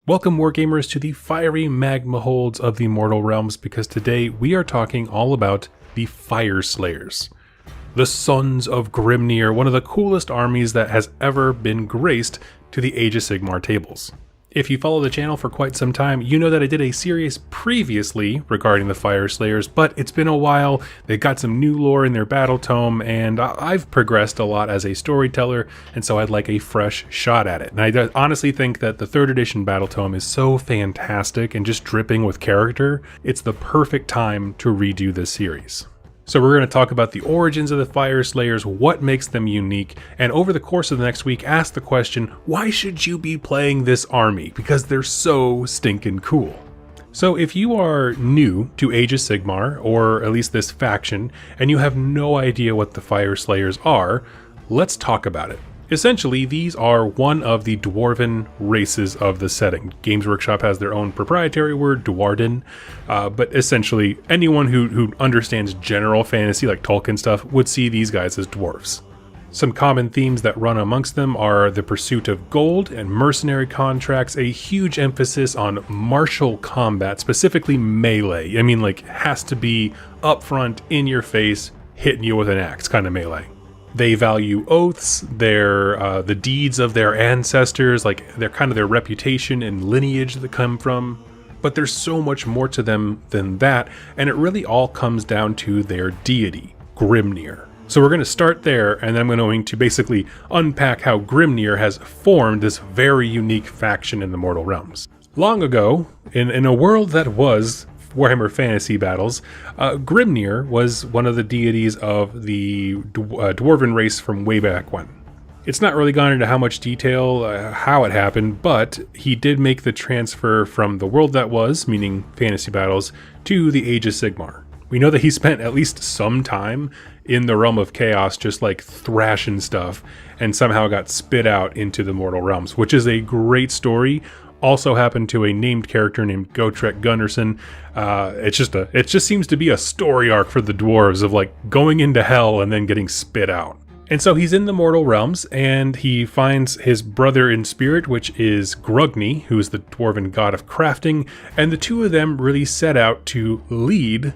Welcome, Wargamers, to the fiery magma holds of the Mortal Realms, because today we are talking all about the Fyreslayers. The Sons of Grimnir, one of the coolest armies that has ever been graced to the Age of Sigmar tables. If you follow the channel for quite some time, you know that I did a series previously regarding the Fyreslayers, but it's been a while. They got some new lore in their battle tome, and I've progressed a lot as a storyteller, and so I'd like a fresh shot at it. And I honestly think that the 3rd edition battle tome is so fantastic and just dripping with character, it's the perfect time to redo this series. So we're going to talk about the origins of the Fyreslayers, what makes them unique, and over the course of the next week ask the question, why should you be playing this army? Because they're so stinking cool. So if you are new to Age of Sigmar, or at least this faction, and you have no idea what the Fyreslayers are, let's talk about it. Essentially, these are one of the dwarven races of the setting. Games Workshop has their own proprietary word, dwarden, but essentially anyone who understands general fantasy like Tolkien stuff would see these guys as dwarves. Some common themes that run amongst them are the pursuit of gold and mercenary contracts, a huge emphasis on martial combat, specifically melee. I mean, like, has to be up front, in your face, hitting you with an axe kind of melee. They value oaths, the deeds of their ancestors, like their reputation and lineage that come from. But there's so much more to them than that, and it really all comes down to their deity, Grimnir. So we're going to start there, and then I'm going to basically unpack how Grimnir has formed this very unique faction in the Mortal Realms. Long ago, in a world that was Warhammer Fantasy Battles, Grimnir was one of the deities of the dwarven race from way back when. It's not really gone into how much detail, how it happened, but he did make the transfer from the world that was, meaning Fantasy Battles, to the Age of Sigmar. We know that he spent at least some time in the Realm of Chaos just like thrashing stuff, and somehow got spit out into the Mortal Realms, which is a great story. Also happened to a named character named Gotrek Gunnarsson. It just seems to be a story arc for the dwarves of like going into hell and then getting spit out. And so he's in the Mortal Realms, and he finds his brother in spirit, which is Grugni, who is the dwarven god of crafting, and the two of them really set out to lead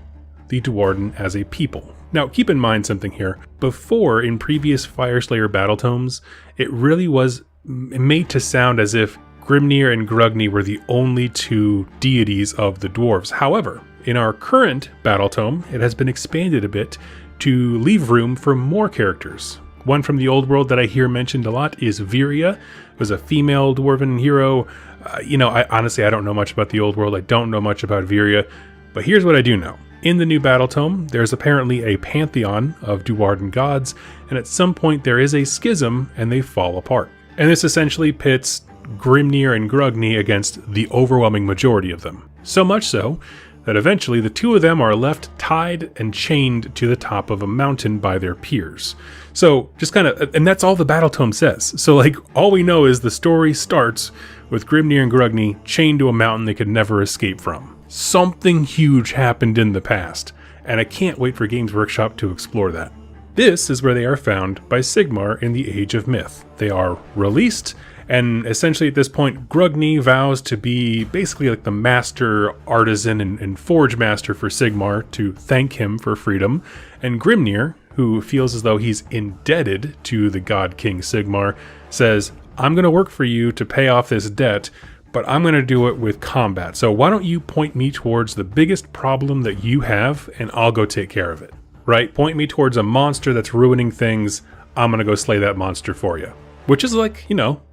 the Dwarden as a people. Now, keep in mind something here. Before, in previous Fyreslayer battle tomes, it really was made to sound as if Grimnir and Grugni were the only two deities of the dwarves. However, in our current battle tome, it has been expanded a bit to leave room for more characters. One from the old world that I hear mentioned a lot is Viria, who was a female dwarven hero. I don't know much about the old world. I don't know much about Viria, but here's what I do know. In the new battle tome, there's apparently a pantheon of Dwarden gods, and at some point there is a schism and they fall apart. And this essentially pits Grimnir and Grugni against the overwhelming majority of them. So much so that eventually the two of them are left tied and chained to the top of a mountain by their peers. So just and that's all the battle tome says. So like all we know is the story starts with Grimnir and Grugni chained to a mountain they could never escape from. Something huge happened in the past, and I can't wait for Games Workshop to explore that. This is where they are found by Sigmar in the Age of Myth. They are released, and essentially at this point, Grugni vows to be basically like the master artisan and forge master for Sigmar to thank him for freedom. And Grimnir, who feels as though he's indebted to the god king Sigmar, says, I'm going to work for you to pay off this debt, but I'm going to do it with combat. So why don't you point me towards the biggest problem that you have, and I'll go take care of it. Right? Point me towards a monster that's ruining things. I'm going to go slay that monster for you. Which is like,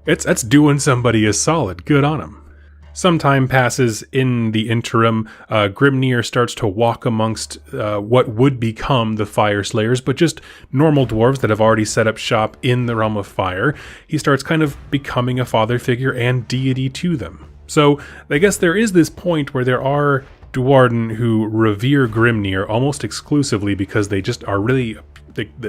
that's doing somebody a solid. Good on him. Some time passes in the interim. Grimnir starts to walk amongst what would become the Fyreslayers, but just normal dwarves that have already set up shop in the realm of fire. He starts kind of becoming a father figure and deity to them. So I guess there is this point where there are Dwarden who revere Grimnir almost exclusively because they just are really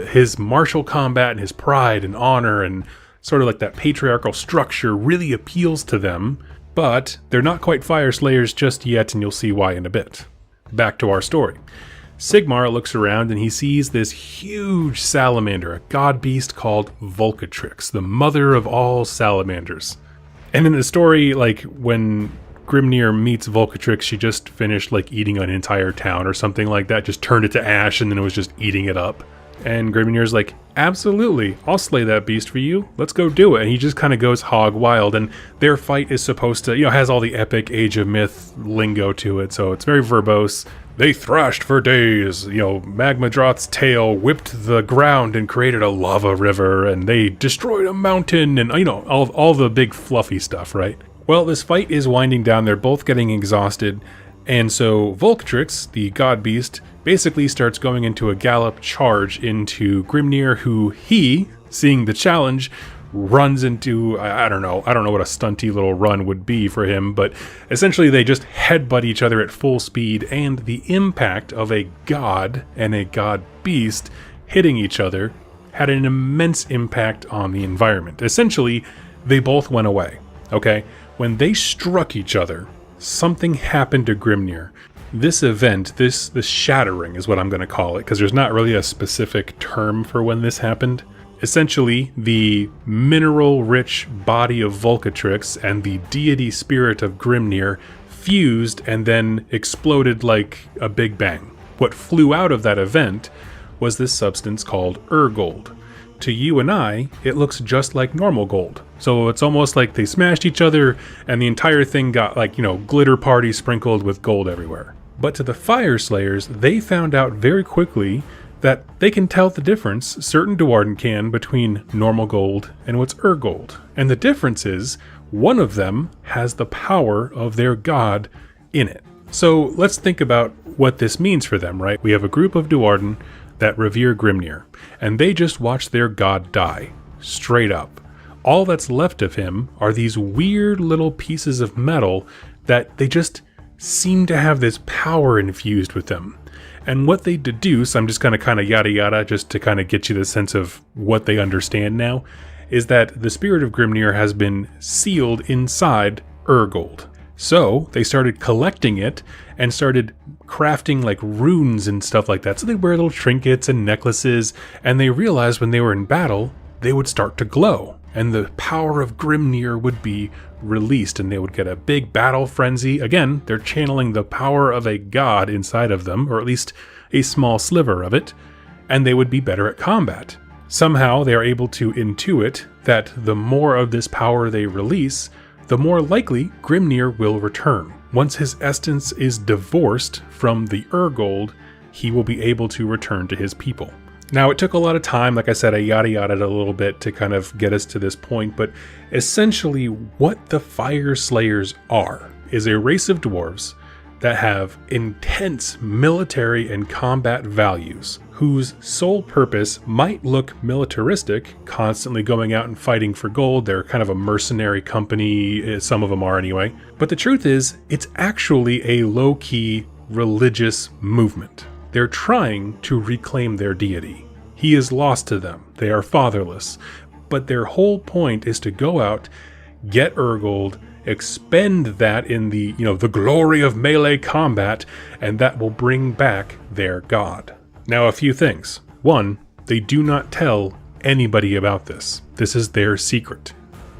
his martial combat and his pride and honor and sort of like that patriarchal structure really appeals to them, but they're not quite Fyreslayers just yet, and you'll see why in a bit. Back to our story. Sigmar looks around and he sees this huge salamander, a god beast called Volcatrix, the mother of all salamanders. And in the story, like, when Grimnir meets Volcatrix, she just finished, like, eating an entire town or something like that, just turned it to ash and then it was just eating it up. And Grimnir's like, absolutely, I'll slay that beast for you. Let's go do it. And he just kind of goes hog wild. And their fight is supposed to, has all the epic Age of Myth lingo to it. So it's very verbose. They thrashed for days. Magmadroth's tail whipped the ground and created a lava river. And they destroyed a mountain and, all the big fluffy stuff, right? Well, this fight is winding down. They're both getting exhausted. And so Volcatrix, the god beast, basically starts going into a gallop charge into Grimnir, who he, seeing the challenge, runs into, I don't know what a stunty little run would be for him, but essentially they just headbutt each other at full speed, and the impact of a god and a god beast hitting each other had an immense impact on the environment. Essentially, they both went away, okay? When they struck each other, something happened to Grimnir. This event, this shattering is what I'm going to call it, because there's not really a specific term for when this happened. Essentially, the mineral-rich body of Volcatrix and the deity spirit of Grimnir fused and then exploded like a big bang. What flew out of that event was this substance called Urgold. To you and I, it looks just like normal gold. So it's almost like they smashed each other and the entire thing got glitter party sprinkled with gold everywhere. But to the Fyreslayers, they found out very quickly that they can tell the difference, certain Duarden can, between normal gold and what's Urgold. And the difference is, one of them has the power of their god in it. So let's think about what this means for them, right? We have a group of Duarden that revere Grimnir, and they just watch their god die, straight up. All that's left of him are these weird little pieces of metal that they just seem to have this power infused with them. And what they deduce, I'm just going to kind of yada yada just to kind of get you the sense of what they understand now, is that the spirit of Grimnir has been sealed inside Urgold. So they started collecting it and started crafting like runes and stuff like that. So they wear little trinkets and necklaces, and they realized when they were in battle, they would start to glow. And the power of Grimnir would be released, and they would get a big battle frenzy. Again, they're channeling the power of a god inside of them, or at least a small sliver of it, and they would be better at combat. Somehow they are able to intuit that the more of this power they release, the more likely Grimnir will return. Once his essence is divorced from the Urgold, he will be able to return to his people. Now, it took a lot of time, like I said, I yada-yada'd a little bit to kind of get us to this point, but essentially what the Fyreslayers are is a race of dwarves that have intense military and combat values, whose sole purpose might look militaristic, constantly going out and fighting for gold. They're kind of a mercenary company, some of them are anyway. But the truth is, it's actually a low-key religious movement. They're trying to reclaim their deity. He is lost to them. They are fatherless. But their whole point is to go out, get Urgold, expend that in the glory of melee combat, and that will bring back their god. Now, a few things. One, they do not tell anybody about this. This is their secret.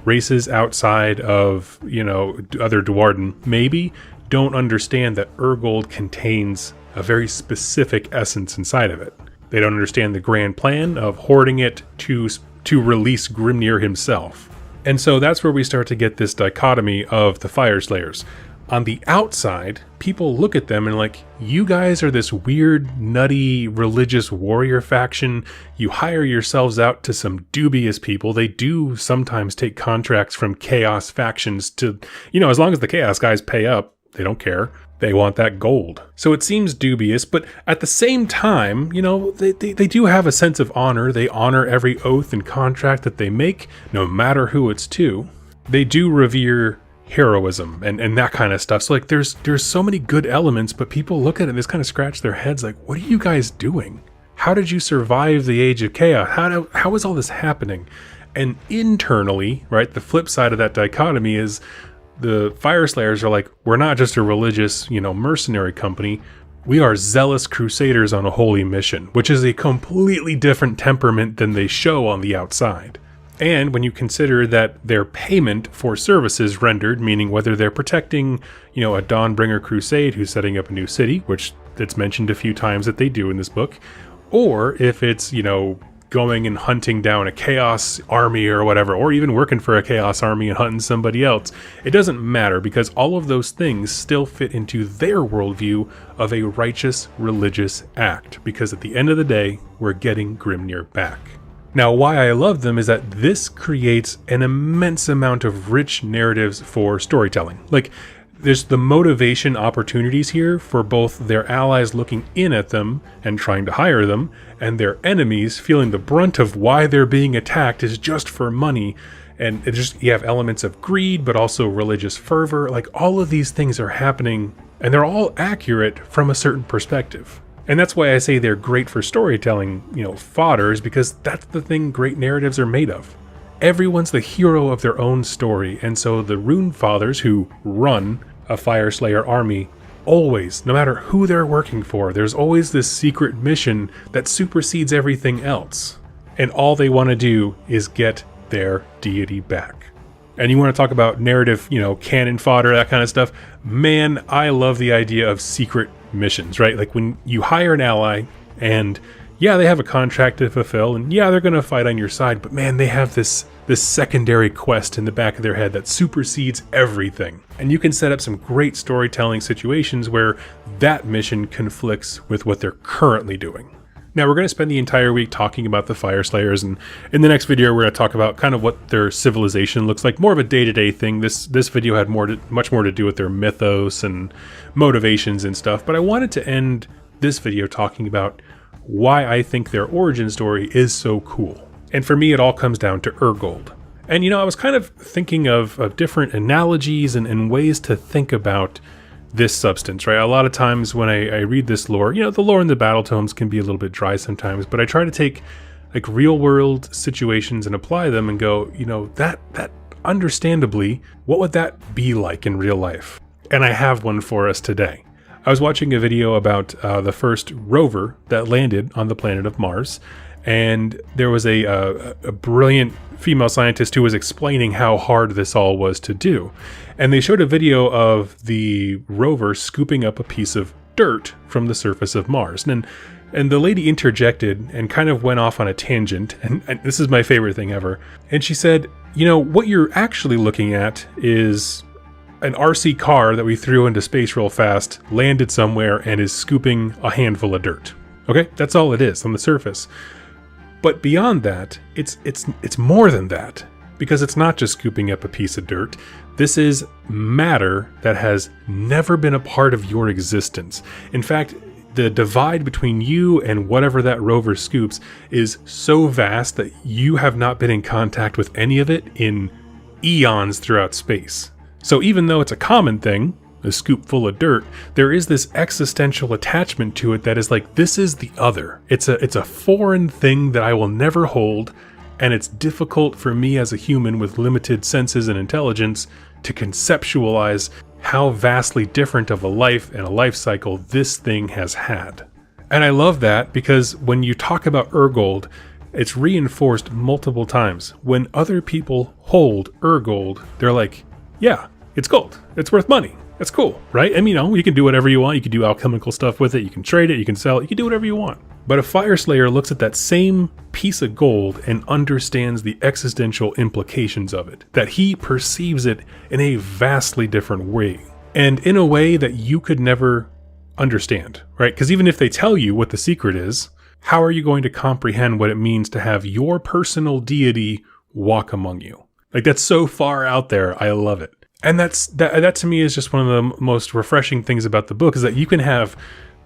Races outside of, other Duarden maybe don't understand that Urgold contains a very specific essence inside of it. They don't understand the grand plan of hoarding it to release Grimnir himself. And so that's where we start to get this dichotomy of the Fyreslayers. On the outside, people look at them and like, you guys are this weird, nutty, religious warrior faction. You hire yourselves out to some dubious people. They do sometimes take contracts from chaos factions to, as long as the chaos guys pay up, they don't care. They want that gold. So it seems dubious, but at the same time, they do have a sense of honor. They honor every oath and contract that they make, no matter who it's to. They do revere heroism and that kind of stuff. So like there's so many good elements, but people look at it and just kind of scratch their heads like, what are you guys doing? How did you survive the age of chaos? How is all this happening? And internally, right, the flip side of that dichotomy is the Fyreslayers are like, we're not just a religious, mercenary company. We are zealous crusaders on a holy mission, which is a completely different temperament than they show on the outside. And when you consider that their payment for services rendered, meaning whether they're protecting, a Dawnbringer crusade who's setting up a new city, which it's mentioned a few times that they do in this book, or if it's, going and hunting down a chaos army or whatever, or even working for a chaos army and hunting somebody else, it doesn't matter because all of those things still fit into their worldview of a righteous religious act, because at the end of the day, we're getting Grimnir back. Now, why I love them is that this creates an immense amount of rich narratives for storytelling. Like, there's the motivation opportunities here for both their allies looking in at them and trying to hire them, and their enemies feeling the brunt of why they're being attacked is just for money. And you have elements of greed, but also religious fervor. Like, all of these things are happening, and they're all accurate from a certain perspective. And that's why I say they're great for storytelling, fodder, is because that's the thing great narratives are made of. Everyone's the hero of their own story, and so the Rune Fathers who run a Fyreslayer army, always, no matter who they're working for, there's always this secret mission that supersedes everything else. And all they want to do is get their deity back. And you want to talk about narrative, cannon fodder, that kind of stuff. Man, I love the idea of secret missions, right? Like when you hire an ally and yeah, they have a contract to fulfill and yeah, they're going to fight on your side, but man, they have this secondary quest in the back of their head that supersedes everything. And you can set up some great storytelling situations where that mission conflicts with what they're currently doing. Now, we're going to spend the entire week talking about the Fyreslayers, and in the next video, we're going to talk about kind of what their civilization looks like, more of a day-to-day thing. This video had much more to do with their mythos and motivations and stuff, but I wanted to end this video talking about why I think their origin story is so cool. And for me, it all comes down to Urgold. And I was kind of thinking of different analogies and ways to think about this substance, right? A lot of times when I read this lore, the lore in the battle tomes can be a little bit dry sometimes, but I try to take like real world situations and apply them and go, that understandably, what would that be like in real life? And I have one for us today. I was watching a video about the first rover that landed on the planet of Mars, and there was a brilliant female scientist who was explaining how hard this all was to do. And they showed a video of the rover scooping up a piece of dirt from the surface of Mars. And the lady interjected and kind of went off on a tangent, and this is my favorite thing ever. And she said, what you're actually looking at is an RC car that we threw into space real fast, landed somewhere, and is scooping a handful of dirt. Okay, that's all it is on the surface. But beyond that, it's more than that, because it's not just scooping up a piece of dirt. This is matter that has never been a part of your existence. In fact, the divide between you and whatever that rover scoops is so vast that you have not been in contact with any of it in eons throughout space. So even though it's a common thing, a scoop full of dirt, there is this existential attachment to it that is like, this is the other. It's a foreign thing that I will never hold, and it's difficult for me as a human with limited senses and intelligence to conceptualize how vastly different of a life and a life cycle this thing has had. And I love that because when you talk about Urgold, it's reinforced multiple times. When other people hold Urgold, they're like, yeah, it's gold. It's worth money. That's cool, right? And you can do whatever you want. You can do alchemical stuff with it. You can trade it. You can sell it. You can do whatever you want. But a Fyreslayer looks at that same piece of gold and understands the existential implications of it, that he perceives it in a vastly different way, and in a way that you could never understand, right? Because even if they tell you what the secret is, how are you going to comprehend what it means to have your personal deity walk among you? Like, that's so far out there. I love it. And that to me is just one of the most refreshing things about the book, is that you can have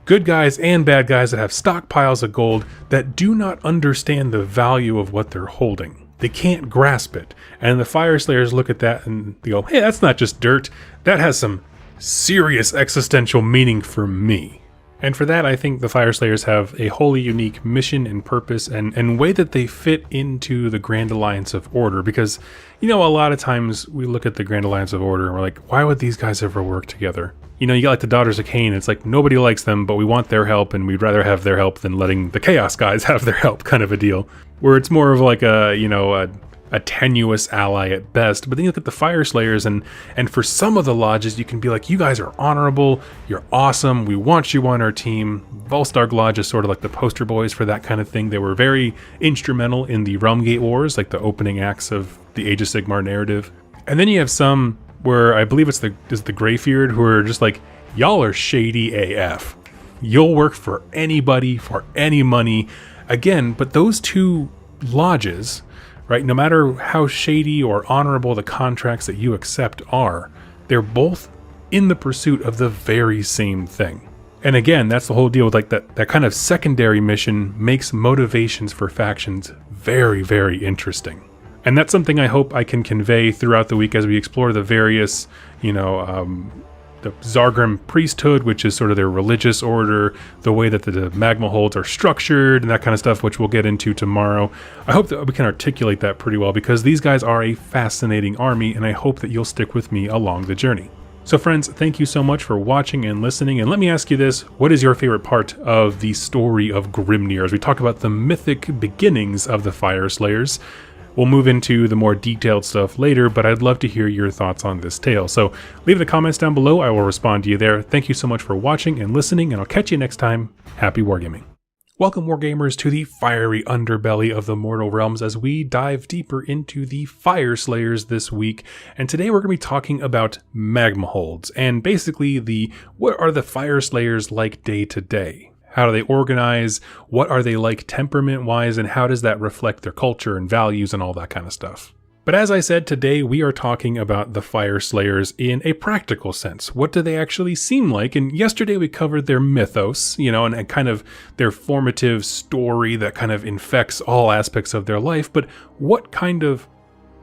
good guys and bad guys that have stockpiles of gold that do not understand the value of what they're holding. They can't grasp it. And the Fyreslayers look at that and they go, hey, that's not just dirt. That has some serious existential meaning for me. And for that, I think the Fyreslayers have a wholly unique mission and purpose and way that they fit into the Grand Alliance of Order. Because, a lot of times we look at the Grand Alliance of Order and we're like, why would these guys ever work together? You got like the Daughters of Cain. It's like nobody likes them, but we want their help, and we'd rather have their help than letting the Chaos guys have their help, kind of a deal. Where it's more of like a a tenuous ally at best. But then you look at the Fyreslayers, and for some of the lodges, you can be like, you guys are honorable, you're awesome, we want you on our team. Volstarg Lodge is sort of like the poster boys for that kind of thing. They were very instrumental in the Realmgate Wars, like the opening acts of the Age of Sigmar narrative. And then you have some where I believe it's the Greyfeared, who are just like, y'all are shady AF. You'll work for anybody for any money. Again, but those two lodges, right, no matter how shady or honorable the contracts that you accept are, they're both in the pursuit of the very same thing. And again, that's the whole deal with like that kind of secondary mission makes motivations for factions very, very interesting. And that's something I hope I can convey throughout the week as we explore the various, the Zargrim priesthood, which is sort of their religious order, the way that the magma holds are structured, and that kind of stuff, which we'll get into tomorrow. I hope that we can articulate that pretty well, because these guys are a fascinating army, and I hope that you'll stick with me along the journey. So friends, thank you so much for watching and listening, and let me ask you this: what is your favorite part of the story of Grimnir as we talk about the mythic beginnings of the Fyreslayers? We'll move into the more detailed stuff later, but I'd love to hear your thoughts on this tale. So leave the comments down below. I will respond to you there. Thank you so much for watching and listening, and I'll catch you next time. Happy wargaming. Welcome, Wargamers, to the fiery underbelly of the mortal realms as we dive deeper into the Fyreslayers this week. And today we're going to be talking about magma holds and basically what are the Fyreslayers like day to day? How do they organize? What are they like temperament-wise? And how does that reflect their culture and values and all that kind of stuff? But as I said, today we are talking about the Fyreslayers in a practical sense. What do they actually seem like? And yesterday we covered their mythos, and kind of their formative story that kind of infects all aspects of their life. But what kind of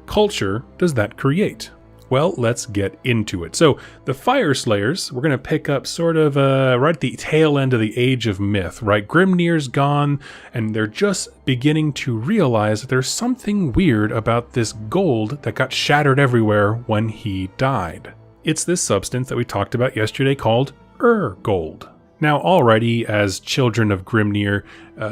culture does that create? Well, let's get into it. So the Fyreslayers, we're going to pick up sort of right at the tail end of the Age of Myth, right? Grimnir's gone, and they're just beginning to realize that there's something weird about this gold that got shattered everywhere when he died. It's this substance that we talked about yesterday called gold. Now, already, as children of Grimnir,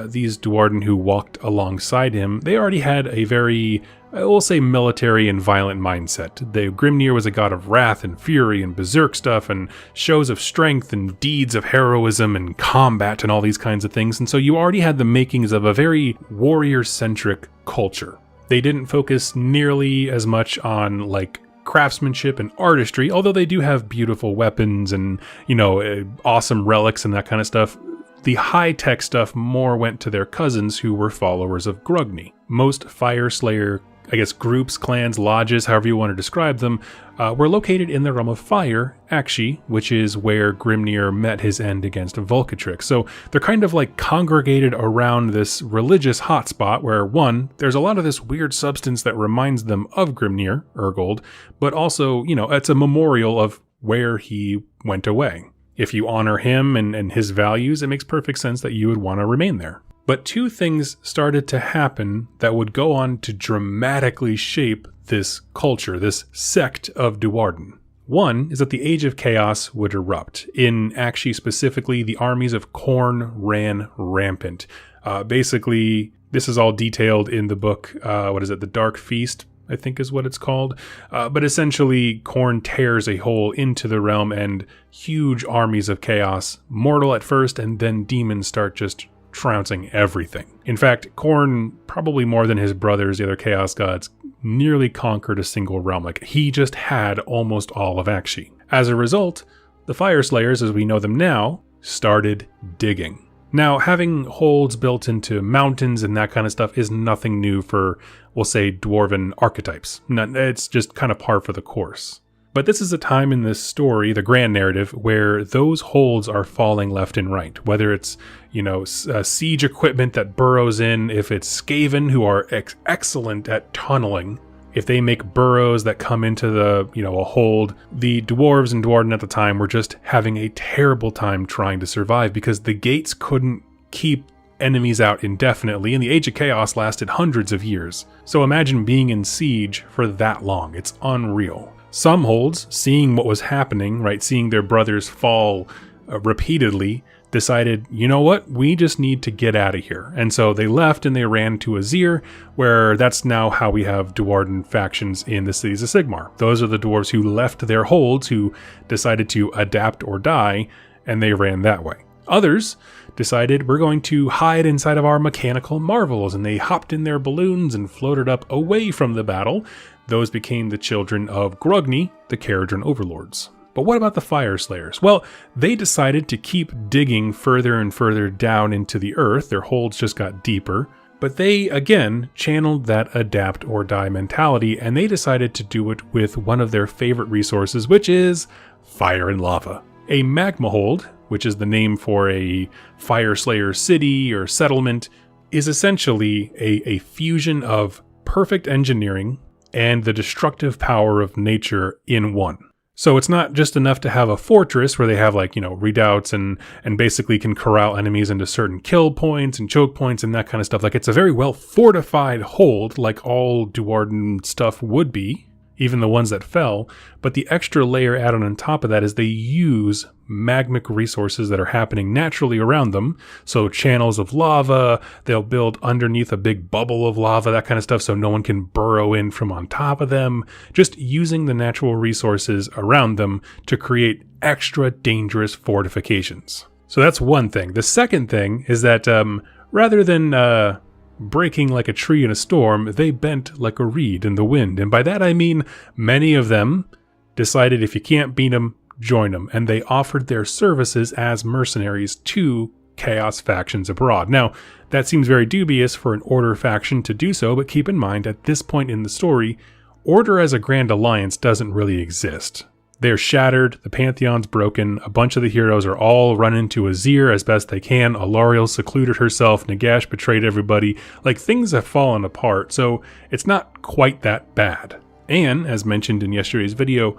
these Duarden who walked alongside him, they already had a very, I will say, military and violent mindset. Grimnir was a god of wrath and fury and berserk stuff and shows of strength and deeds of heroism and combat and all these kinds of things. And so you already had the makings of a very warrior-centric culture. They didn't focus nearly as much on, like, craftsmanship and artistry, although they do have beautiful weapons and, awesome relics and that kind of stuff. The high-tech stuff more went to their cousins who were followers of Grugni. Most Fyreslayer, groups, clans, lodges, however you want to describe them, were located in the realm of fire, Akshi, which is where Grimnir met his end against Volcatrix. So they're kind of like congregated around this religious hotspot where, one, there's a lot of this weird substance that reminds them of Grimnir, Urgold, but also, it's a memorial of where he went away. If you honor him and his values, it makes perfect sense that you would want to remain there. But two things started to happen that would go on to dramatically shape this culture, this sect of Duarden. One is that the Age of Chaos would erupt. In Akshi specifically, the armies of Khorne ran rampant. Basically, this is all detailed in the book, The Dark Feast, I think is what it's called. But essentially, Khorne tears a hole into the realm and huge armies of chaos, mortal at first, and then demons start just trouncing everything. In fact, Khorne, probably more than his brothers, the other chaos gods, nearly conquered a single realm. Like, he just had almost all of Akshi. As a result, the Fyreslayers, as we know them now, started digging. Now, having holds built into mountains and that kind of stuff is nothing new for, we'll say, dwarven archetypes. It's just kind of par for the course. But this is a time in this story, the grand narrative, where those holds are falling left and right. Whether it's, siege equipment that burrows in, if it's Skaven, who are excellent at tunneling, if they make burrows that come into a hold. The dwarves and Duarden at the time were just having a terrible time trying to survive because the gates couldn't keep enemies out indefinitely, and the Age of Chaos lasted hundreds of years. So imagine being in siege for that long. It's unreal. Some holds, seeing what was happening, right, seeing their brothers fall repeatedly, decided, you know what, we just need to get out of here. And so they left and they ran to Azir, where that's now how we have Dwarven factions in the cities of Sigmar. Those are the dwarves who left their holds, who decided to adapt or die, and they ran that way. Others decided we're going to hide inside of our mechanical marvels, and they hopped in their balloons and floated up away from the battle. Those became the children of Grugni, the Caradhran overlords. But what about the Fyreslayers? Well, they decided to keep digging further and further down into the earth. Their holds just got deeper. But they, again, channeled that adapt or die mentality, and they decided to do it with one of their favorite resources, which is fire and lava. A magma hold, which is the name for a Fyreslayer city or settlement, is essentially a fusion of perfect engineering and the destructive power of nature in one. So it's not just enough to have a fortress where they have redoubts and basically can corral enemies into certain kill points and choke points and that kind of stuff. Like, it's a very well fortified hold, like all Dwarven stuff would be, even the ones that fell. But the extra layer added on top of that is they use magmic resources that are happening naturally around them. So channels of lava, they'll build underneath a big bubble of lava, that kind of stuff, so no one can burrow in from on top of them. Just using the natural resources around them to create extra dangerous fortifications. So that's one thing. The second thing is that rather than breaking like a tree in a storm, they bent like a reed in the wind. And by that I mean many of them decided if you can't beat them, join them. And they offered their services as mercenaries to Chaos factions abroad. Now, that seems very dubious for an Order faction to do so, but keep in mind, at this point in the story, Order as a grand alliance doesn't really exist. They're shattered, the Pantheon's broken, a bunch of the heroes are all run into Azir as best they can, Alariel secluded herself, Nagash betrayed everybody, like things have fallen apart, so it's not quite that bad. And, as mentioned in yesterday's video,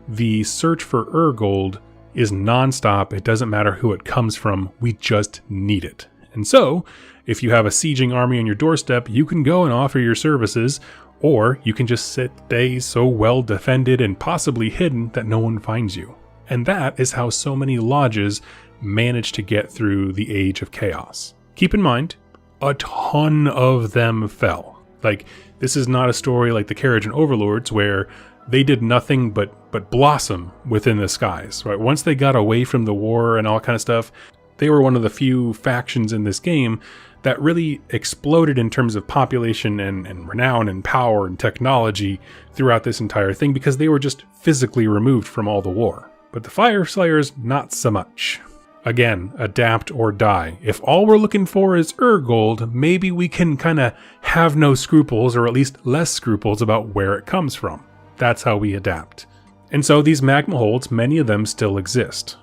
the search for Urgold is non-stop, it doesn't matter who it comes from, we just need it. And so, if you have a sieging army on your doorstep, you can go and offer your services, or you can just stay so well defended and possibly hidden that no one finds you. And that is how so many lodges manage to get through the Age of Chaos. Keep in mind, a ton of them fell. Like, this is not a story like the Caradhran Overlords where they did nothing but blossom within the skies, right? Once they got away from the war and all kind of stuff, they were one of the few factions in this game that really exploded in terms of population and renown and power and technology throughout this entire thing because they were just physically removed from all the war. But the Fyreslayers, not so much. Again, adapt or die. If all we're looking for is Urgold, maybe we can kind of have no scruples, or at least less scruples about where it comes from. That's how we adapt. And so these magma holds, many of them still exist.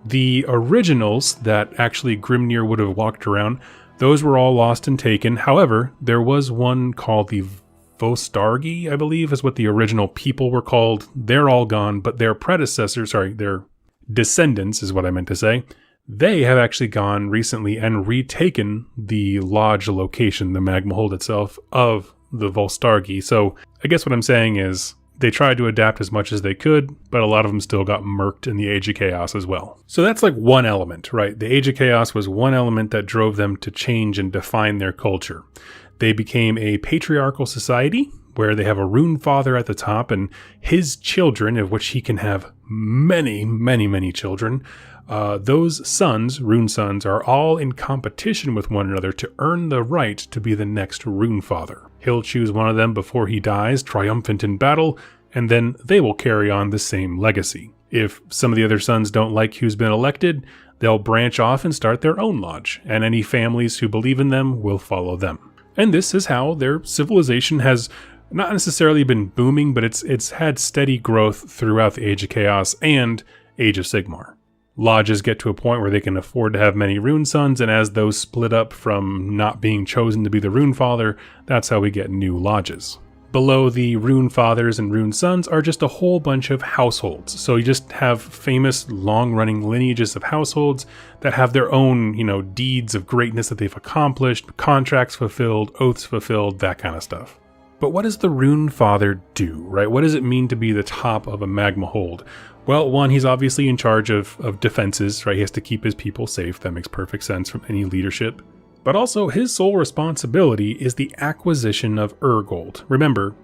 The originals that actually Grimnir would have walked around, those were all lost and taken. However, there was one called the Vostargi, I believe, is what the original people were called. They're all gone, but their predecessors, their descendants is what I meant to say. They have actually gone recently and retaken the lodge location, the magma hold itself, of the Vostargi. So I guess what I'm saying is they tried to adapt as much as they could, but a lot of them still got murked in the Age of Chaos as well. So that's like one element, right? The Age of Chaos was one element that drove them to change and define their culture. They became a patriarchal society where they have a rune father at the top and his children, of which he can have many, many, many children. Those sons, rune sons, are all in competition with one another to earn the right to be the next rune father. He'll choose one of them before he dies, triumphant in battle, and then they will carry on the same legacy. If some of the other sons don't like who's been elected, they'll branch off and start their own lodge, and any families who believe in them will follow them. And this is how their civilization has not necessarily been booming, but it's had steady growth throughout the Age of Chaos and Age of Sigmar. Lodges get to a point where they can afford to have many rune sons, and as those split up from not being chosen to be the rune father, that's how we get new lodges. Below the rune fathers and rune sons are just a whole bunch of households. So you just have famous long-running lineages of households that have their own, deeds of greatness that they've accomplished, contracts fulfilled, oaths fulfilled, that kind of stuff. But what does the rune father do, right? What does it mean to be the top of a magma hold? Well, one, he's obviously in charge of defenses, right? He has to keep his people safe. That makes perfect sense from any leadership. But also, his sole responsibility is the acquisition of Urgold. Remember,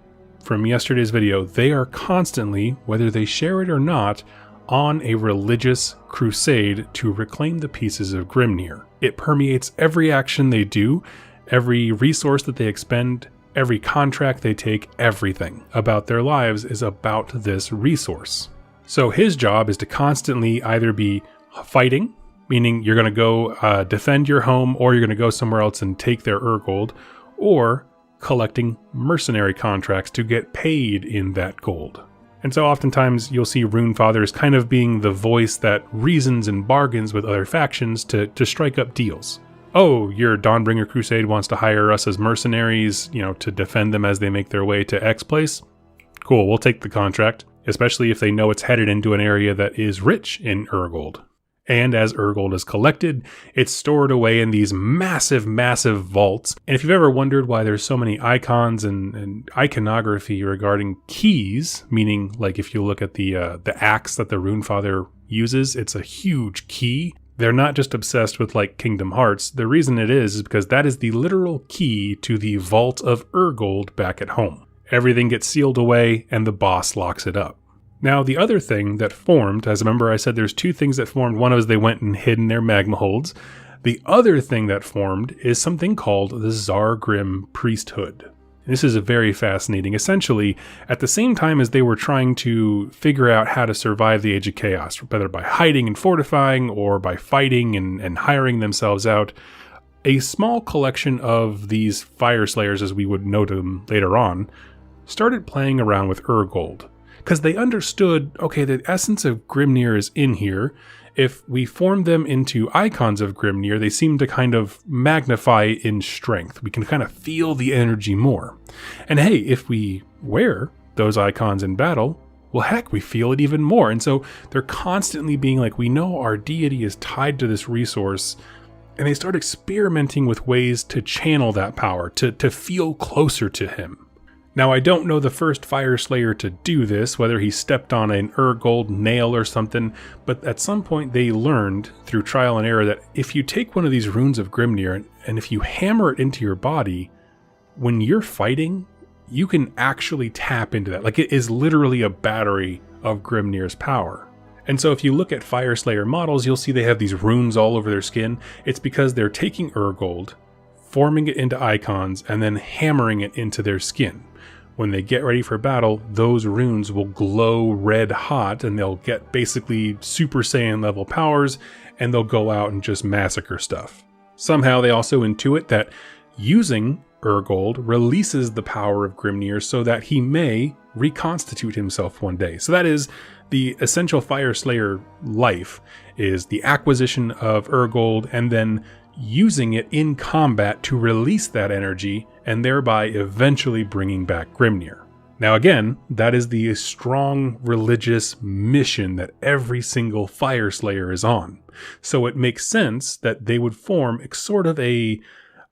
from yesterday's video, they are constantly, whether they share it or not, on a religious crusade to reclaim the pieces of Grimnir. It permeates every action they do, every resource that they expend, every contract they take, everything about their lives is about this resource. So his job is to constantly either be fighting, meaning you're going to go defend your home, or you're going to go somewhere else and take their Urgold, or collecting mercenary contracts to get paid in that gold. And so oftentimes you'll see Runefather as kind of being the voice that reasons and bargains with other factions to strike up deals. Oh, your Dawnbringer Crusade wants to hire us as mercenaries, to defend them as they make their way to X place. Cool, we'll take the contract, especially if they know it's headed into an area that is rich in Urgold. And as Urgold is collected, it's stored away in these massive, massive vaults. And if you've ever wondered why there's so many icons and iconography regarding keys, meaning like if you look at the axe that the Runefather uses, it's a huge key. They're not just obsessed with like Kingdom Hearts. The reason it is because that is the literal key to the Vault of Urgold back at home. Everything gets sealed away and the boss locks it up. Now, the other thing that formed, as remember I said there's two things that formed. One was they went and hid in their magma holds. The other thing that formed is something called the Zargrim priesthood. This is very fascinating. Essentially, at the same time as they were trying to figure out how to survive the Age of Chaos, whether by hiding and fortifying or by fighting and hiring themselves out, a small collection of these Fyreslayers, as we would know them later on, started playing around with Urgold. Because they understood, okay, the essence of Grimnir is in here. If we form them into icons of Grimnir, they seem to kind of magnify in strength. We can kind of feel the energy more. And hey, if we wear those icons in battle, well, heck, we feel it even more. And so they're constantly being like, we know our deity is tied to this resource. And they start experimenting with ways to channel that power, to feel closer to him. Now, I don't know the first Fyreslayer to do this, whether he stepped on an Urgold nail or something, but at some point they learned, through trial and error, that if you take one of these runes of Grimnir and if you hammer it into your body, when you're fighting, you can actually tap into that. Like, it is literally a battery of Grimnir's power. And so if you look at Fyreslayer models, you'll see they have these runes all over their skin. It's because they're taking Urgold, forming it into icons, and then hammering it into their skin. When they get ready for battle, those runes will glow red hot and they'll get basically Super Saiyan level powers and they'll go out and just massacre stuff. Somehow they also intuit that using Urgold releases the power of Grimnir so that he may reconstitute himself one day. So that is the essential Fyreslayer life, is the acquisition of Urgold and then using it in combat to release that energy and thereby eventually bringing back Grimnir. Now again, that is the strong religious mission that every single Fyreslayer is on. So it makes sense that they would form sort of a,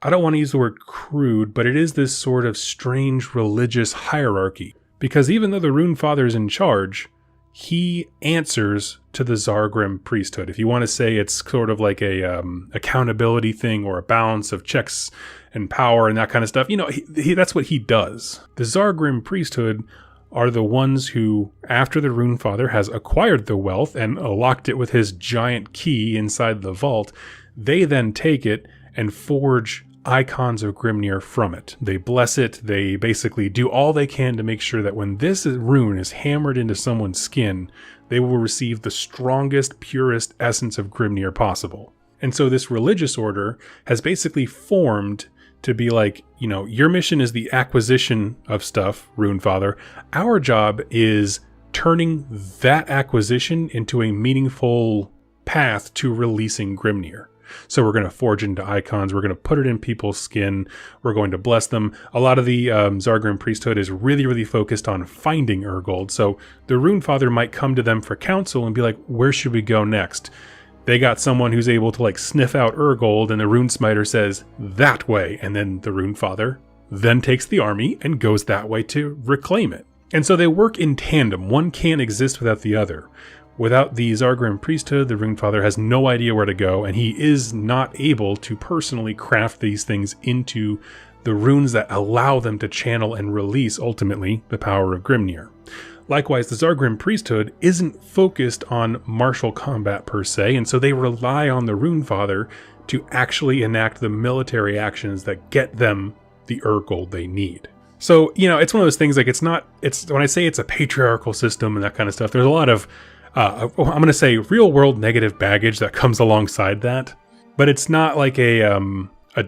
I don't want to use the word crude, but it is this sort of strange religious hierarchy. Because even though the Runefather is in charge, he answers to the Zargrim priesthood. If you want to say it's sort of like a accountability thing or a balance of checks and power and that kind of stuff, that's what he does. The Zargrim priesthood are the ones who, after the Runefather has acquired the wealth and locked it with his giant key inside the vault, they then take it and forge icons of Grimnir from it. They bless it. They basically do all they can to make sure that when this rune is hammered into someone's skin, they will receive the strongest, purest essence of Grimnir possible. And so this religious order has basically formed to be like, your mission is the acquisition of stuff, Runefather. Our job is turning that acquisition into a meaningful path to releasing Grimnir. So we're going to forge into icons. We're going to put it in people's skin. We're going to bless them. A lot of the Zargrim priesthood is really, really focused on finding Urgold. So the Runefather might come to them for counsel and be like, where should we go next? They got someone who's able to sniff out Urgold, and the Runesmiter says, that way. And then the Runefather then takes the army and goes that way to reclaim it. And so they work in tandem. One can't exist without the other. Without the Zargrim priesthood, the Runefather has no idea where to go, and he is not able to personally craft these things into the runes that allow them to channel and release, ultimately, the power of Grimnir. Likewise, the Zargrim priesthood isn't focused on martial combat per se, and so they rely on the Runefather to actually enact the military actions that get them the Urgold they need. So, it's one of those things, like, when I say it's a patriarchal system and that kind of stuff, there's a lot of I'm going to say real world negative baggage that comes alongside that, but it's not like a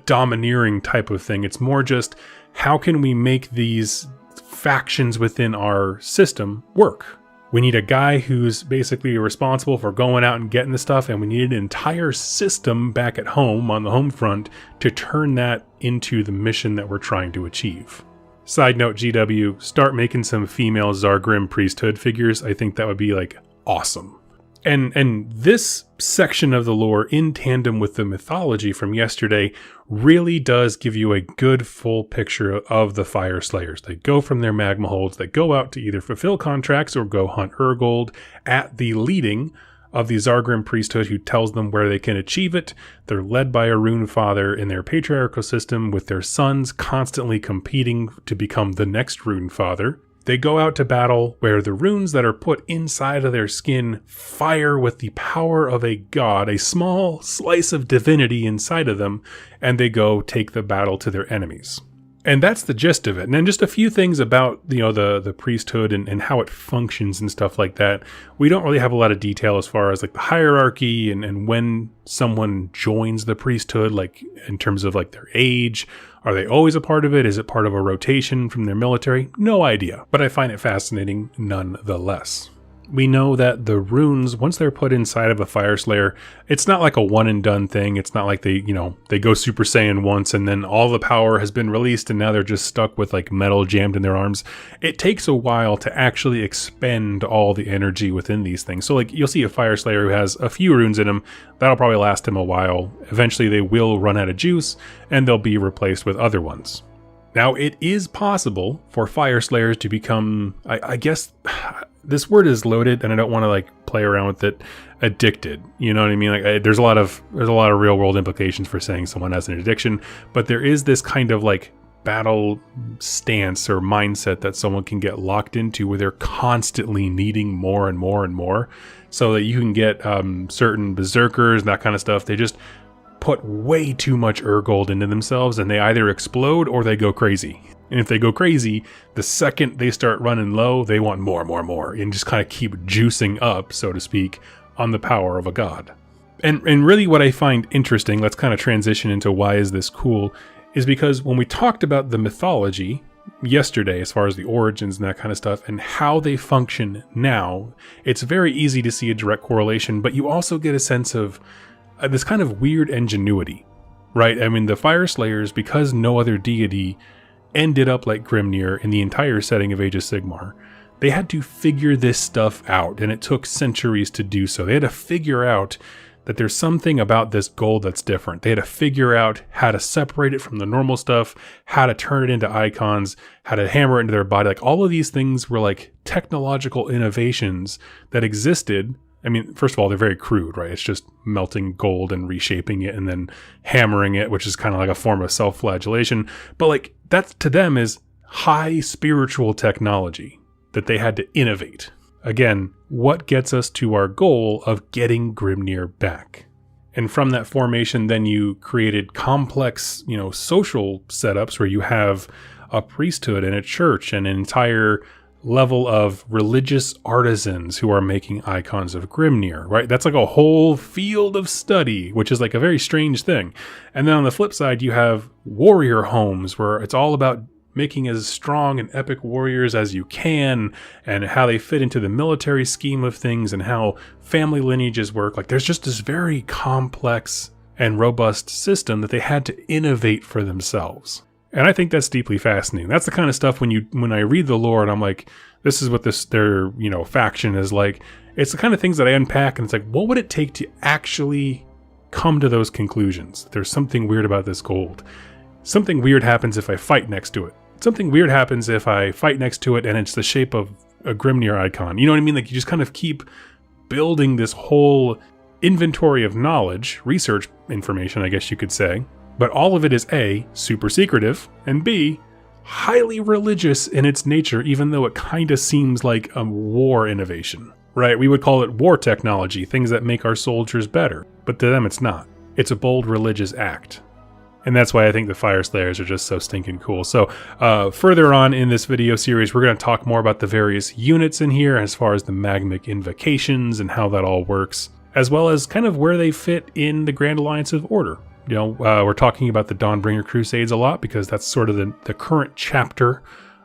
domineering type of thing. It's more just, how can we make these factions within our system work? We need a guy who's basically responsible for going out and getting the stuff, and we need an entire system back at home on the home front to turn that into the mission that we're trying to achieve. Side note, GW, start making some female Zargrim priesthood figures. I think that would be like awesome. And this section of the lore, in tandem with the mythology from yesterday, really does give you a good full picture of the Fyreslayers. They go from their magma holds, they go out to either fulfill contracts or go hunt Urgold at the leading of the Zargrim priesthood, who tells them where they can achieve it. They're led by a Runefather in their patriarchal system, with their sons constantly competing to become the next Runefather. They go out to battle where the runes that are put inside of their skin fire with the power of a god, a small slice of divinity inside of them, and they go take the battle to their enemies. And that's the gist of it. And then just a few things about, the priesthood and how it functions and stuff like that. We don't really have a lot of detail as far as like the hierarchy and when someone joins the priesthood, like in terms of like their age. Are they always a part of it? Is it part of a rotation from their military? No idea, but I find it fascinating nonetheless. We know that the runes, once they're put inside of a Fyreslayer, it's not like a one and done thing. It's not like they go Super Saiyan once and then all the power has been released and now they're just stuck with like metal jammed in their arms. It takes a while to actually expend all the energy within these things. So like you'll see a Fyreslayer who has a few runes in him. That'll probably last him a while. Eventually they will run out of juice and they'll be replaced with other ones. Now, it is possible for Fyreslayers to become, I guess, this word is loaded, and I don't want to like play around with it. Addicted, you know what I mean? Like, there's a lot of real world implications for saying someone has an addiction, but there is this kind of like battle stance or mindset that someone can get locked into, where they're constantly needing more and more and more, so that you can get certain berserkers and that kind of stuff. They just put way too much Urgold into themselves, and they either explode or they go crazy. And if they go crazy, the second they start running low, they want more, and just kind of keep juicing up, so to speak, on the power of a god. And really what I find interesting, let's kind of transition into why is this cool, is because when we talked about the mythology yesterday, as far as the origins and that kind of stuff, and how they function now, it's very easy to see a direct correlation, but you also get a sense of this kind of weird ingenuity, right? I mean, the Fyreslayers, because no other deity ended up like Grimnir in the entire setting of Age of Sigmar, they had to figure this stuff out, and it took centuries to do so. They had to figure out that there's something about this gold that's different. They had to figure out how to separate it from the normal stuff, how to turn it into icons, how to hammer it into their body. Like, all of these things were like technological innovations that existed. I mean, first of all, they're very crude, right? It's just melting gold and reshaping it and then hammering it, which is kind of like a form of self-flagellation. But like, that to them is high spiritual technology that they had to innovate. Again, what gets us to our goal of getting Grimnir back? And from that formation, then you created complex, social setups where you have a priesthood and a church and an entire level of religious artisans who are making icons of Grimnir, right? That's like a whole field of study, which is like a very strange thing. And then on the flip side, you have warrior homes where it's all about making as strong and epic warriors as you can, and how they fit into the military scheme of things and how family lineages work. Like, there's just this very complex and robust system that they had to innovate for themselves. And I think that's deeply fascinating. That's the kind of stuff when I read the lore and I'm like, this is what their faction is like. It's the kind of things that I unpack and it's like, what would it take to actually come to those conclusions? There's something weird about this gold. Something weird happens if I fight next to it. something weird happens if I fight next to it and it's the shape of a Grimnir icon. You know what I mean? Like, you just kind of keep building this whole inventory of knowledge, research information, I guess you could say. But all of it is A, super secretive, and B, highly religious in its nature, even though it kind of seems like a war innovation, right? We would call it war technology, things that make our soldiers better. But to them, it's not. It's a bold religious act. And that's why I think the Fyreslayers are just so stinking cool. So further on in this video series, we're going to talk more about the various units in here as far as the magmic invocations and how that all works, as well as kind of where they fit in the Grand Alliance of Order. You know, we're talking about the Dawnbringer Crusades a lot because that's sort of the current chapter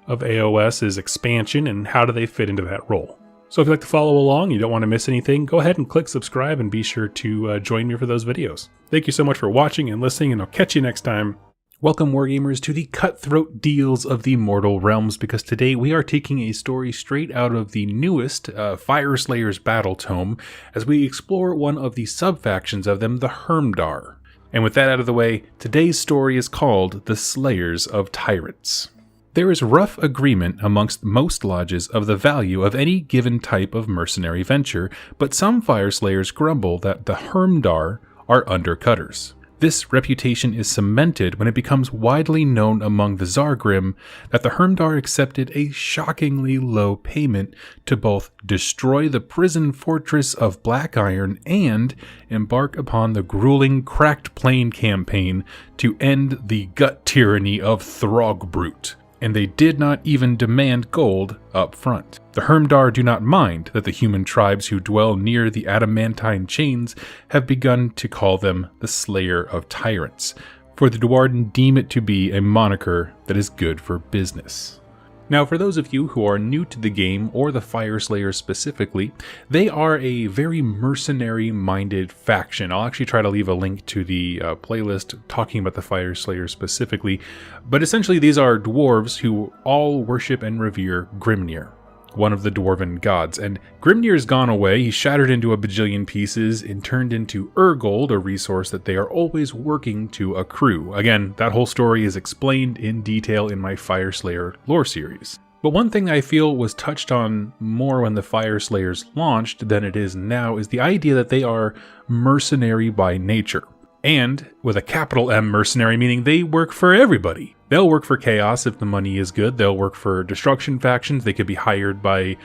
of AOS's expansion and how do they fit into that role. So if you'd like to follow along, you don't want to miss anything, go ahead and click subscribe and be sure to join me for those videos. Thank you so much for watching and listening, and I'll catch you next time. Welcome, Wargamers, to the cutthroat deals of the Mortal Realms, because today we are taking a story straight out of the newest Fyreslayers battle tome as we explore one of the sub-factions of them, the Hermdar. And with that out of the way, today's story is called The Slayers of Tyrants. There is rough agreement amongst most lodges of the value of any given type of mercenary venture, but some Fyreslayers grumble that the Hermdar are undercutters. This reputation is cemented when it becomes widely known among the Zargrim that the Hermdar accepted a shockingly low payment to both destroy the prison fortress of Black Iron and embark upon the grueling Cracked Plain campaign to end the gut tyranny of Throgbrute. And they did not even demand gold up front. The Hermdar do not mind that the human tribes who dwell near the adamantine chains have begun to call them the Slayer of Tyrants, for the Dwarden deem it to be a moniker that is good for business. Now, for those of you who are new to the game, or the Fyreslayers specifically, they are a very mercenary-minded faction. I'll actually try to leave a link to the playlist talking about the Fyreslayers specifically, but essentially these are dwarves who all worship and revere Grimnir, one of the dwarven gods. And Grimnir's gone away. He's shattered into a bajillion pieces and turned into Urgold, a resource that they are always working to accrue. Again, that whole story is explained in detail in my Fyreslayer lore series. But one thing I feel was touched on more when the Fyreslayers launched than it is now is the idea that they are mercenary by nature. And with a capital M mercenary, meaning they work for everybody. They'll work for Chaos if the money is good. They'll work for Destruction factions. They could be hired by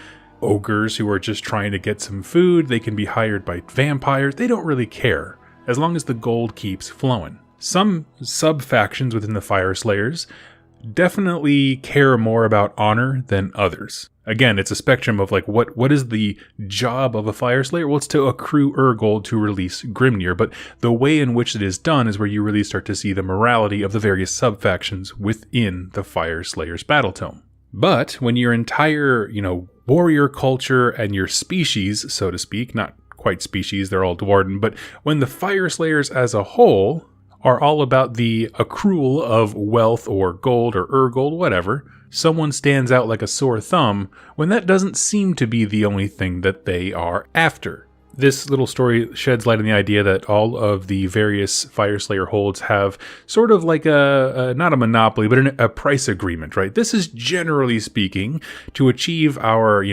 ogres who are just trying to get some food. They can be hired by vampires. They don't really care, as long as the gold keeps flowing. Some sub-factions within the Fyreslayers definitely care more about honor than others. Again, it's a spectrum of like, what is the job of a Fyreslayer? Well, it's to accrue Urgold to release Grimnir, but the way in which it is done is where you really start to see the morality of the various sub-factions within the Fyreslayers battle tome. But when your entire, warrior culture and your species, so to speak, not quite species, they're all Dwarden, but when the Fyreslayers as a whole are all about the accrual of wealth or gold or Urgold, whatever, someone stands out like a sore thumb when that doesn't seem to be the only thing that they are after. This little story sheds light on the idea that all of the various Fyreslayer holds have sort of like not a monopoly, but a price agreement, right? This is generally speaking to achieve our,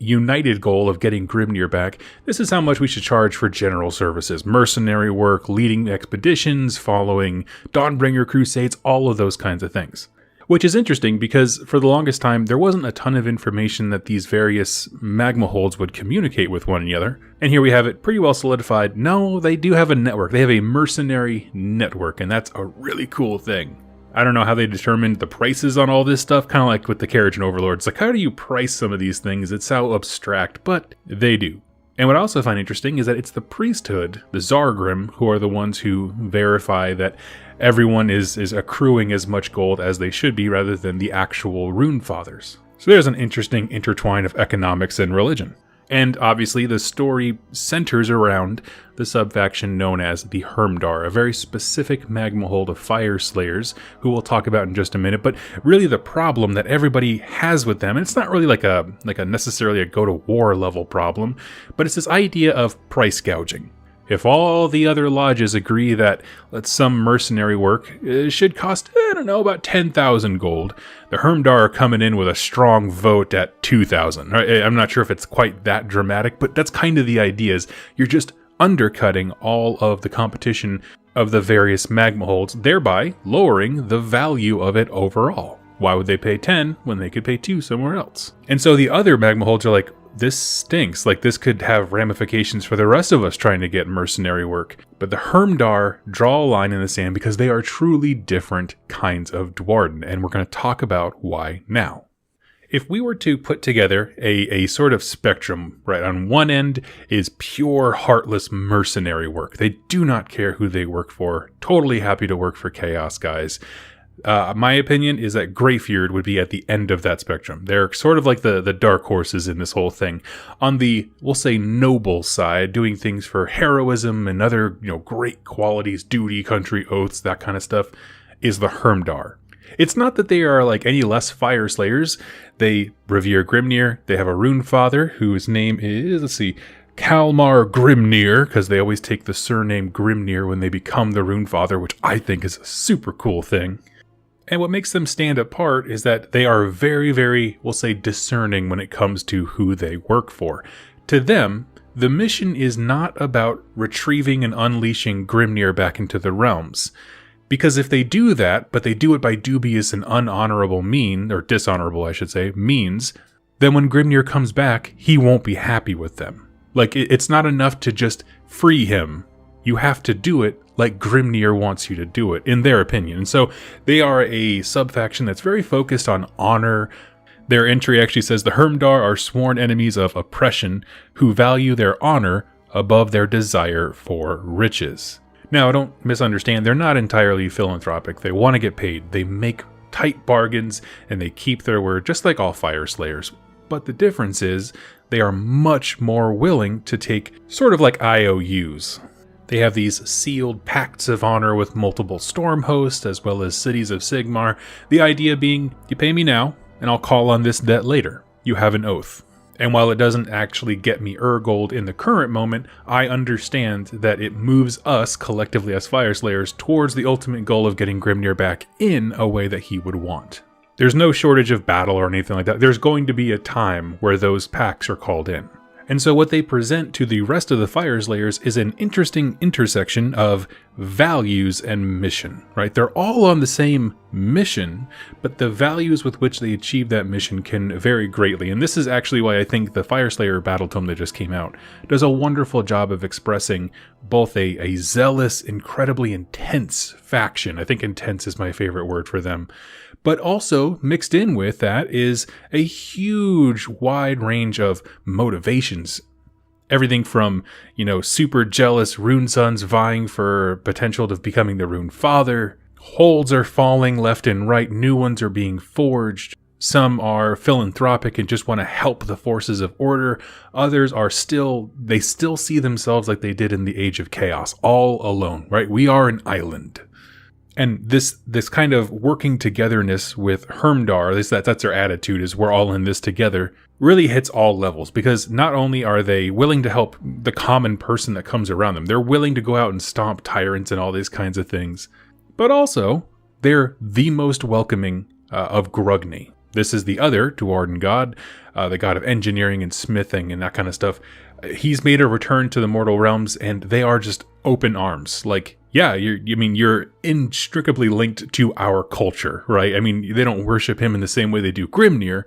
united goal of getting Grimnir back. This is how much we should charge for general services, mercenary work, leading expeditions, following Dawnbringer Crusades, all of those kinds of things. Which is interesting because for the longest time, there wasn't a ton of information that these various magma holds would communicate with one another. And here we have it pretty well solidified. No, they do have a network. They have a mercenary network, and that's a really cool thing. I don't know how they determined the prices on all this stuff, kind of like with the Carriage and Overlords. Like, how do you price some of these things? It's so abstract, but they do. And what I also find interesting is that it's the priesthood, the Zargrim, who are the ones who verify that everyone is accruing as much gold as they should be rather than the actual rune fathers. So there's an interesting intertwine of economics and religion. And obviously the story centers around the sub-faction known as the Hermdar, a very specific magma hold of Fyreslayers, who we'll talk about in just a minute. But really the problem that everybody has with them, and it's not really like a necessarily a go-to-war level problem, but it's this idea of price gouging. If all the other lodges agree that some mercenary work should cost, I don't know, about 10,000 gold, the Hermdar are coming in with a strong vote at 2,000. I'm not sure if it's quite that dramatic, but that's kind of the idea, is you're just undercutting all of the competition of the various magma holds, thereby lowering the value of it overall. Why would they pay 10 when they could pay 2 somewhere else? And so the other magma holds are like, this stinks. Like, this could have ramifications for the rest of us trying to get mercenary work. But the Hermdar draw a line in the sand because they are truly different kinds of Dwarden, and we're going to talk about why now. If we were to put together a sort of spectrum, right, on one end is pure heartless mercenary work. They do not care who they work for. Totally happy to work for Chaos guys. My opinion is that Greyfjord would be at the end of that spectrum. They're sort of like the dark horses in this whole thing. On the, we'll say, noble side, doing things for heroism and other, great qualities, duty, country, oaths, that kind of stuff, is the Hermdar. It's not that they are like any less Fyreslayers. They revere Grimnir. They have a rune father whose name is, Kalmar Grimnir, because they always take the surname Grimnir when they become the rune father, which I think is a super cool thing. And what makes them stand apart is that they are very, very, we'll say, discerning when it comes to who they work for. To them, the mission is not about retrieving and unleashing Grimnir back into the realms. Because if they do that, but they do it by dubious and unhonorable dishonorable, I should say, means, then when Grimnir comes back, he won't be happy with them. Like, it's not enough to just free him. You have to do it like Grimnir wants you to do it, in their opinion. And so they are a sub-faction that's very focused on honor. Their entry actually says the Hermdar are sworn enemies of oppression who value their honor above their desire for riches. Now, don't misunderstand, they're not entirely philanthropic. They want to get paid. They make tight bargains, and they keep their word, just like all Fyreslayers. But the difference is, they are much more willing to take sort of like IOUs. They have these sealed pacts of honor with multiple storm hosts, as well as cities of Sigmar. The idea being, you pay me now, and I'll call on this debt later. You have an oath. And while it doesn't actually get me gold in the current moment, I understand that it moves us, collectively as Fyreslayers, towards the ultimate goal of getting Grimnir back in a way that he would want. There's no shortage of battle or anything like that. There's going to be a time where those pacts are called in. And so what they present to the rest of the Fyreslayers is an interesting intersection of values and mission, right? They're all on the same mission, but the values with which they achieve that mission can vary greatly. And this is actually why I think the Fyreslayer Battle Tome that just came out does a wonderful job of expressing both a zealous, incredibly intense faction. I think intense is my favorite word for them. But also mixed in with that is a huge wide range of motivations. Everything from, super jealous rune sons vying for potential of becoming the rune father. Holds are falling left and right. New ones are being forged. Some are philanthropic and just want to help the forces of order. Others are still see themselves like they did in the Age of Chaos, all alone, right? We are an island. And this kind of working togetherness with Hermdar, at least that's their attitude, is we're all in this together, really hits all levels. Because not only are they willing to help the common person that comes around them, they're willing to go out and stomp tyrants and all these kinds of things. But also, they're the most welcoming of Grugni. This is the other Dwarden god, the god of engineering and smithing and that kind of stuff. He's made a return to the mortal realms, and they are just open arms. Like, yeah, you're inextricably linked to our culture, right? I mean, they don't worship him in the same way they do Grimnir,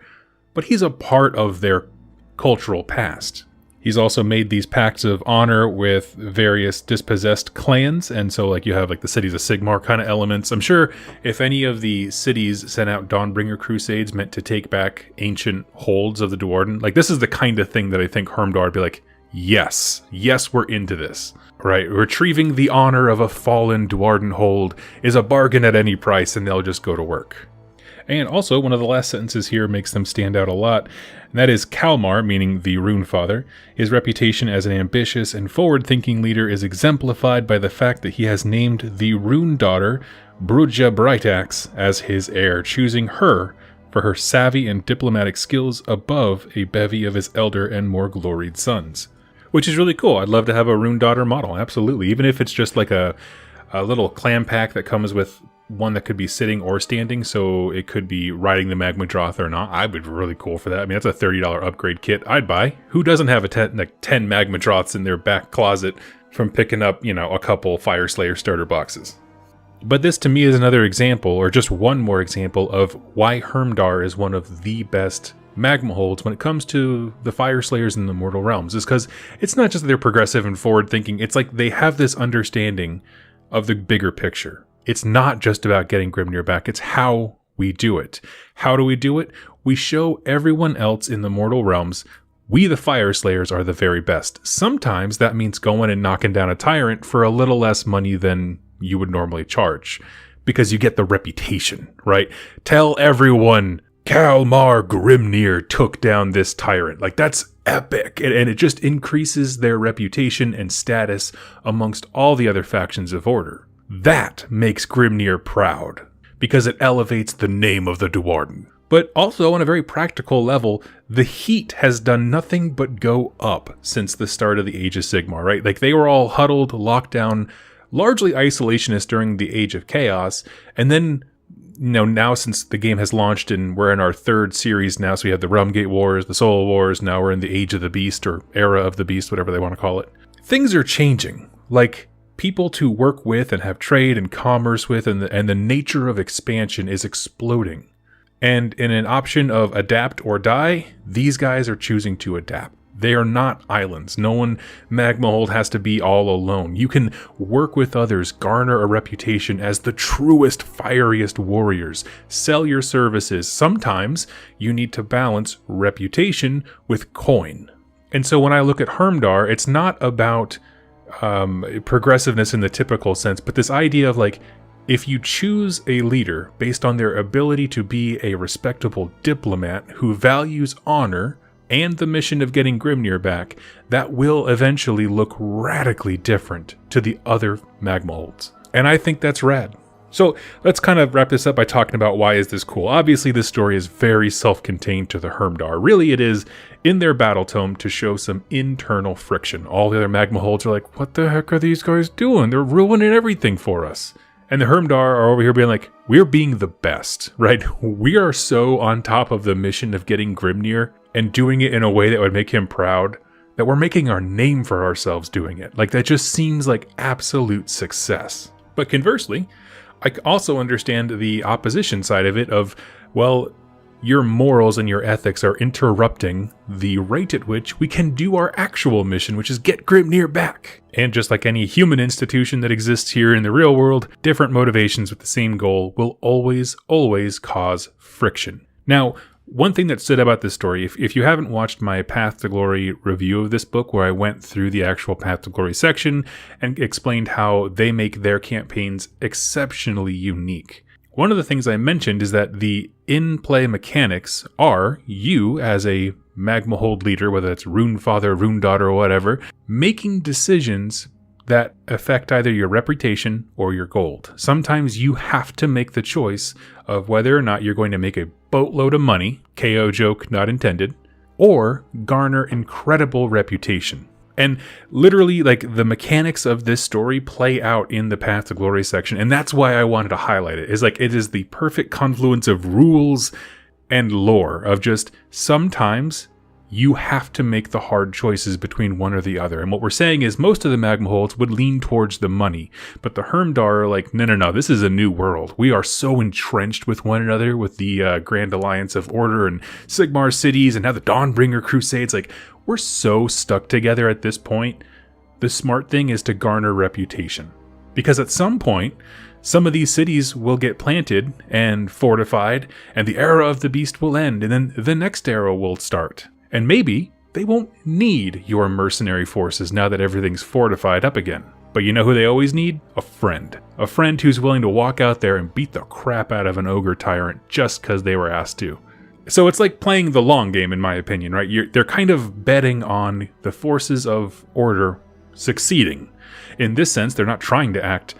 but he's a part of their cultural past. He's also made these pacts of honor with various dispossessed clans, and so like you have like the cities of Sigmar kind of elements. I'm sure if any of the cities sent out Dawnbringer crusades meant to take back ancient holds of the Dwarden, like this is the kind of thing that I think Hermdar would be like, yes, we're into this. Right, retrieving the honor of a fallen Dwarden hold is a bargain at any price, and they'll just go to work. And also, one of the last sentences here makes them stand out a lot, and that is Kalmar, meaning the Rune Father. His reputation as an ambitious and forward-thinking leader is exemplified by the fact that he has named the Rune daughter, Brujah Brightaxe, as his heir, choosing her for her savvy and diplomatic skills above a bevy of his elder and more gloried sons. Which is really cool. I'd love to have a Rune Daughter model, absolutely. Even if it's just like a little clam pack that comes with one that could be sitting or standing, so it could be riding the Magmadroth or not. I would be really cool for that. I mean, that's a $30 upgrade kit I'd buy. Who doesn't have 10 Magmadroths in their back closet from picking up, a couple Fyreslayer starter boxes? But this to me is another example, or just one more example, of why Hermdar is one of the best magma holds when it comes to the Fyreslayers in the Mortal Realms, is because it's not just that they're progressive and forward thinking, it's like they have this understanding of the bigger picture. It's not just about getting Grimnir back, it's how we do it. How do we do it? We show everyone else in the Mortal Realms we the Fyreslayers are the very best. Sometimes that means going and knocking down a tyrant for a little less money than you would normally charge, because you get the reputation, right? Tell everyone Kalmar Grimnir took down this tyrant. Like, that's epic. And it just increases their reputation and status amongst all the other factions of Order. That makes Grimnir proud, because it elevates the name of the Duarden. But also, on a very practical level, the heat has done nothing but go up since the start of the Age of Sigmar, right? Like, they were all huddled, locked down, largely isolationist during the Age of Chaos, and then now since the game has launched and we're in our third series now, so we have the Realmgate Wars, the Soul Wars, now we're in the Age of the Beast, or Era of the Beast, whatever they want to call it. Things are changing. Like, people to work with and have trade and commerce with, and the nature of expansion is exploding. And in an option of adapt or die, these guys are choosing to adapt. They are not islands. No one Magmahold has to be all alone. You can work with others, garner a reputation as the truest, fieriest warriors, sell your services. Sometimes you need to balance reputation with coin. And so when I look at Hermdar, it's not about progressiveness in the typical sense, but this idea of like, if you choose a leader based on their ability to be a respectable diplomat who values honor and the mission of getting Grimnir back, that will eventually look radically different to the other Magmaholds. And I think that's rad. So let's kind of wrap this up by talking about why is this cool. Obviously, this story is very self-contained to the Hermdar. Really, it is in their battle tome to show some internal friction. All the other Magmaholds are like, what the heck are these guys doing? They're ruining everything for us. And the Hermdar are over here being like, we're being the best, right? We are so on top of the mission of getting Grimnir and doing it in a way that would make him proud that we're making our name for ourselves doing it. Like, that just seems like absolute success. But conversely, I also understand the opposition side of it of, well, your morals and your ethics are interrupting the rate at which we can do our actual mission, which is get Grimnir back. And just like any human institution that exists here in the real world, different motivations with the same goal will always cause friction. Now, one thing that stood about this story, if you haven't watched my Path to Glory review of this book, where I went through the actual Path to Glory section and explained how they make their campaigns exceptionally unique, one of the things I mentioned is that the in-play mechanics are you, as a Magmahold leader, whether it's Rune Father, Rune Daughter, or whatever, making decisions that affect either your reputation or your gold. Sometimes you have to make the choice of whether or not you're going to make a boatload of money, KO joke not intended, or garner incredible reputation. And literally, like, the mechanics of this story play out in the Path to Glory section, and that's why I wanted to highlight it. Is like, it is the perfect confluence of rules and lore, of just sometimes you have to make the hard choices between one or the other. And what we're saying is most of the Magmaholds would lean towards the money, but the Hermdar are like, no, this is a new world. We are so entrenched with one another, with the Grand Alliance of Order and Sigmar cities and now the Dawnbringer Crusades. Like, we're so stuck together at this point. The smart thing is to garner reputation, because at some point, some of these cities will get planted and fortified, and the Era of the Beast will end, and then the next era will start. And maybe they won't need your mercenary forces now that everything's fortified up again. But you know who they always need? A friend. A friend who's willing to walk out there and beat the crap out of an ogre tyrant just because they were asked to. So it's like playing the long game, in my opinion, right? They're kind of betting on the forces of Order succeeding. In this sense, they're not trying to act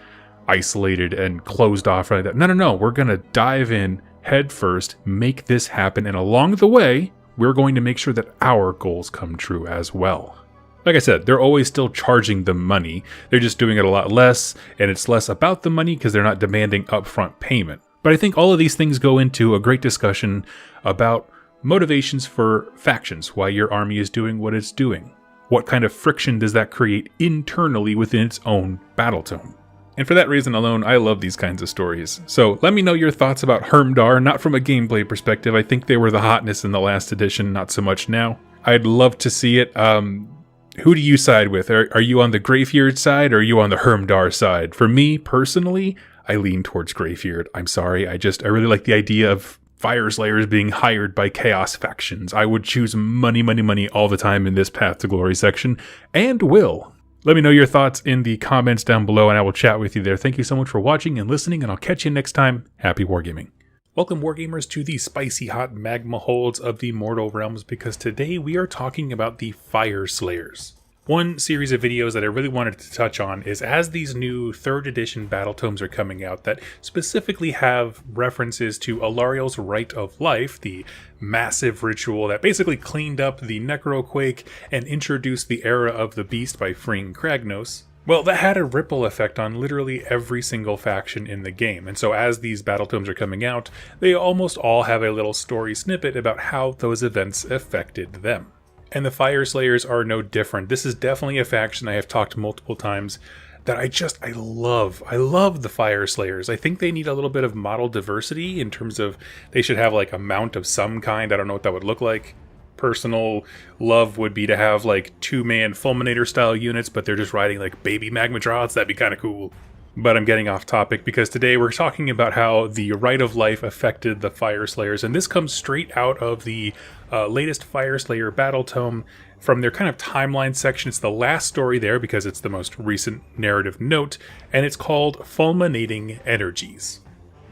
isolated and closed off like that. No, we're going to dive in head first, make this happen, and along the way, we're going to make sure that our goals come true as well. Like I said, they're always still charging the money. They're just doing it a lot less, and it's less about the money because they're not demanding upfront payment. But I think all of these things go into a great discussion about motivations for factions, why your army is doing what it's doing. What kind of friction does that create internally within its own battle tome? And for that reason alone, I love these kinds of stories. So let me know your thoughts about Hermdar, not from a gameplay perspective. I think they were the hotness in the last edition, not so much now. I'd love to see it. Who do you side with? Are you on the Greyfjord side or are you on the Hermdar side? For me, personally, I lean towards Greyfjord. I'm sorry, I really like the idea of Fyreslayers being hired by Chaos factions. I would choose money, money, money all the time in this Path to Glory section, and will. Let me know your thoughts in the comments down below, and I will chat with you there. Thank you so much for watching and listening, and I'll catch you next time. Happy wargaming. Welcome, Wargamers, to the spicy hot magma holds of the Mortal Realms, because today we are talking about the Fyreslayers. One series of videos that I really wanted to touch on is as these new 3rd edition battle tomes are coming out that specifically have references to Alariel's Rite of Life, the massive ritual that basically cleaned up the Necroquake and introduced the Era of the Beast by freeing Kragnos. Well, that had a ripple effect on literally every single faction in the game, and so as these battle tomes are coming out, they almost all have a little story snippet about how those events affected them. And the Fyreslayers are no different. This is definitely a faction I have talked multiple times that I love. I love the Fyreslayers. I think they need a little bit of model diversity in terms of they should have like a mount of some kind. I don't know what that would look like. Personal love would be to have like 2-man Fulminator style units, but they're just riding like baby Magmadroths. That'd be kind of cool. But I'm getting off topic because today we're talking about how the Rite of Life affected the Fyreslayers, and this comes straight out of the latest Fyreslayer battle tome from their kind of timeline section. It's the last story there because it's the most recent narrative note, and it's called Fulminating Energies.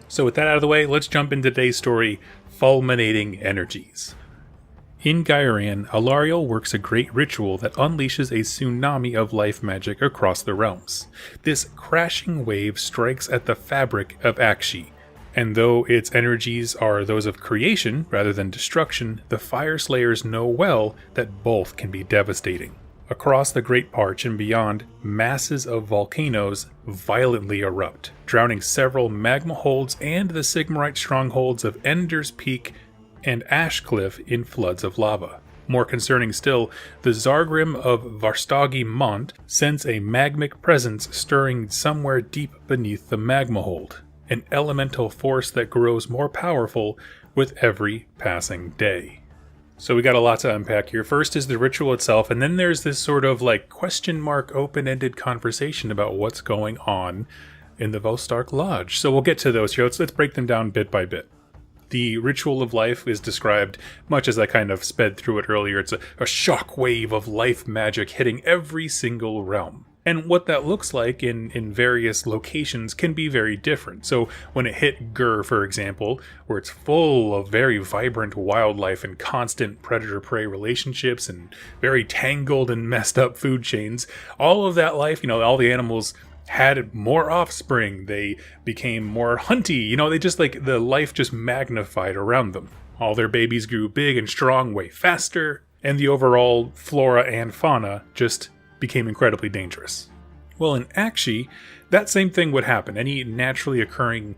So with that out of the way, let's jump into today's story, Fulminating Energies. In Ghyran, Alariel works a great ritual that unleashes a tsunami of life magic across the realms. This crashing wave strikes at the fabric of Akshi, and though its energies are those of creation rather than destruction, the Fyreslayers know well that both can be devastating. Across the Great Parch and beyond, masses of volcanoes violently erupt, drowning several magma holds and the Sigmarite strongholds of Ender's Peak and Ashcliff in floods of lava. More concerning still, the Zargrim of Varstagi Mont sense a magmic presence stirring somewhere deep beneath the magma hold, an elemental force that grows more powerful with every passing day. So we got a lot to unpack here. First is the ritual itself, and then there's this sort of like question mark open-ended conversation about what's going on in the Vostark Lodge. So we'll get to those here. Let's break them down bit by bit. The Ritual of Life is described, much as I kind of sped through it earlier, it's a shock wave of life magic hitting every single realm. And what that looks like in various locations can be very different. So when it hit Gur, for example, where it's full of very vibrant wildlife and constant predator-prey relationships and very tangled and messed up food chains, all of that life, all the animals had more offspring, they became more hunty, they just like the life just magnified around them. All their babies grew big and strong way faster, and the overall flora and fauna just became incredibly dangerous. Well, in Akshi, that same thing would happen. Any naturally occurring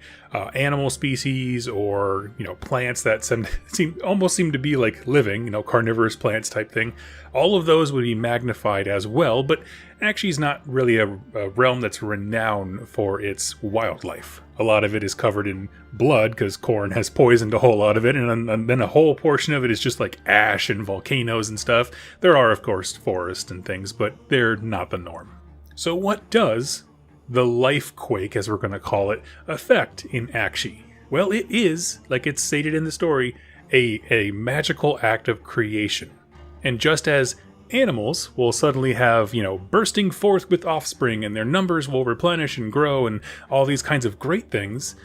animal species or plants that almost seem to be like living, carnivorous plants type thing, all of those would be magnified as well. But Akshi is not really a realm that's renowned for its wildlife. A lot of it is covered in blood because Khorne has poisoned a whole lot of it, and then a whole portion of it is just like ash and volcanoes and stuff. There are, of course, forests and things, but they're not the norm. So what does the life quake, as we're going to call it, affect in Akshi? Well, it is, like it's stated in the story, a magical act of creation. And just as animals will suddenly have, bursting forth with offspring and their numbers will replenish and grow and all these kinds of great things,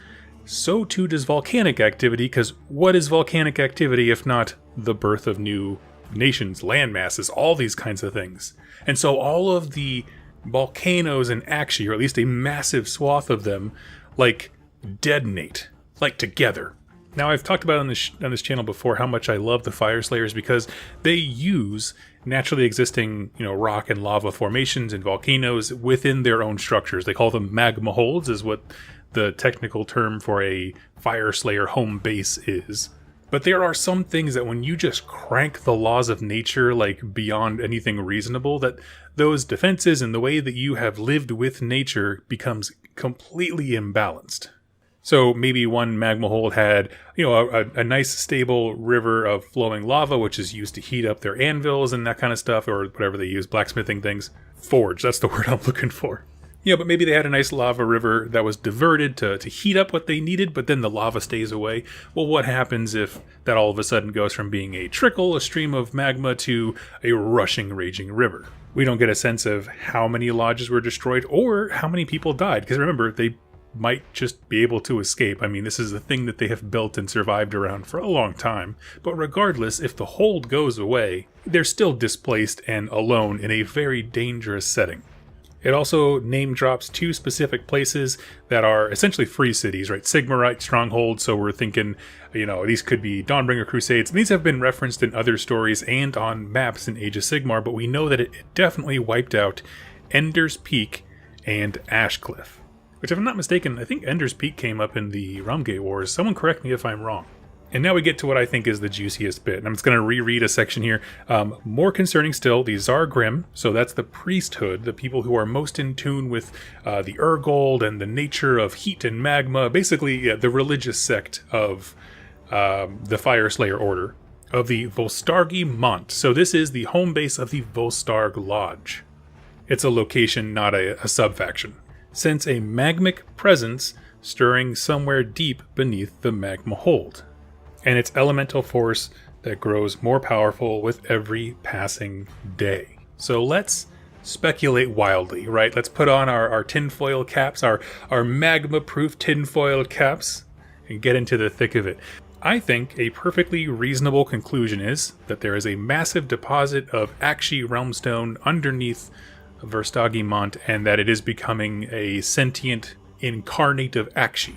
so too does volcanic activity, because what is volcanic activity if not the birth of new nations, land masses, all these kinds of things? And so all of the volcanoes in Akshi, or at least a massive swath of them, like detonate, like together. Now, I've talked about on this channel before how much I love the Fyreslayers because they use naturally existing, rock and lava formations and volcanoes within their own structures. They call them magma holds, is what the technical term for a Fyreslayer home base is. But there are some things that when you just crank the laws of nature like beyond anything reasonable, that those defenses and the way that you have lived with nature becomes completely imbalanced. So maybe one magma hold had, a nice stable river of flowing lava, which is used to heat up their anvils and that kind of stuff, or whatever they use, blacksmithing things. Forge, that's the word I'm looking for. But maybe they had a nice lava river that was diverted to heat up what they needed, but then the lava stays away. Well, what happens if that all of a sudden goes from being a trickle, a stream of magma, to a rushing, raging river? We don't get a sense of how many lodges were destroyed or how many people died, because remember, they might just be able to escape. I mean, this is a thing that they have built and survived around for a long time. But regardless, if the hold goes away, they're still displaced and alone in a very dangerous setting. It also name drops two specific places that are essentially free cities, right? Sigmarite strongholds, so we're thinking, these could be Dawnbringer Crusades. And these have been referenced in other stories and on maps in Age of Sigmar, but we know that it definitely wiped out Ender's Peak and Ashcliff. Which, if I'm not mistaken, I think Ender's Peak came up in the Realmgate Wars. Someone correct me if I'm wrong. And now we get to what I think is the juiciest bit. And I'm just going to reread a section here. More concerning still, the Zargrim, so that's the priesthood, the people who are most in tune with the Urgold and the nature of heat and magma, basically the religious sect of the Fyreslayer Order, of the Volstargi Mont. So this is the home base of the Volstarg Lodge. It's a location, not a sub-faction. Sense a magmic presence stirring somewhere deep beneath the magma hold, and its elemental force that grows more powerful with every passing day. So let's speculate wildly, right? Let's put on our tinfoil caps, our magma-proof tinfoil caps, and get into the thick of it. I think a perfectly reasonable conclusion is that there is a massive deposit of Akshi Realmstone underneath Volstargi Mont, and that it is becoming a sentient incarnate of Akshi.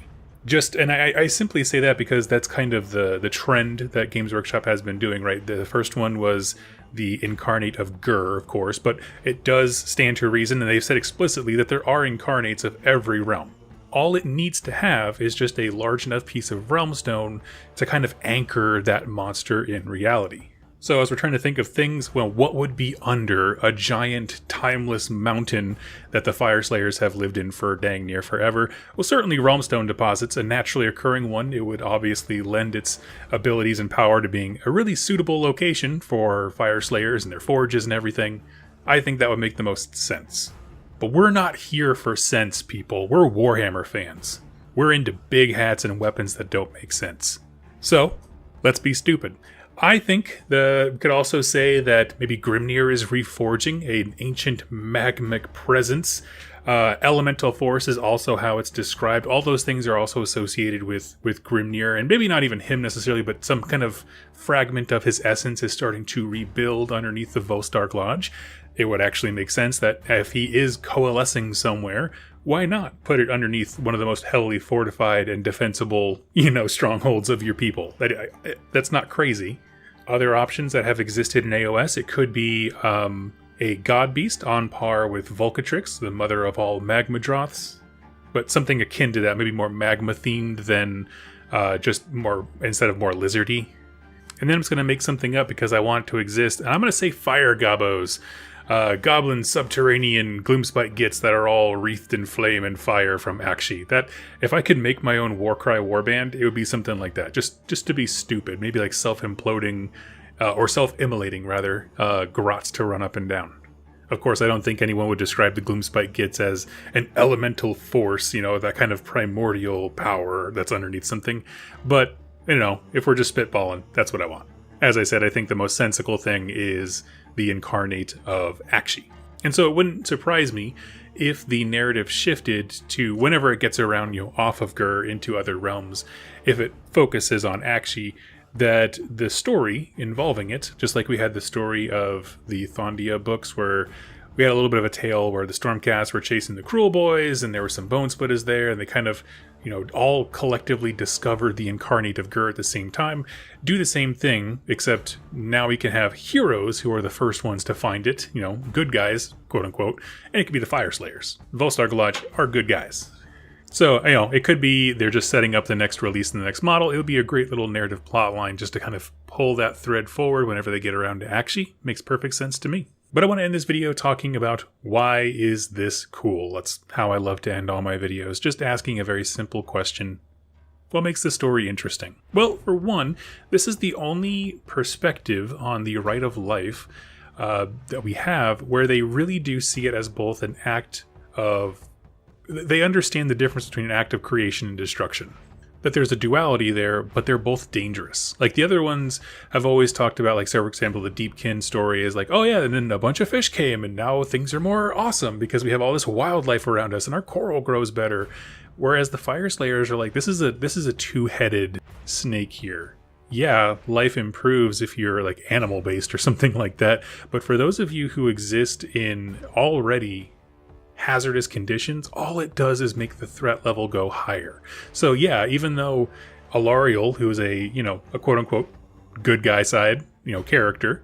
And I simply say that because that's kind of the trend that Games Workshop has been doing, right? The first one was the incarnate of Gur, of course, but it does stand to reason, and they've said explicitly that there are incarnates of every realm. All it needs to have is just a large enough piece of Realmstone to kind of anchor that monster in reality. So as we're trying to think of things, what would be under a giant, timeless mountain that the Fyreslayers have lived in for dang near forever? Well, certainly Realmstone deposits, a naturally occurring one. It would obviously lend its abilities and power to being a really suitable location for Fyreslayers and their forges and everything. I think that would make the most sense. But we're not here for sense, people. We're Warhammer fans. We're into big hats and weapons that don't make sense. So, let's be stupid. I think could also say that maybe Grimnir is reforging an ancient magmic presence. Elemental force is also how it's described. All those things are also associated with Grimnir, and maybe not even him necessarily, but some kind of fragment of his essence is starting to rebuild underneath the Volstarg Lodge. It would actually make sense that if he is coalescing somewhere, why not put it underneath one of the most heavily fortified and defensible, strongholds of your people? That's not crazy. Other options that have existed in AOS, it could be a god beast on par with Volcatrix, the mother of all magmadroths, but something akin to that, maybe more magma themed than just more, instead of more lizardy. And then I'm just going to make something up because I want it to exist, and I'm going to say fire gobbos. Goblin subterranean gloomspite gits that are all wreathed in flame and fire from Akshi. That, if I could make my own Warcry warband, it would be something like that. Just to be stupid. Maybe like self-imploding, or self-immolating rather, grots to run up and down. Of course, I don't think anyone would describe the gloomspite gits as an elemental force, that kind of primordial power that's underneath something. But, if we're just spitballing, that's what I want. As I said, I think the most sensical thing is the incarnate of Akshi. And so it wouldn't surprise me if the narrative shifted to, whenever it gets around, off of Gur into other realms, if it focuses on Akshi, that the story involving it, just like we had the story of the Thondia books, where we had a little bit of a tale where the Stormcast were chasing the Cruel Boys, and there were some Bone Splitters there, and they kind of, all collectively discover the incarnate of Gur at the same time, do the same thing, except now we can have heroes who are the first ones to find it, good guys, quote unquote, and it could be the Fyreslayers. Volstar Galach are good guys. So, it could be they're just setting up the next release in the next model. It would be a great little narrative plot line just to kind of pull that thread forward whenever they get around to Akshi. Makes perfect sense to me. But I want to end this video talking about why is this cool? That's how I love to end all my videos, just asking a very simple question. What makes the story interesting? Well, for one, this is the only perspective on the right of life that we have where they really do see it as both an act of... They understand the difference between an act of creation and destruction. That there's a duality there, but they're both dangerous. Like the other ones have always talked about, like, so for example, the Deepkin story is like, oh yeah, and then a bunch of fish came and now things are more awesome because we have all this wildlife around us and our coral grows better. Whereas the Fyreslayers are like, this is a two-headed snake here. Yeah, life improves if you're like animal-based or something like that. But for those of you who exist in already hazardous conditions, all it does is make the threat level go higher. So yeah, even though Alariel, who is a quote-unquote good guy side, character,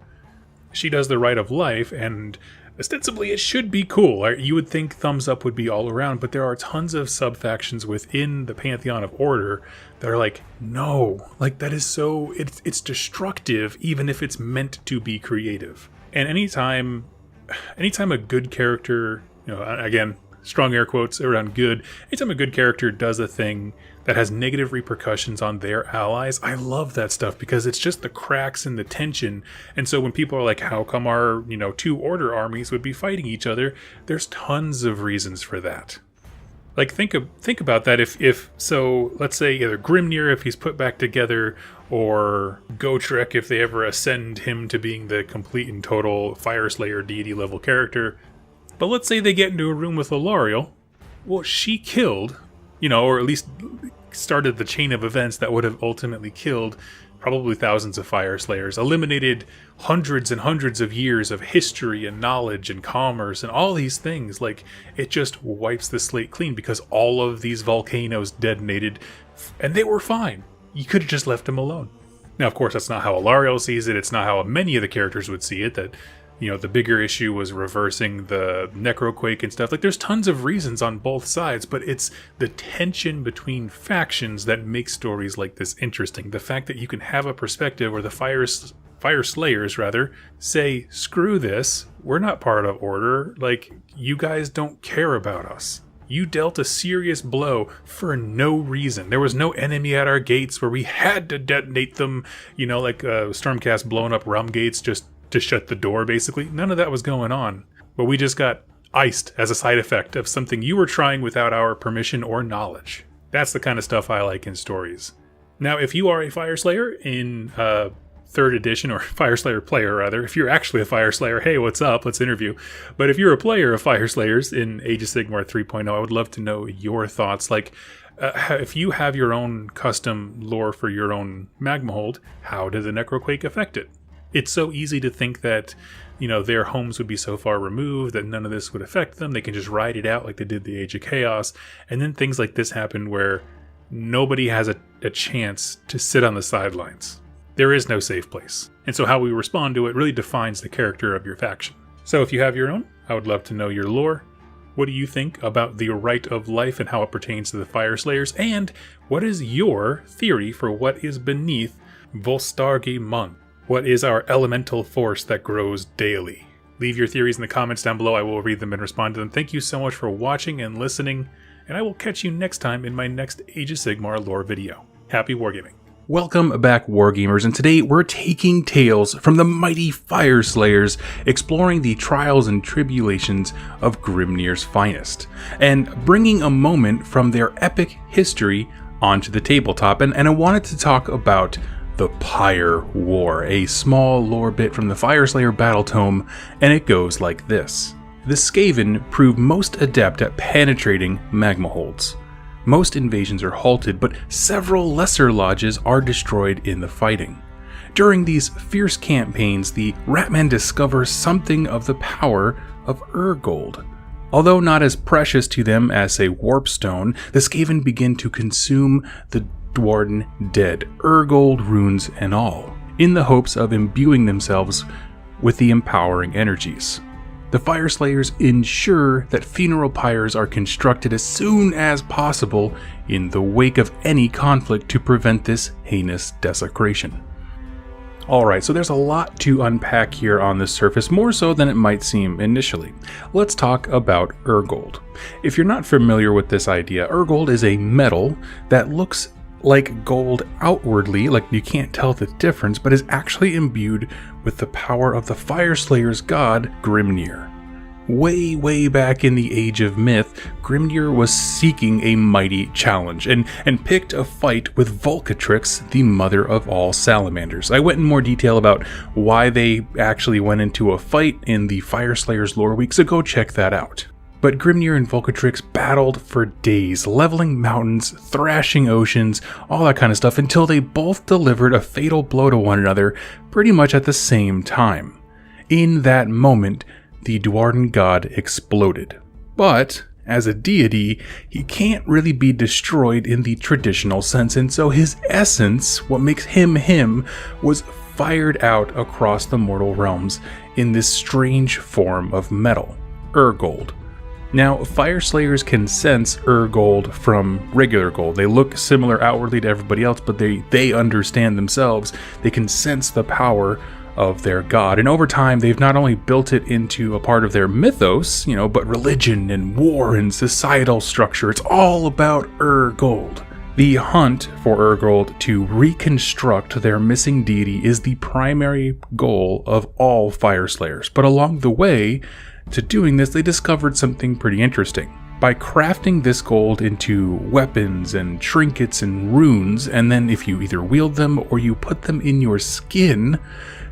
she does the right of life, and ostensibly it should be cool. You would think thumbs up would be all around, but there are tons of sub-factions within the Pantheon of Order that are like, no, like that is so, it's destructive even if it's meant to be creative. And anytime a good character, again, strong air quotes around good. Anytime a good character does a thing that has negative repercussions on their allies, I love that stuff because it's just the cracks in the tension. And so when people are like, how come our, two Order armies would be fighting each other? There's tons of reasons for that. Like, think about that. If let's say either Grimnir, if he's put back together, or Gotrek, if they ever ascend him to being the complete and total Fyreslayer deity level character. But let's say they get into a room with Alariel. Well, she killed, or at least started the chain of events that would have ultimately killed probably thousands of Fyreslayers, eliminated hundreds and hundreds of years of history and knowledge and commerce and all these things. Like, it just wipes the slate clean because all of these volcanoes detonated and they were fine. You could have just left them alone. Now, of course, that's not how Alariel sees it. It's not how many of the characters would see it, that the bigger issue was reversing the Necroquake and stuff. Like, there's tons of reasons on both sides, but it's the tension between factions that makes stories like this interesting. The fact that you can have a perspective where the Fyreslayers, rather, say, screw this, we're not part of Order. Like, you guys don't care about us. You dealt a serious blow for no reason. There was no enemy at our gates where we had to detonate them, like Stormcast blowing up Rum gates just to shut the door, basically. None of that was going on. But we just got iced as a side effect of something you were trying without our permission or knowledge. That's the kind of stuff I like in stories. Now, if you are a Fyreslayer in 3rd edition, or Fyreslayer player, rather, if you're actually a Fyreslayer, hey, what's up? Let's interview. But if you're a player of Fyreslayers in Age of Sigmar 3.0, I would love to know your thoughts. Like, if you have your own custom lore for your own Magma Hold, how did the Necroquake affect it? It's so easy to think that, their homes would be so far removed that none of this would affect them. They can just ride it out like they did the Age of Chaos. And then things like this happen where nobody has a chance to sit on the sidelines. There is no safe place. And so how we respond to it really defines the character of your faction. So if you have your own, I would love to know your lore. What do you think about the right of life and how it pertains to the Fyreslayers? And what is your theory for what is beneath Volstargi Mun? What is our elemental force that grows daily? Leave your theories in the comments down below. I will read them and respond to them. Thank you so much for watching and listening, and I will catch you next time in my next Age of Sigmar lore video. Happy wargaming. Welcome back, Wargamers, and today we're taking tales from the mighty Fyreslayers, exploring the trials and tribulations of Grimnir's finest, and bringing a moment from their epic history onto the tabletop. And I wanted to talk about the Pyre War, a small lore bit from the Fyreslayer battle tome, and it goes like this. The Skaven prove most adept at penetrating magma holds. Most invasions are halted, but several lesser lodges are destroyed in the fighting. During these fierce campaigns, the Ratmen discover something of the power of Urgold, Although not as precious to them as a warpstone, the Skaven begin to consume the Dwarden dead, Urgold runes and all, in the hopes of imbuing themselves with the empowering energies. The Fyreslayers ensure that funeral pyres are constructed as soon as possible in the wake of any conflict to prevent this heinous desecration. Alright, so there's a lot to unpack here on the surface, more so than it might seem initially. Let's talk about Urgold. If you're not familiar with this idea, Urgold is a metal that looks like gold outwardly, like you can't tell the difference, but is actually imbued with the power of the Fyreslayers' god, Grimnir. Way back in the Age of Myth, Grimnir was seeking a mighty challenge and picked a fight with Volcatrix, the mother of all salamanders. I went in more detail about why they actually went into a fight in the Fyreslayers lore week, so go check that out. But Grimnir and Volcatrix battled for days, leveling mountains, thrashing oceans, all that kind of stuff, until they both delivered a fatal blow to one another pretty much at the same time. In that moment, the Dwarden god exploded. But, as a deity, he can't really be destroyed in the traditional sense, and so his essence, what makes him him, was fired out across the mortal realms in this strange form of metal, Urgold. Now, Fyreslayers can sense Urgold from regular gold. They look similar outwardly to everybody else, but they understand themselves. They can sense the power of their god. And over time, they've not only built it into a part of their mythos, but religion and war and societal structure. It's all about Urgold. The hunt for Urgold to reconstruct their missing deity is the primary goal of all Fyreslayers. But along the way to doing this, they discovered something pretty interesting. By crafting this gold into weapons and trinkets and runes, and then if you either wield them or you put them in your skin,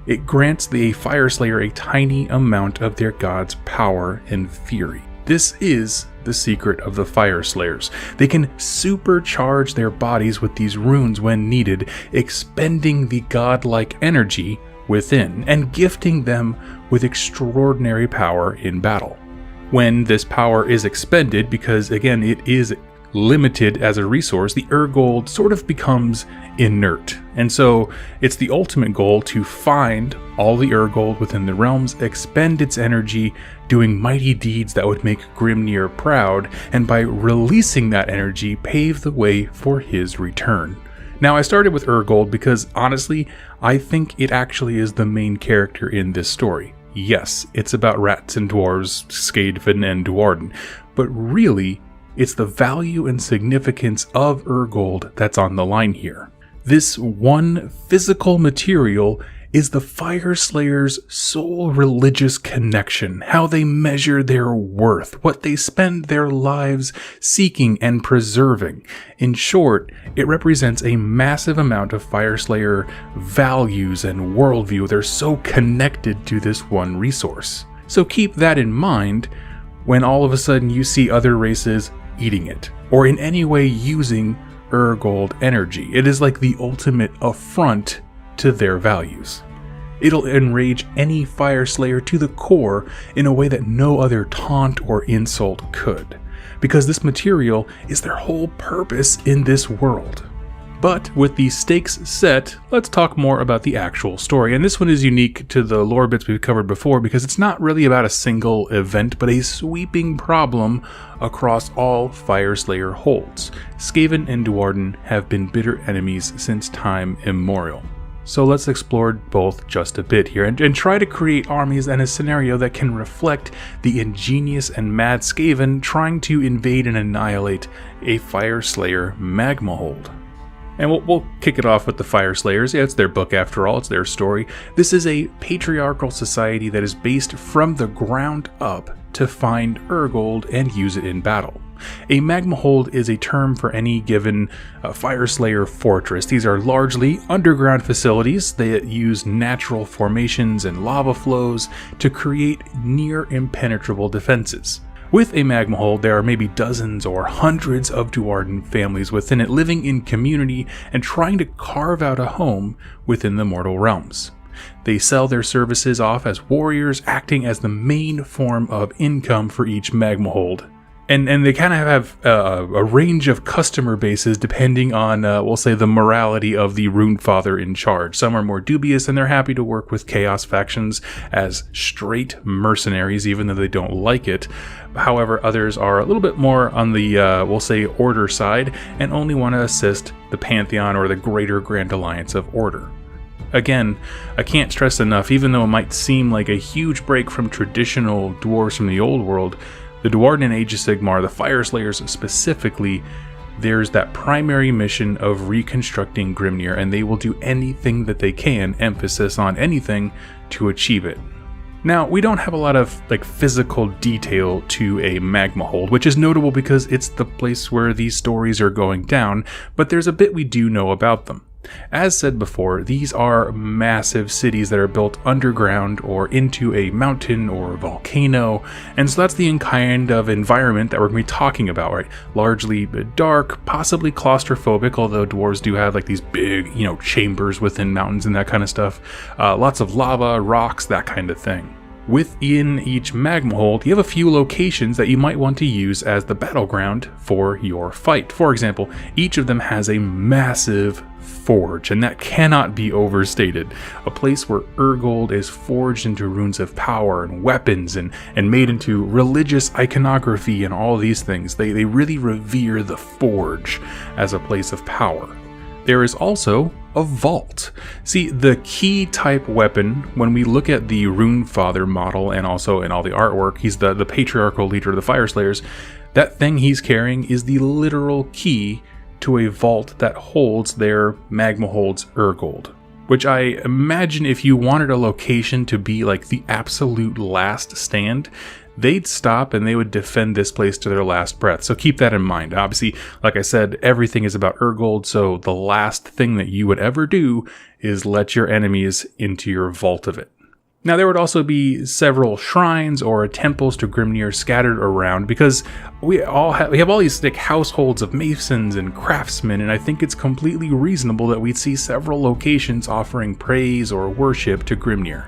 it grants the Fyreslayer a tiny amount of their god's power and fury. This is the secret of the Fyreslayers. They can supercharge their bodies with these runes when needed, expending the godlike energy within and gifting them with extraordinary power in battle. When this power is expended, because again it is limited as a resource, the Urgold sort of becomes inert. And so it's the ultimate goal to find all the Urgold within the realms, expend its energy doing mighty deeds that would make Grimnir proud, and by releasing that energy pave the way for his return. Now, I started with Urgold because, honestly, I think it actually is the main character in this story. Yes, it's about rats and dwarves, Skaven and Dwarden, but really, it's the value and significance of Urgold that's on the line here. This one physical material is the Fyreslayers' sole religious connection, how they measure their worth, what they spend their lives seeking and preserving. In short, it represents a massive amount of Fyreslayer values and worldview. They're so connected to this one resource. So keep that in mind when all of a sudden you see other races eating it, or in any way using Urgold energy. It is like the ultimate affront to their values. It'll enrage any Fyreslayer to the core in a way that no other taunt or insult could, because this material is their whole purpose in this world. But with the stakes set, let's talk more about the actual story. And this one is unique to the lore bits we've covered before because it's not really about a single event, but a sweeping problem across all Fyreslayer holds. Skaven and Dwarden have been bitter enemies since time immemorial. So let's explore both just a bit here and try to create armies and a scenario that can reflect the ingenious and mad Skaven trying to invade and annihilate a Fyreslayer magma hold. And we'll kick it off with the Fyreslayers. Yeah, it's their book after all, it's their story. This is a patriarchal society that is based from the ground up to find Urgold and use it in battle. A magma hold is a term for any given Fyreslayer fortress. These are largely underground facilities that use natural formations and lava flows to create near impenetrable defenses. With a magma hold, there are maybe dozens or hundreds of Dwarden families within it living in community and trying to carve out a home within the mortal realms. They sell their services off as warriors, acting as the main form of income for each magma hold. And they kind of have a range of customer bases depending on, we'll say, the morality of the Runefather in charge. Some are more dubious and they're happy to work with Chaos factions as straight mercenaries, even though they don't like it. However, others are a little bit more on the, we'll say, Order side and only want to assist the Pantheon or the greater Grand Alliance of Order. Again, I can't stress enough, even though it might seem like a huge break from traditional dwarves from the old world, the Dwarden Age of Sigmar, the Fyreslayers specifically, there's that primary mission of reconstructing Grimnir, and they will do anything that they can, emphasis on anything, to achieve it. Now, we don't have a lot of physical detail to a magma hold, which is notable because it's the place where these stories are going down, but there's a bit we do know about them. As said before, these are massive cities that are built underground or into a mountain or a volcano, and so that's the kind of environment that we're going to be talking about, right? Largely dark, possibly claustrophobic, although dwarves do have these big, chambers within mountains and that kind of stuff. Lots of lava, rocks, that kind of thing. Within each magma hold, you have a few locations that you might want to use as the battleground for your fight. For example, each of them has a massive forge, and that cannot be overstated. A place where Urgold is forged into runes of power and weapons and made into religious iconography and all these things. They really revere the forge as a place of power. There is also a vault. See, the key type weapon, when we look at the Runefather model and also in all the artwork, he's the patriarchal leader of the Fyreslayers, that thing he's carrying is the literal key to a vault that holds their magma holds Urgold. Which I imagine if you wanted a location to be the absolute last stand, they'd stop and they would defend this place to their last breath. So keep that in mind. Obviously, like I said, everything is about Urgold, so the last thing that you would ever do is let your enemies into your vault of it. Now, there would also be several shrines or temples to Grimnir scattered around because we have all these households of masons and craftsmen, and I think it's completely reasonable that we'd see several locations offering praise or worship to Grimnir.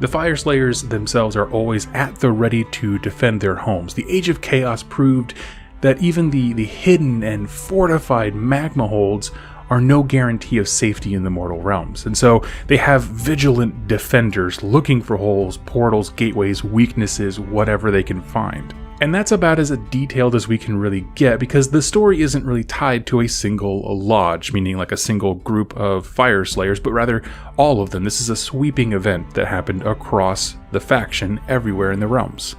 The Fyreslayers themselves are always at the ready to defend their homes. The Age of Chaos proved that even the hidden and fortified magma holds are no guarantee of safety in the mortal realms, and so they have vigilant defenders looking for holes, portals, gateways, weaknesses, whatever they can find. And that's about as detailed as we can really get, because the story isn't really tied to a single lodge, meaning a single group of Fyreslayers, but rather all of them. This is a sweeping event that happened across the faction everywhere in the realms.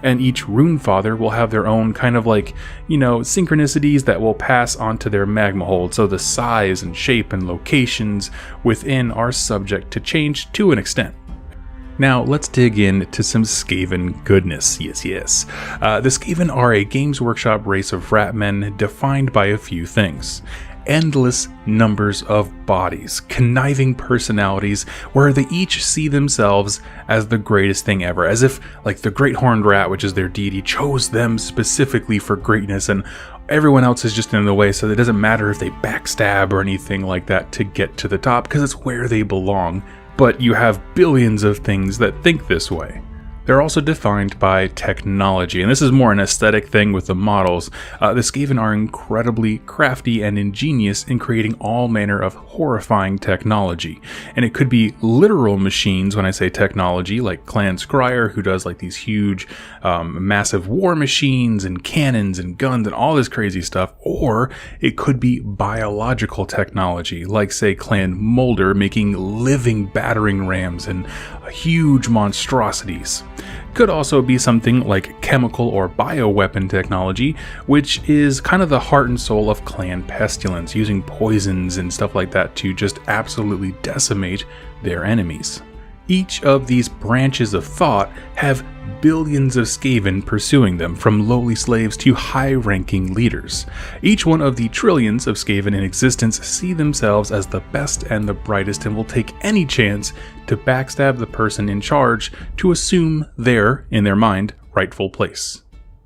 And each Runefather will have their own kind of synchronicities that will pass onto their magma hold, so the size and shape and locations within are subject to change to an extent. Now, let's dig into some Skaven goodness. Yes. The Skaven are a Games Workshop race of ratmen defined by a few things. Endless numbers of bodies, conniving personalities, where they each see themselves as the greatest thing ever, as if the Great Horned Rat, which is their deity, chose them specifically for greatness, and everyone else is just in the way, so it doesn't matter if they backstab or anything like that to get to the top, because it's where they belong. But you have billions of things that think this way. They're also defined by technology, and this is more an aesthetic thing with the models. The Skaven are incredibly crafty and ingenious in creating all manner of horrifying technology. And it could be literal machines when I say technology, like Clan Scryer, who does these huge, massive war machines and cannons and guns and all this crazy stuff, or it could be biological technology, like say Clan Molder, making living battering rams and huge monstrosities. Could also be something like chemical or bioweapon technology, which is kind of the heart and soul of Clan Pestilence, using poisons and stuff like that to just absolutely decimate their enemies. Each of these branches of thought have billions of Skaven pursuing them, from lowly slaves to high-ranking leaders. Each one of the trillions of Skaven in existence see themselves as the best and the brightest and will take any chance to backstab the person in charge to assume their, in their mind, rightful place.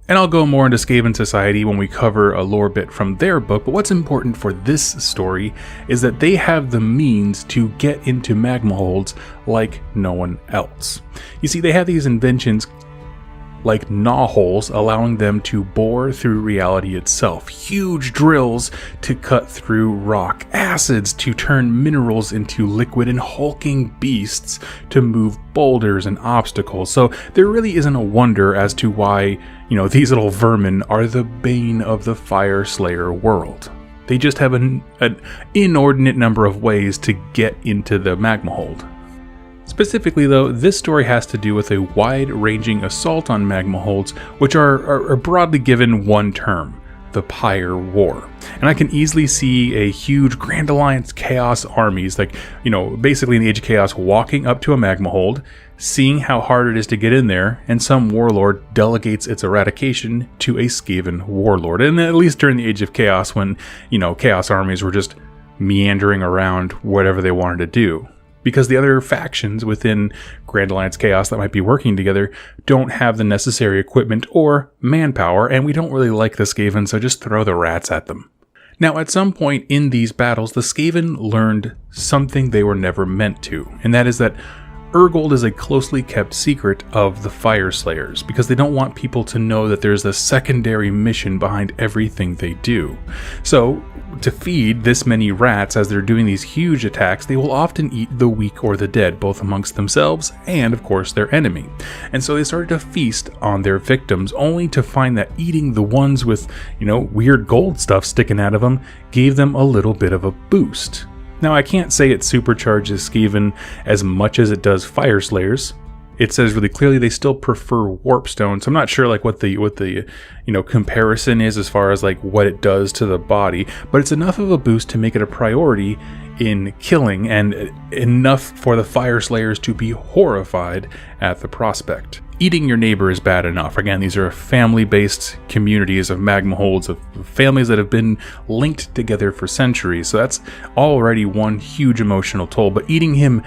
And I'll go more into Skaven society when we cover a lore bit from their book, but what's important for this story is that they have the means to get into magma holds like no one else. You see, they have these inventions like gnaw holes, allowing them to bore through reality itself, huge drills to cut through rock, acids to turn minerals into liquid, and hulking beasts to move boulders and obstacles. So there really isn't a wonder as to why, these little vermin are the bane of the Fyreslayer world. They just have an inordinate number of ways to get into the magma hold. Specifically though, this story has to do with a wide-ranging assault on magma holds, which are broadly given one term, the Pyre War. And I can easily see a huge Grand Alliance Chaos armies, basically in the Age of Chaos, walking up to a magma hold, seeing how hard it is to get in there, and some warlord delegates its eradication to a Skaven warlord. And at least during the Age of Chaos, when, Chaos armies were just meandering around whatever they wanted to do. Because the other factions within Grand Alliance Chaos that might be working together don't have the necessary equipment or manpower, and we don't really like the Skaven, so just throw the rats at them. Now, at some point in these battles, the Skaven learned something they were never meant to, and that is that Urgold is a closely kept secret of the Fyreslayers, because they don't want people to know that there's a secondary mission behind everything they do. So, to feed this many rats as they're doing these huge attacks, they will often eat the weak or the dead, both amongst themselves and, of course, their enemy. And so they started to feast on their victims, only to find that eating the ones with, weird gold stuff sticking out of them gave them a little bit of a boost. Now, I can't say it supercharges Skaven as much as it does Fyreslayers. It says really clearly they still prefer Warpstone, so I'm not sure what the comparison is as far as what it does to the body, but it's enough of a boost to make it a priority in killing, and enough for the Fyreslayers to be horrified at the prospect. Eating your neighbor is bad enough. Again, these are family-based communities of magma holds, of families that have been linked together for centuries, so that's already one huge emotional toll, but eating him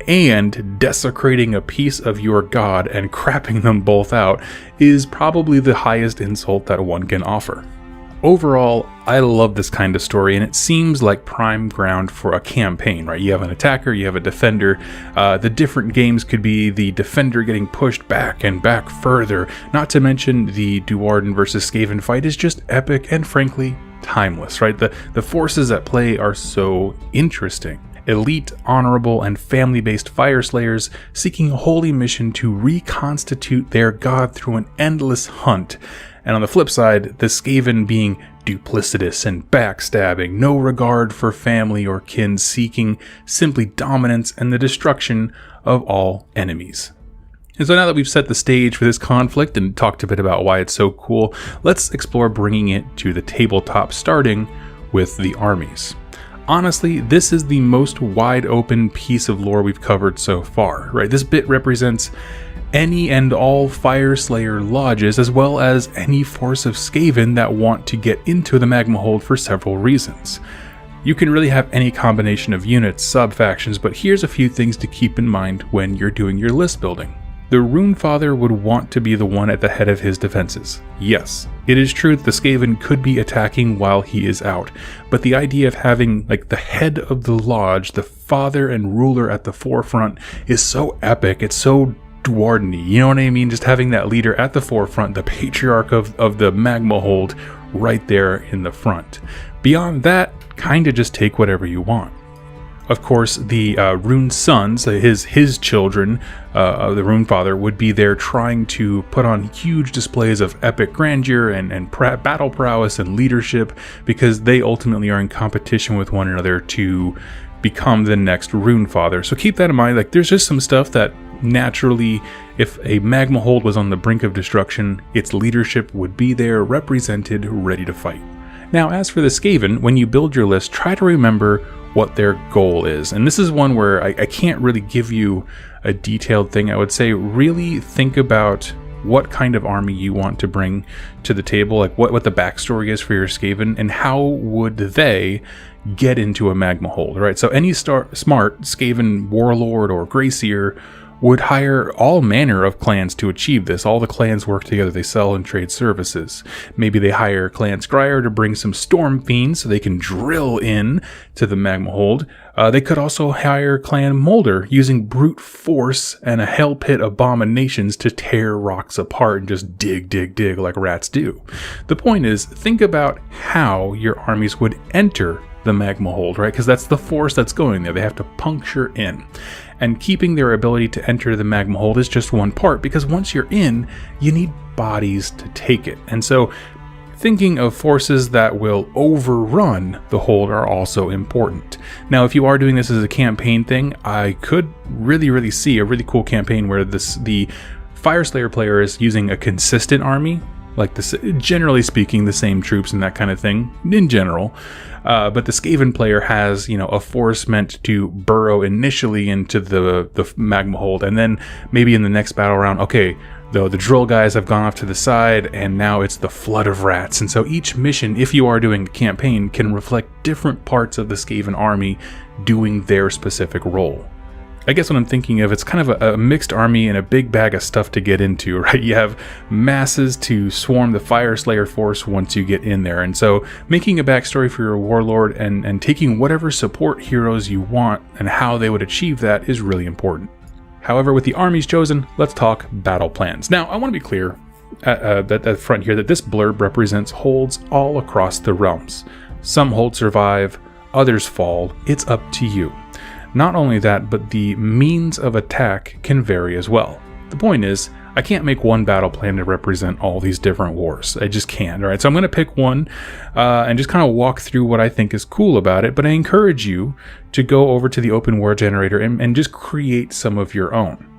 and desecrating a piece of your god and crapping them both out is probably the highest insult that one can offer. Overall, I love this kind of story, and it seems like prime ground for a campaign, right? You have an attacker, you have a defender. The different games could be the defender getting pushed back and back further. Not to mention the Duarden versus Skaven fight is just epic and frankly timeless, right? The forces at play are so interesting. Elite, honorable, and family-based Fyreslayers seeking a holy mission to reconstitute their god through an endless hunt. And on the flip side, the Skaven being duplicitous and backstabbing, no regard for family or kin, seeking simply dominance and the destruction of all enemies. And so now that we've set the stage for this conflict and talked a bit about why it's so cool, let's explore bringing it to the tabletop, starting with the armies. Honestly, this is the most wide open piece of lore we've covered so far, right? This bit represents any and all Fyreslayer lodges, as well as any force of Skaven that want to get into the magma hold for several reasons. You can really have any combination of units, sub-factions, but here's a few things to keep in mind when you're doing your list building. The Runefather would want to be the one at the head of his defenses. Yes, it is true that the Skaven could be attacking while he is out, but the idea of having the head of the lodge, the father and ruler at the forefront, is so epic, it's so Duarden-y, you know what I mean? Just having that leader at the forefront, the patriarch of the magma hold right there in the front. Beyond that, kinda just take whatever you want. Of course, the Rune sons, his children, the Runefather, would be there trying to put on huge displays of epic grandeur and battle prowess and leadership, because they ultimately are in competition with one another to become the next Runefather. So keep that in mind. There's just some stuff that naturally, if a magma hold was on the brink of destruction, its leadership would be there, represented, ready to fight. Now, as for the Skaven, when you build your list, try to remember what their goal is. And this is one where I can't really give you a detailed thing. I would say really think about what kind of army you want to bring to the table, what the backstory is for your Skaven, and how would they get into a magma hold, right? So any smart Skaven warlord or Greyseer would hire all manner of clans to achieve this. All the clans work together, they sell and trade services. Maybe they hire Clan Scryer to bring some Storm Fiends so they can drill in to the magma hold. They could also hire Clan Molder using brute force and a hell pit abominations to tear rocks apart and just dig like rats do. The point is, think about how your armies would enter the magma hold, right? Because that's the force that's going there. They have to puncture in. And keeping their ability to enter the magma hold is just one part, because once you're in, you need bodies to take it. And so thinking of forces that will overrun the hold are also important. Now, if you are doing this as a campaign thing, I could really see a really cool campaign where the Fyreslayer player is using a consistent army, like this, generally speaking, the same troops and that kind of thing in general. But the Skaven player has, a force meant to burrow initially into the magma hold, and then maybe in the next battle round, okay, the drill guys have gone off to the side, and now it's the flood of rats. And so each mission, if you are doing a campaign, can reflect different parts of the Skaven army doing their specific role. I guess what I'm thinking of, it's kind of a mixed army and a big bag of stuff to get into, right? You have masses to swarm the Fyreslayer force once you get in there. And so making a backstory for your warlord and taking whatever support heroes you want and how they would achieve that is really important. However, with the armies chosen, let's talk battle plans. Now, I want to be clear at the front here that this blurb represents holds all across the realms. Some holds survive, others fall. It's up to you. Not only that, but the means of attack can vary as well. The point is, I can't make one battle plan to represent all these different wars. I just can't, all right? So I'm going to pick one and just kind of walk through what I think is cool about it, but I encourage you to go over to the open war generator and just create some of your own.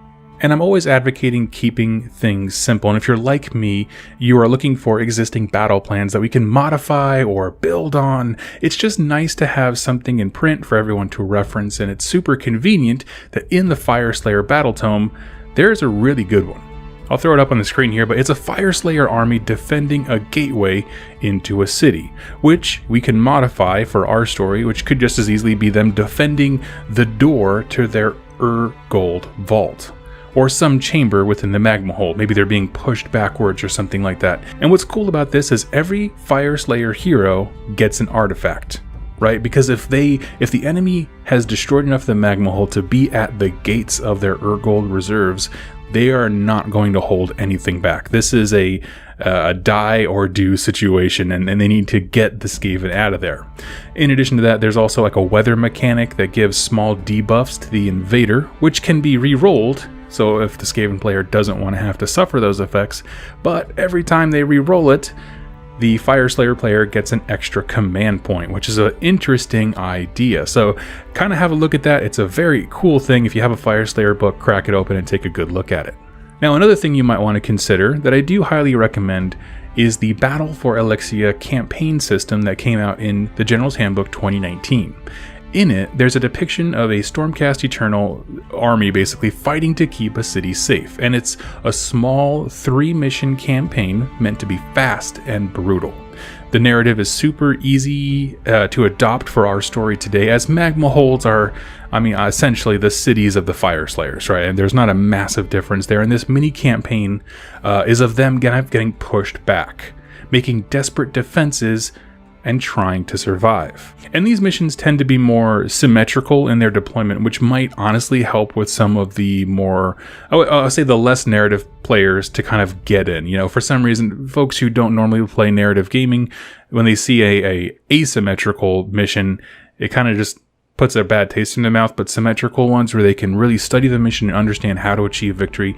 And I'm always advocating keeping things simple. And if you're like me, you are looking for existing battle plans that we can modify or build on. It's just nice to have something in print for everyone to reference. And it's super convenient that in the Fyreslayer battle tome, there's a really good one. I'll throw it up on the screen here, but it's a Fyreslayer army defending a gateway into a city, which we can modify for our story, which could just as easily be them defending the door to their Gold vault, or some chamber within the magma hold. Maybe they're being pushed backwards or something like that. And what's cool about this is every Fyreslayer hero gets an artifact, right? Because if the enemy has destroyed enough of the magma hold to be at the gates of their Gold reserves, they are not going to hold anything back. This is a die or do situation, and they need to get the Skaven out of there. In addition to that, there's also like a weather mechanic that gives small debuffs to the invader, which can be re-rolled. So if the Skaven player doesn't want to have to suffer those effects, but every time they re-roll it, the Fyreslayer player gets an extra command point, which is an interesting idea. So kind of have a look at that. It's a very cool thing. If you have a Fyreslayer book, crack it open and take a good look at it. Now, another thing you might want to consider that I do highly recommend is the Battle for Elixia campaign system that came out in the General's Handbook 2019. In it, there's a depiction of a Stormcast Eternal army basically fighting to keep a city safe, and it's a small 3-mission campaign meant to be fast and brutal. The narrative is super easy to adopt for our story today, as magma holds are, essentially the cities of the Fyreslayers, right? And there's not a massive difference there, and this mini campaign is of them getting pushed back, making desperate defenses and trying to survive. And these missions tend to be more symmetrical in their deployment, which might honestly help with some of the more, I'll say the less narrative players to kind of get in. For some reason, folks who don't normally play narrative gaming, when they see a asymmetrical mission, it kind of just puts a bad taste in their mouth. But symmetrical ones where they can really study the mission and understand how to achieve victory,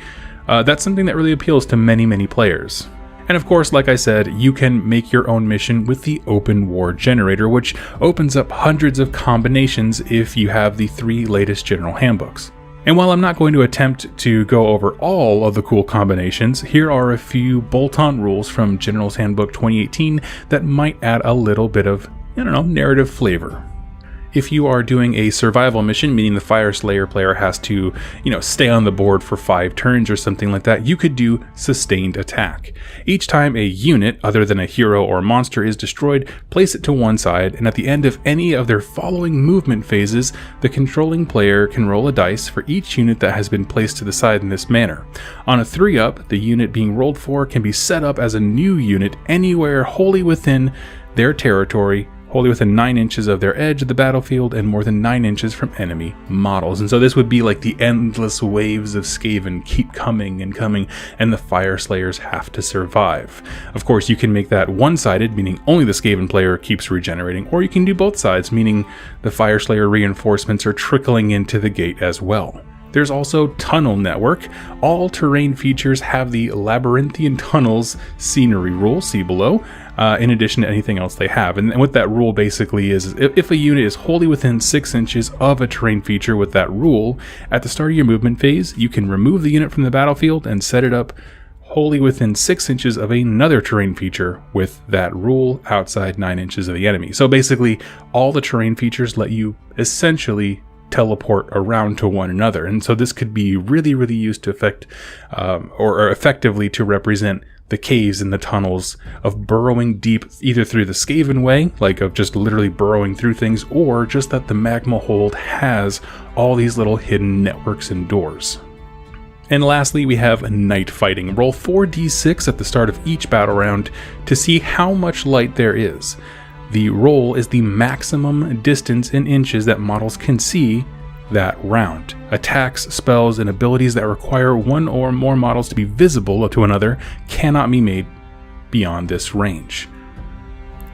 that's something that really appeals to many players. And of course, like I said, you can make your own mission with the Open War Generator, which opens up hundreds of combinations if you have the 3 latest General Handbooks. And while I'm not going to attempt to go over all of the cool combinations, here are a few bolt-on rules from General's Handbook 2018 that might add a little bit of, narrative flavor. If you are doing a survival mission, meaning the Fyreslayer player has to, stay on the board for 5 turns or something like that, you could do sustained attack. Each time a unit, other than a hero or monster, is destroyed, place it to one side, and at the end of any of their following movement phases, the controlling player can roll a dice for each unit that has been placed to the side in this manner. On a 3-up, the unit being rolled for can be set up as a new unit anywhere wholly within their territory, wholly within 9 inches of their edge of the battlefield, and more than 9 inches from enemy models. And so this would be like the endless waves of Skaven keep coming and coming, and the Fyreslayers have to survive. Of course, you can make that one-sided, meaning only the Skaven player keeps regenerating, or you can do both sides, meaning the Fyreslayer reinforcements are trickling into the gate as well. There's also Tunnel Network. All terrain features have the Labyrinthian Tunnels scenery rule, see below, in addition to anything else they have. And what that rule basically is if a unit is wholly within 6 inches of a terrain feature with that rule, at the start of your movement phase, you can remove the unit from the battlefield and set it up wholly within 6 inches of another terrain feature with that rule outside 9 inches of the enemy. So basically, all the terrain features let you essentially teleport around to one another, and so this could be really used to affect or effectively to represent the caves and the tunnels of burrowing deep, either through the Skaven way, like of just literally burrowing through things, or just that the magma hold has all these little hidden networks and doors. And lastly, we have night fighting. Roll 4d6 at the start of each battle round to see how much light there is. The roll is the maximum distance in inches that models can see that round. Attacks, spells, and abilities that require one or more models to be visible to another cannot be made beyond this range.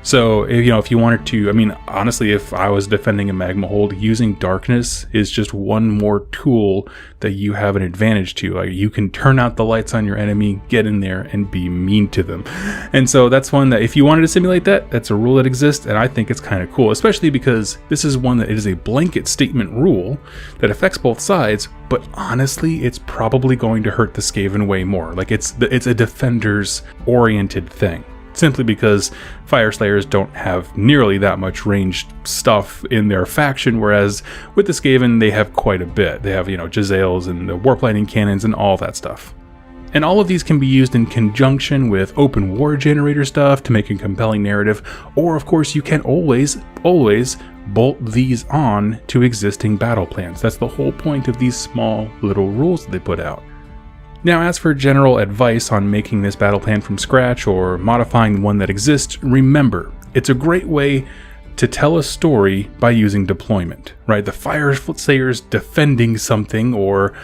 So, if you wanted to, honestly, if I was defending a magma hold, using darkness is just one more tool that you have an advantage to. Like, you can turn out the lights on your enemy, get in there, and be mean to them. And so that's one that, if you wanted to simulate that, that's a rule that exists, and I think it's kind of cool, especially because this is one that it is a blanket statement rule that affects both sides, but honestly, it's probably going to hurt the Skaven way more. Like, it's a defenders-oriented thing. Simply because Fyreslayers don't have nearly that much ranged stuff in their faction, whereas with the Skaven, they have quite a bit. They have, Jezzails and the warp lightning cannons and all that stuff. And all of these can be used in conjunction with open war generator stuff to make a compelling narrative, or of course you can always bolt these on to existing battle plans. That's the whole point of these small little rules that they put out. Now, as for general advice on making this battle plan from scratch or modifying one that exists, remember, it's a great way to tell a story by using deployment, right? The Fyreslayers defending something or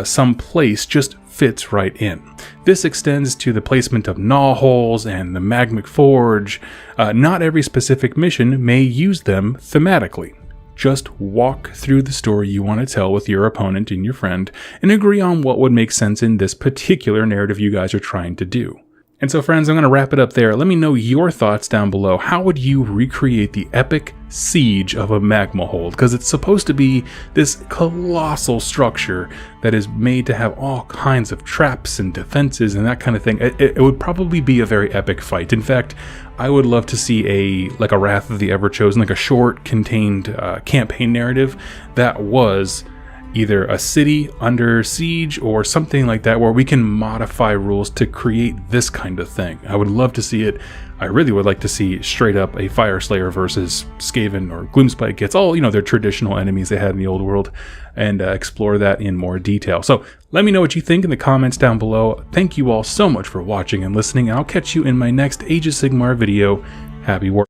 some place just fits right in. This extends to the placement of gnaw holes and the magmic forge. Not every specific mission may use them thematically. Just walk through the story you want to tell with your opponent and your friend and agree on what would make sense in this particular narrative you guys are trying to do. And so, friends, I'm going to wrap it up there. Let me know your thoughts down below. How would you recreate the epic siege of a magma hold? Because it's supposed to be this colossal structure that is made to have all kinds of traps and defenses and that kind of thing. It would probably be a very epic fight. In fact, I would love to see a Wrath of the Everchosen, like a short, contained campaign narrative that was either a city under siege or something like that, where we can modify rules to create this kind of thing. I would love to see it. I really would like to see straight up a Fyreslayer versus Skaven or Gloomspite gets all, their traditional enemies they had in the old world, and explore that in more detail. So let me know what you think in the comments down below. Thank you all so much for watching and listening, and I'll catch you in my next Age of Sigmar video. Happy war.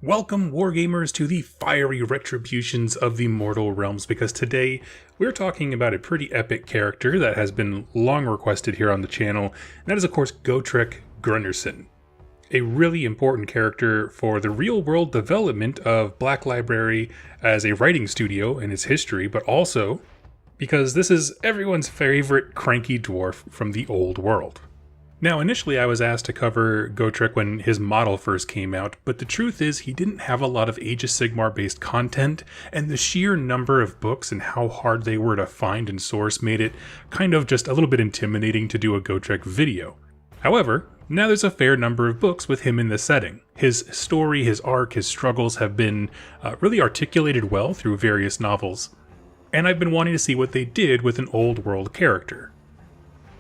Welcome, Wargamers, to the fiery retributions of the mortal realms, because today we're talking about a pretty epic character that has been long requested here on the channel, and that is, of course, Gotrek Gunnarsson. A really important character for the real-world development of Black Library as a writing studio and its history, but also because this is everyone's favorite cranky dwarf from the old world. Now, initially I was asked to cover Gotrek when his model first came out, but the truth is he didn't have a lot of Age of Sigmar based content, and the sheer number of books and how hard they were to find and source made it kind of just a little bit intimidating to do a Gotrek video. However, now there's a fair number of books with him in the setting. His story, his arc, his struggles have been really articulated well through various novels, and I've been wanting to see what they did with an old world character.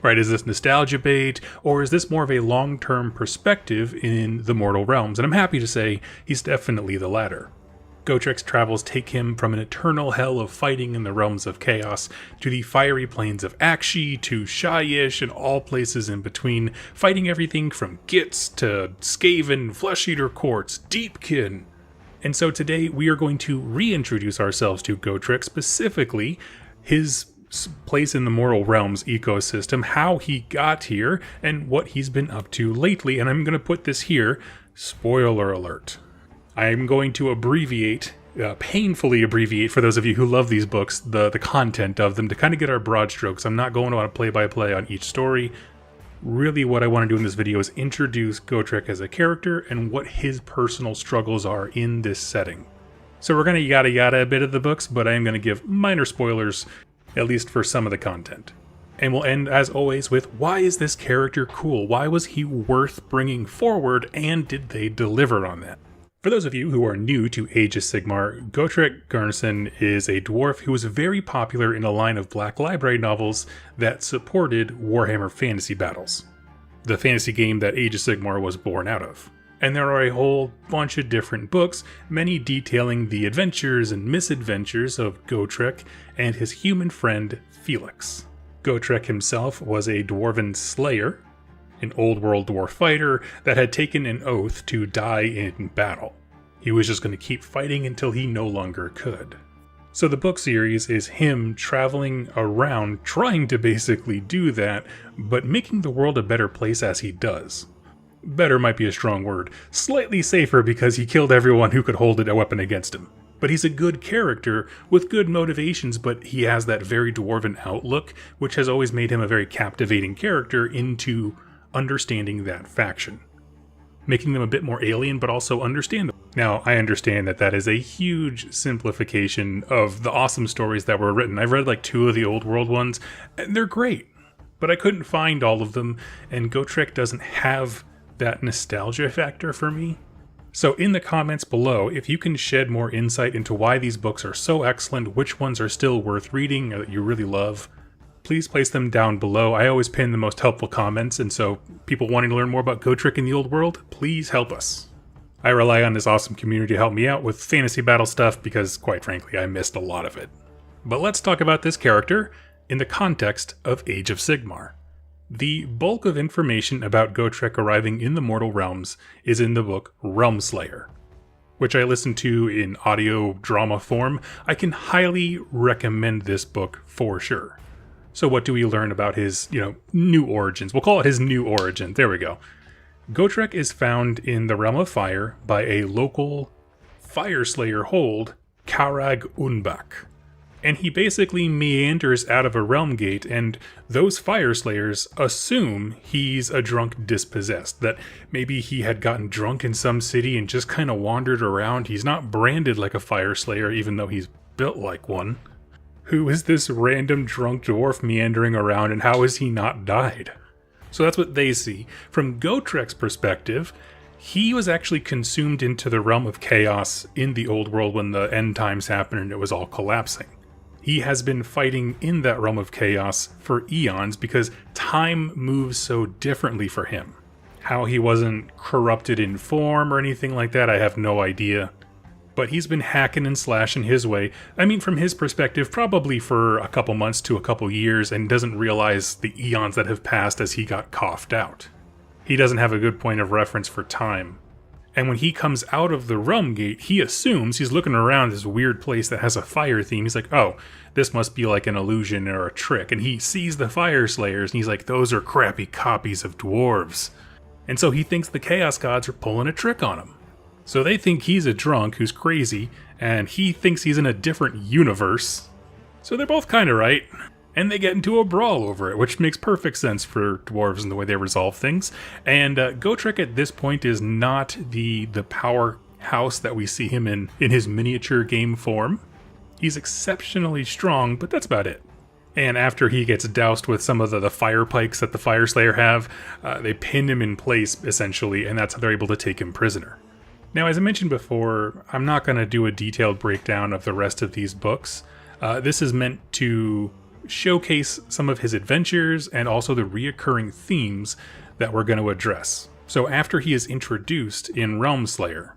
Right, is this nostalgia bait, or is this more of a long-term perspective in the mortal realms? And I'm happy to say he's definitely the latter. Gotrek's travels take him from an eternal hell of fighting in the realms of chaos to the fiery plains of Akshi to Shyish and all places in between, fighting everything from Gits to Skaven, Flesh-Eater Courts, Deepkin. And so today we are going to reintroduce ourselves to Gotrek, specifically his place in the mortal realms ecosystem, how he got here, and what he's been up to lately. And I'm going to put this here, spoiler alert. I'm going to painfully abbreviate for those of you who love these books, the content of them to kind of get our broad strokes. I'm not going on a play-by-play on each story. Really what I want to do in this video is introduce Gotrek as a character and what his personal struggles are in this setting. So we're going to yada yada a bit of the books, but I am going to give minor spoilers, at least for some of the content. And we'll end, as always, with why is this character cool? Why was he worth bringing forward, and did they deliver on that? For those of you who are new to Age of Sigmar, Gotrek Garnison is a dwarf who was very popular in a line of Black Library novels that supported Warhammer fantasy battles, the fantasy game that Age of Sigmar was born out of. And there are a whole bunch of different books, many detailing the adventures and misadventures of Gotrek and his human friend Felix. Gotrek himself was a dwarven slayer, an old world dwarf fighter that had taken an oath to die in battle. He was just going to keep fighting until he no longer could. So the book series is him traveling around trying to basically do that, but making the world a better place as he does. Better might be a strong word. Slightly safer because he killed everyone who could hold a weapon against him. But he's a good character with good motivations, but he has that very dwarven outlook, which has always made him a very captivating character into understanding that faction. Making them a bit more alien, but also understandable. Now, I understand that that is a huge simplification of the awesome stories that were written. I've read like 2 of the old world ones, and they're great. But I couldn't find all of them, and Gotrek doesn't have that nostalgia factor for me. So in the comments below, if you can shed more insight into why these books are so excellent, which ones are still worth reading or that you really love, please place them down below. I always pin the most helpful comments, and so people wanting to learn more about Gotrek in the old world, please help us. I rely on this awesome community to help me out with fantasy battle stuff because, quite frankly, I missed a lot of it. But let's talk about this character in the context of Age of Sigmar. The bulk of information about Gotrek arriving in the mortal realms is in the book Realmslayer, which I listened to in audio drama form. I can highly recommend this book for sure. So what do we learn about his, new origins? We'll call it his new origin. There we go. Gotrek is found in the Realm of Fire by a local Fyreslayer hold, Karag Unbak. And he basically meanders out of a realm gate, and those Fyreslayers assume he's a drunk dispossessed, that maybe he had gotten drunk in some city and just kind of wandered around. He's not branded like a Fyreslayer, even though he's built like one. Who is this random drunk dwarf meandering around, and how has he not died? So that's what they see. From Gotrek's perspective, he was actually consumed into the realm of chaos in the old world when the end times happened and it was all collapsing. He has been fighting in that realm of chaos for eons because time moves so differently for him. How he wasn't corrupted in form or anything like that, I have no idea. But he's been hacking and slashing his way. I mean, from his perspective, probably for a couple months to a couple years, and doesn't realize the eons that have passed as he got coughed out. He doesn't have a good point of reference for time. And when he comes out of the realm gate, he assumes he's looking around this weird place that has a fire theme. He's like, oh, this must be like an illusion or a trick. And he sees the Fyreslayers, and he's like, those are crappy copies of dwarves. And so he thinks the Chaos Gods are pulling a trick on him. So they think he's a drunk who's crazy, and he thinks he's in a different universe. So they're both kind of right. And they get into a brawl over it, which makes perfect sense for dwarves and the way they resolve things. And Gotrek at this point is not the powerhouse that we see him in his miniature game form. He's exceptionally strong, but that's about it. And after he gets doused with some of the fire pikes that the Fyreslayer have, they pin him in place, essentially, and that's how they're able to take him prisoner. Now, as I mentioned before, I'm not going to do a detailed breakdown of the rest of these books. This is meant to showcase some of his adventures and also the reoccurring themes that we're going to address. So after he is introduced in Realmslayer,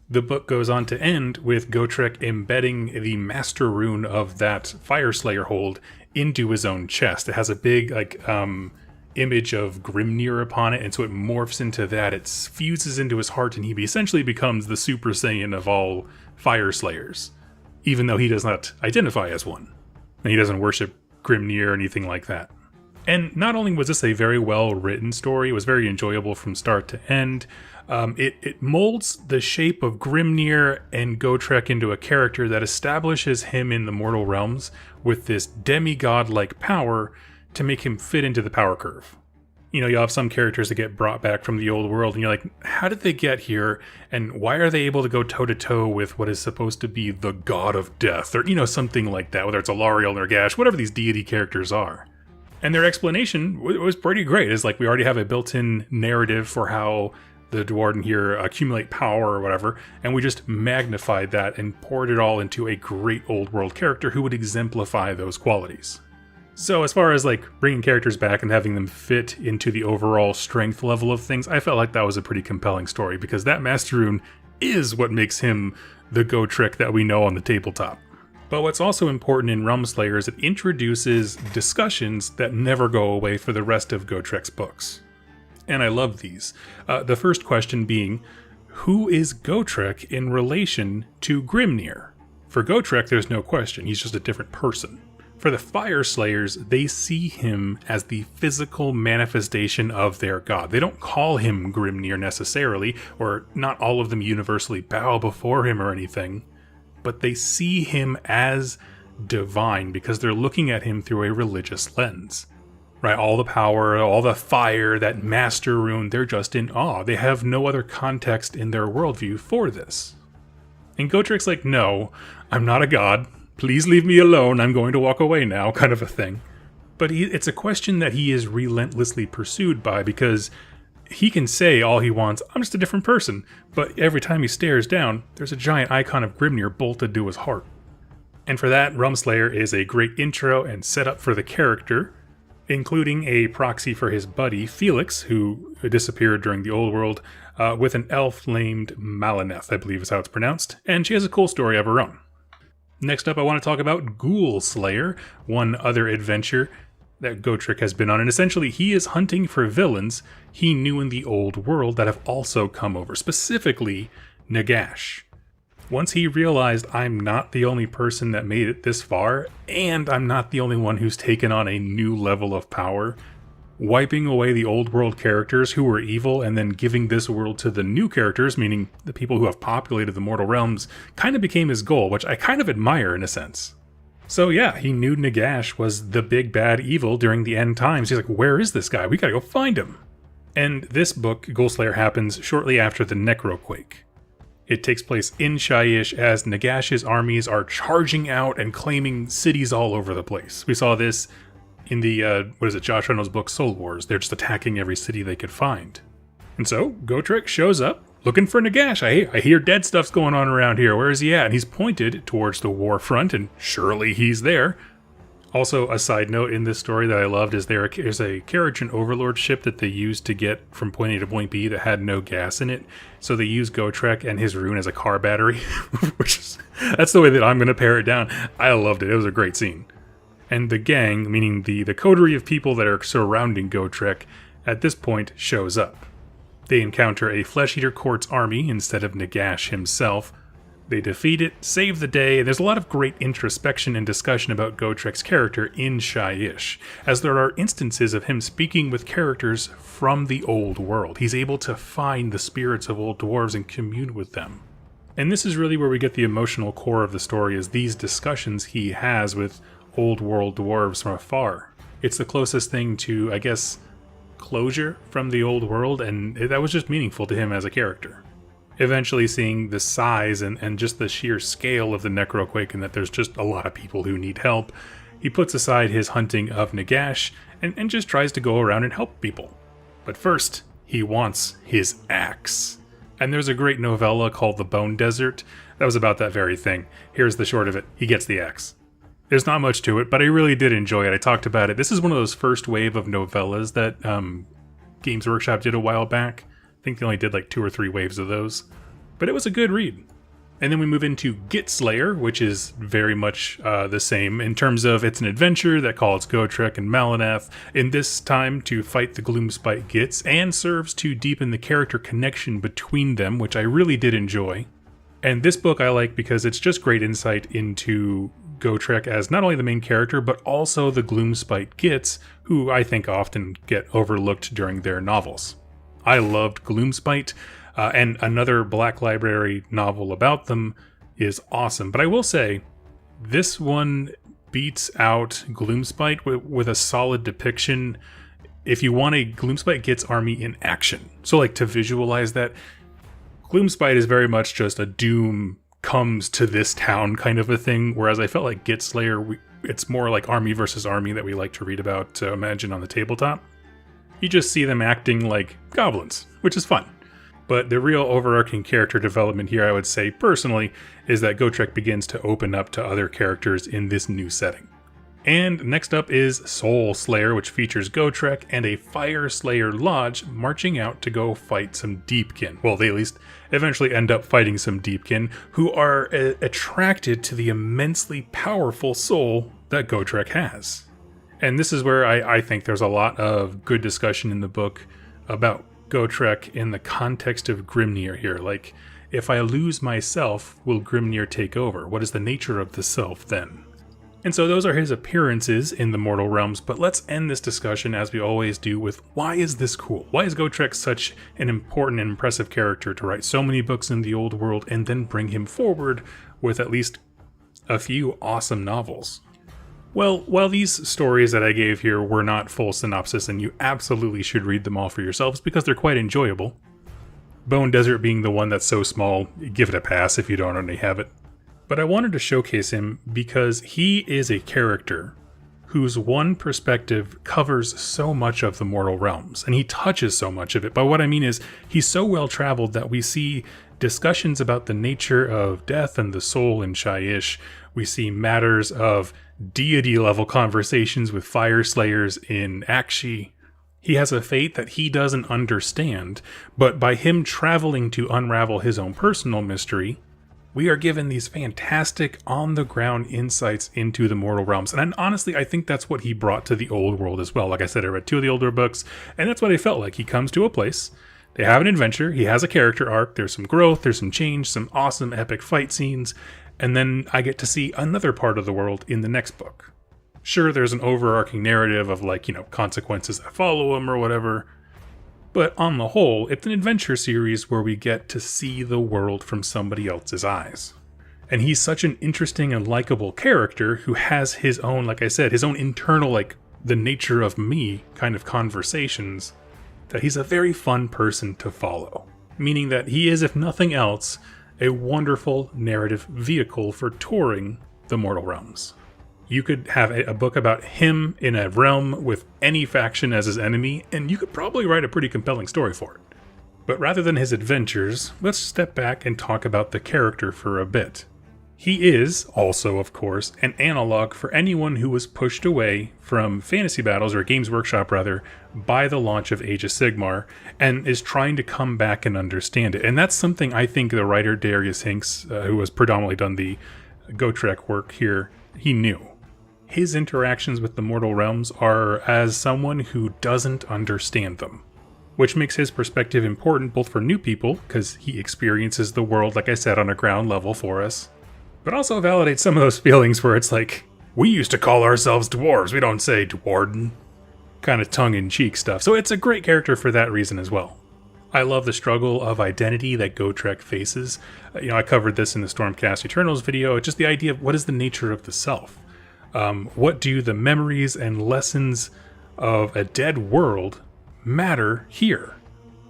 the book goes on to end with Gotrek embedding the master rune of that Fyreslayer hold into his own chest. It has a big image of Grimnir upon it, and so it morphs into that. It fuses into his heart, and he essentially becomes the Super Saiyan of all Fyreslayers, even though he does not identify as one. And he doesn't worship Grimnir or anything like that. And not only was this a very well-written story, it was very enjoyable from start to end. It molds the shape of Grimnir and Gotrek into a character that establishes him in the mortal realms with this demigod-like power to make him fit into the power curve. You know, you'll have some characters that get brought back from the old world, and you're like, how did they get here? And why are they able to go toe-to-toe with what is supposed to be the god of death? Or, you know, something like that, whether it's Alariel or Gash, whatever these deity characters are. And their explanation was pretty great. It's like we already have a built-in narrative for how the Dwarden here accumulate power or whatever, and we just magnified that and poured it all into a great old world character who would exemplify those qualities. So as far as like bringing characters back and having them fit into the overall strength level of things, I felt like that was a pretty compelling story, because that Master Rune is what makes him the Gotrek that we know on the tabletop. But what's also important in Realmslayer is it introduces discussions that never go away for the rest of Gotrek's books. And I love these. The first question being, who is Gotrek in relation to Grimnir? For Gotrek, there's no question. He's just a different person. For the Fyreslayers, they see him as the physical manifestation of their god. They don't call him Grimnir necessarily, or not all of them universally bow before him or anything, but they see him as divine because they're looking at him through a religious lens. Right, all the power, all the fire, that master rune, they're just in awe. They have no other context in their worldview for this. And Gotrek's like, no, I'm not a god. Please leave me alone. I'm going to walk away now, kind of a thing. But it's a question that he is relentlessly pursued by, because he can say all he wants, I'm just a different person. But every time he stares down, there's a giant icon of Grimnir bolted to his heart. And for that, Realmslayer is a great intro and setup for the character, including a proxy for his buddy, Felix, who disappeared during the Old World, with an elf named Malineth, I believe is how it's pronounced, and she has a cool story of her own. Next up, I want to talk about Ghoul Slayer, one other adventure that Gotrek has been on, and essentially he is hunting for villains he knew in the Old World that have also come over, specifically Nagash. Once he realized, I'm not the only person that made it this far, and I'm not the only one who's taken on a new level of power, wiping away the old world characters who were evil and then giving this world to the new characters, meaning the people who have populated the mortal realms, kind of became his goal, which I kind of admire in a sense. So yeah, he knew Nagash was the big bad evil during the end times. He's like, where is this guy? We gotta go find him. And this book, Ghoulslayer, happens shortly after the Necroquake. It takes place in Shyish as Nagash's armies are charging out and claiming cities all over the place. We saw this in the, Josh Reynolds' book Soul Wars. They're just attacking every city they could find. And so, Gotrek shows up looking for Nagash. I hear dead stuff's going on around here. Where is he at? And he's pointed towards the war front, and surely he's there. Also, a side note in this story that I loved is there's a carriage and overlord ship that they used to get from point A to point B that had no gas in it. So they used Gotrek and his rune as a car battery, that's the way that I'm going to pare it down. I loved it. It was a great scene. And the gang, meaning the coterie of people that are surrounding Gotrek, at this point shows up. They encounter a Flesh Eater Court's army instead of Nagash himself. They defeat it, save the day, and there's a lot of great introspection and discussion about Gotrek's character in Shyish, as there are instances of him speaking with characters from the old world. He's able to find the spirits of old dwarves and commune with them. And this is really where we get the emotional core of the story, is these discussions he has with old world dwarves from afar. It's the closest thing to, I guess, closure from the old world, and that was just meaningful to him as a character. Eventually seeing the size and just the sheer scale of the Necroquake, and that there's just a lot of people who need help, he puts aside his hunting of Nagash and just tries to go around and help people. But first, he wants his axe. And there's a great novella called The Bone Desert that was about that very thing. Here's the short of it. He gets the axe. There's not much to it, but I really did enjoy it. I talked about it. This is one of those first wave of novellas that Games Workshop did a while back. I think they only did like 2 or 3 waves of those. But it was a good read. And then we move into Gitslayer, which is very much the same in terms of it's an adventure that calls Gotrek and Malanath in this time to fight the Gloomspite Gits and serves to deepen the character connection between them, which I really did enjoy. And this book I like because it's just great insight into Gotrek as not only the main character, but also the Gloomspite Gits, who I think often get overlooked during their novels. I loved Gloomspite. And another Black Library novel about them is awesome. But I will say, this one beats out Gloomspite with a solid depiction. If you want a Gloomspite Gits army in action. So like to visualize that, Gloomspite is very much just a Doom comes to this town kind of a thing. Whereas I felt like Gitslayer, it's more like army versus army that we like to read about to imagine on the tabletop. You just see them acting like goblins, which is fun. But the real overarching character development here, I would say personally, is that Gotrek begins to open up to other characters in this new setting. And next up is Soul Slayer, which features Gotrek and a Fyreslayer lodge marching out to go fight some Deepkin. Well, they at least eventually end up fighting some Deepkin, who are attracted to the immensely powerful soul that Gotrek has. And this is where I think there's a lot of good discussion in the book about Gotrek in the context of Grimnir here. Like, if I lose myself, will Grimnir take over? What is the nature of the self then? And so those are his appearances in the Mortal Realms, but let's end this discussion as we always do with why is this cool? Why is Gotrek such an important and impressive character to write so many books in the old world and then bring him forward with at least a few awesome novels? Well, while these stories that I gave here were not full synopsis, and you absolutely should read them all for yourselves because they're quite enjoyable, Bone Desert being the one that's so small, give it a pass if you don't already have it. But I wanted to showcase him because he is a character whose one perspective covers so much of the Mortal Realms, and he touches so much of it. But what I mean is, he's so well traveled that we see discussions about the nature of death and the soul in Shyish. We see matters of deity-level conversations with Fyreslayers in Akshi. He has a fate that he doesn't understand, but by him traveling to unravel his own personal mystery, we are given these fantastic on-the-ground insights into the Mortal Realms. And honestly, I think that's what he brought to the old world as well. Like I said, I read 2 of the older books, and that's what I felt like. He comes to a place, they have an adventure, he has a character arc, there's some growth, there's some change, some awesome epic fight scenes, and then I get to see another part of the world in the next book. Sure, there's an overarching narrative of consequences that follow him or whatever, but on the whole, it's an adventure series where we get to see the world from somebody else's eyes. And he's such an interesting and likable character who has his own, like I said, his own internal, the nature of me kind of conversations, that he's a very fun person to follow. Meaning that he is, if nothing else, a wonderful narrative vehicle for touring the Mortal Realms. You could have a book about him in a realm with any faction as his enemy, and you could probably write a pretty compelling story for it. But rather than his adventures, let's step back and talk about the character for a bit. He is also, of course, an analog for anyone who was pushed away from Fantasy Battles, or Games Workshop rather, by the launch of Age of Sigmar, and is trying to come back and understand it. And that's something I think the writer Darius Hinks, who has predominantly done the Gotrek work here, he knew. His interactions with the Mortal Realms are as someone who doesn't understand them, which makes his perspective important both for new people, because he experiences the world, like I said, on a ground level for us, but also validates some of those feelings where it's like, we used to call ourselves dwarves, we don't say dwarden. Kind of tongue-in-cheek stuff. So it's a great character for that reason as well. I love the struggle of identity that Gotrek faces. I covered this in the Stormcast Eternals video, just the idea of what is the nature of the self. What do the memories and lessons of a dead world matter here?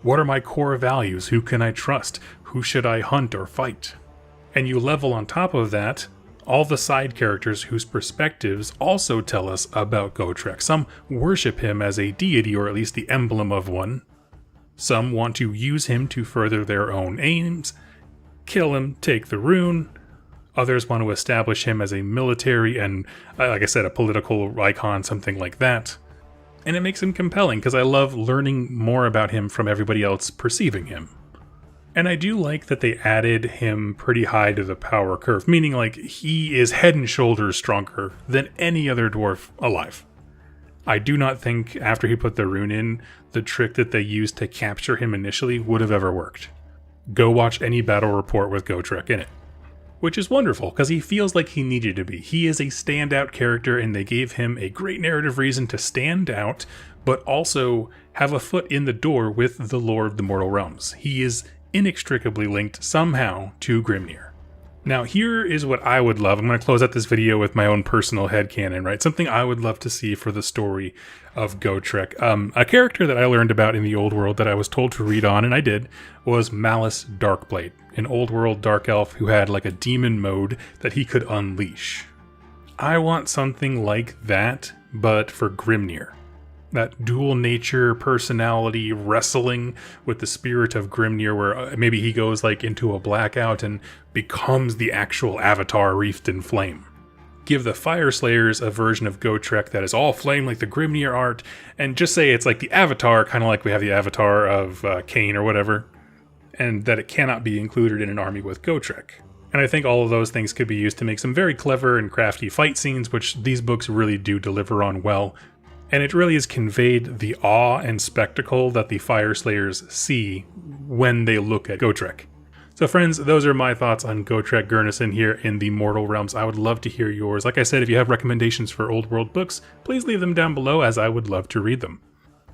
What are my core values? Who can I trust? Who should I hunt or fight? And you level on top of that all the side characters whose perspectives also tell us about Gotrek. Some worship him as a deity, or at least the emblem of one. Some want to use him to further their own aims, kill him, take the rune. Others want to establish him as a military and, like I said, a political icon, something like that. And it makes him compelling, because I love learning more about him from everybody else perceiving him. And I do like that they added him pretty high to the power curve, meaning like he is head and shoulders stronger than any other dwarf alive. I do not think after he put the rune in, the trick that they used to capture him initially would have ever worked. Go watch any battle report with Gotrek in it. Which is wonderful, because he feels like he needed to be. He is a standout character, and they gave him a great narrative reason to stand out, but also have a foot in the door with the lore of the Mortal Realms. He is inextricably linked somehow to Grimnir. Now here is what I would love. I'm going to close out this video with my own personal headcanon, right? Something I would love to see for the story of Gotrek. A character that I learned about in the Old World that I was told to read on, and I did, was Malice Darkblade, an Old World Dark Elf who had like a demon mode that he could unleash. I want something like that, but for Grimnir. That dual nature personality wrestling with the spirit of Grimnir, where maybe he goes like into a blackout and becomes the actual avatar wreathed in flame. Give the Fyreslayers a version of Gotrek that is all flame like the Grimnir art, and just say it's like the avatar, kind of like we have the avatar of Cain or whatever, and that it cannot be included in an army with Gotrek. And I think all of those things could be used to make some very clever and crafty fight scenes, which these books really do deliver on well. And it really has conveyed the awe and spectacle that the Fyreslayers see when they look at Gotrek. So friends, those are my thoughts on Gotrek Gurnison here in the Mortal Realms. I would love to hear yours. Like I said, if you have recommendations for Old World books, please leave them down below, as I would love to read them.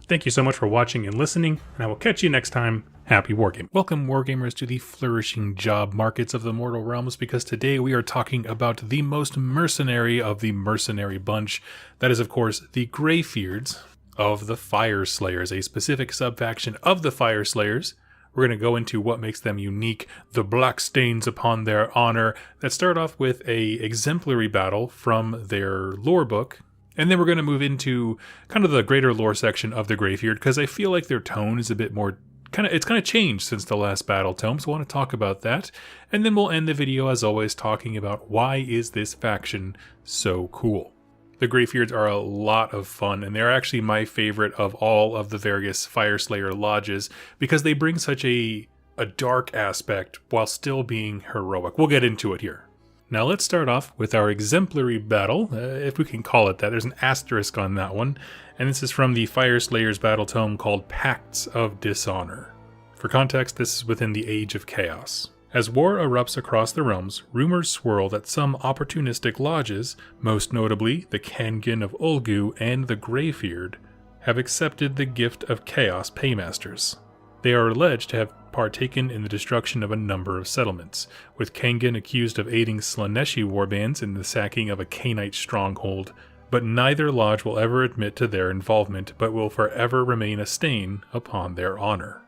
Thank you so much for watching and listening, and I will catch you next time. Happy Wargaming. Welcome, Wargamers, to the flourishing job markets of the Mortal Realms, because today we are talking about the most mercenary of the mercenary bunch. That is, of course, the Greybeards of the Fyreslayers, a specific subfaction of the Fyreslayers. We're going to go into what makes them unique, the black stains upon their honor, that start off with a exemplary battle from their lore book. And then we're going to move into kind of the greater lore section of the Greybeard, because I feel like their tone is a bit more it's kind of changed since the last battle tome, so I want to talk about that. And then we'll end the video, as always, talking about why is this faction so cool. The Greybeards are a lot of fun, and they're actually my favorite of all of the various Fyreslayer lodges, because they bring such a dark aspect while still being heroic. We'll get into it here. Now let's start off with our exemplary battle, if we can call it that. There's an asterisk on that one, and this is from the Fyreslayers battle tome called Pacts of Dishonor. For context, this is within the Age of Chaos. As war erupts across the realms, rumors swirl that some opportunistic lodges, most notably the Kangan of Ulgu and the Greybeard, have accepted the gift of Chaos Paymasters. They are alleged to have partaken in the destruction of a number of settlements, with Kangan accused of aiding Slaaneshi warbands in the sacking of a Cainite stronghold, but neither lodge will ever admit to their involvement, but will forever remain a stain upon their honor.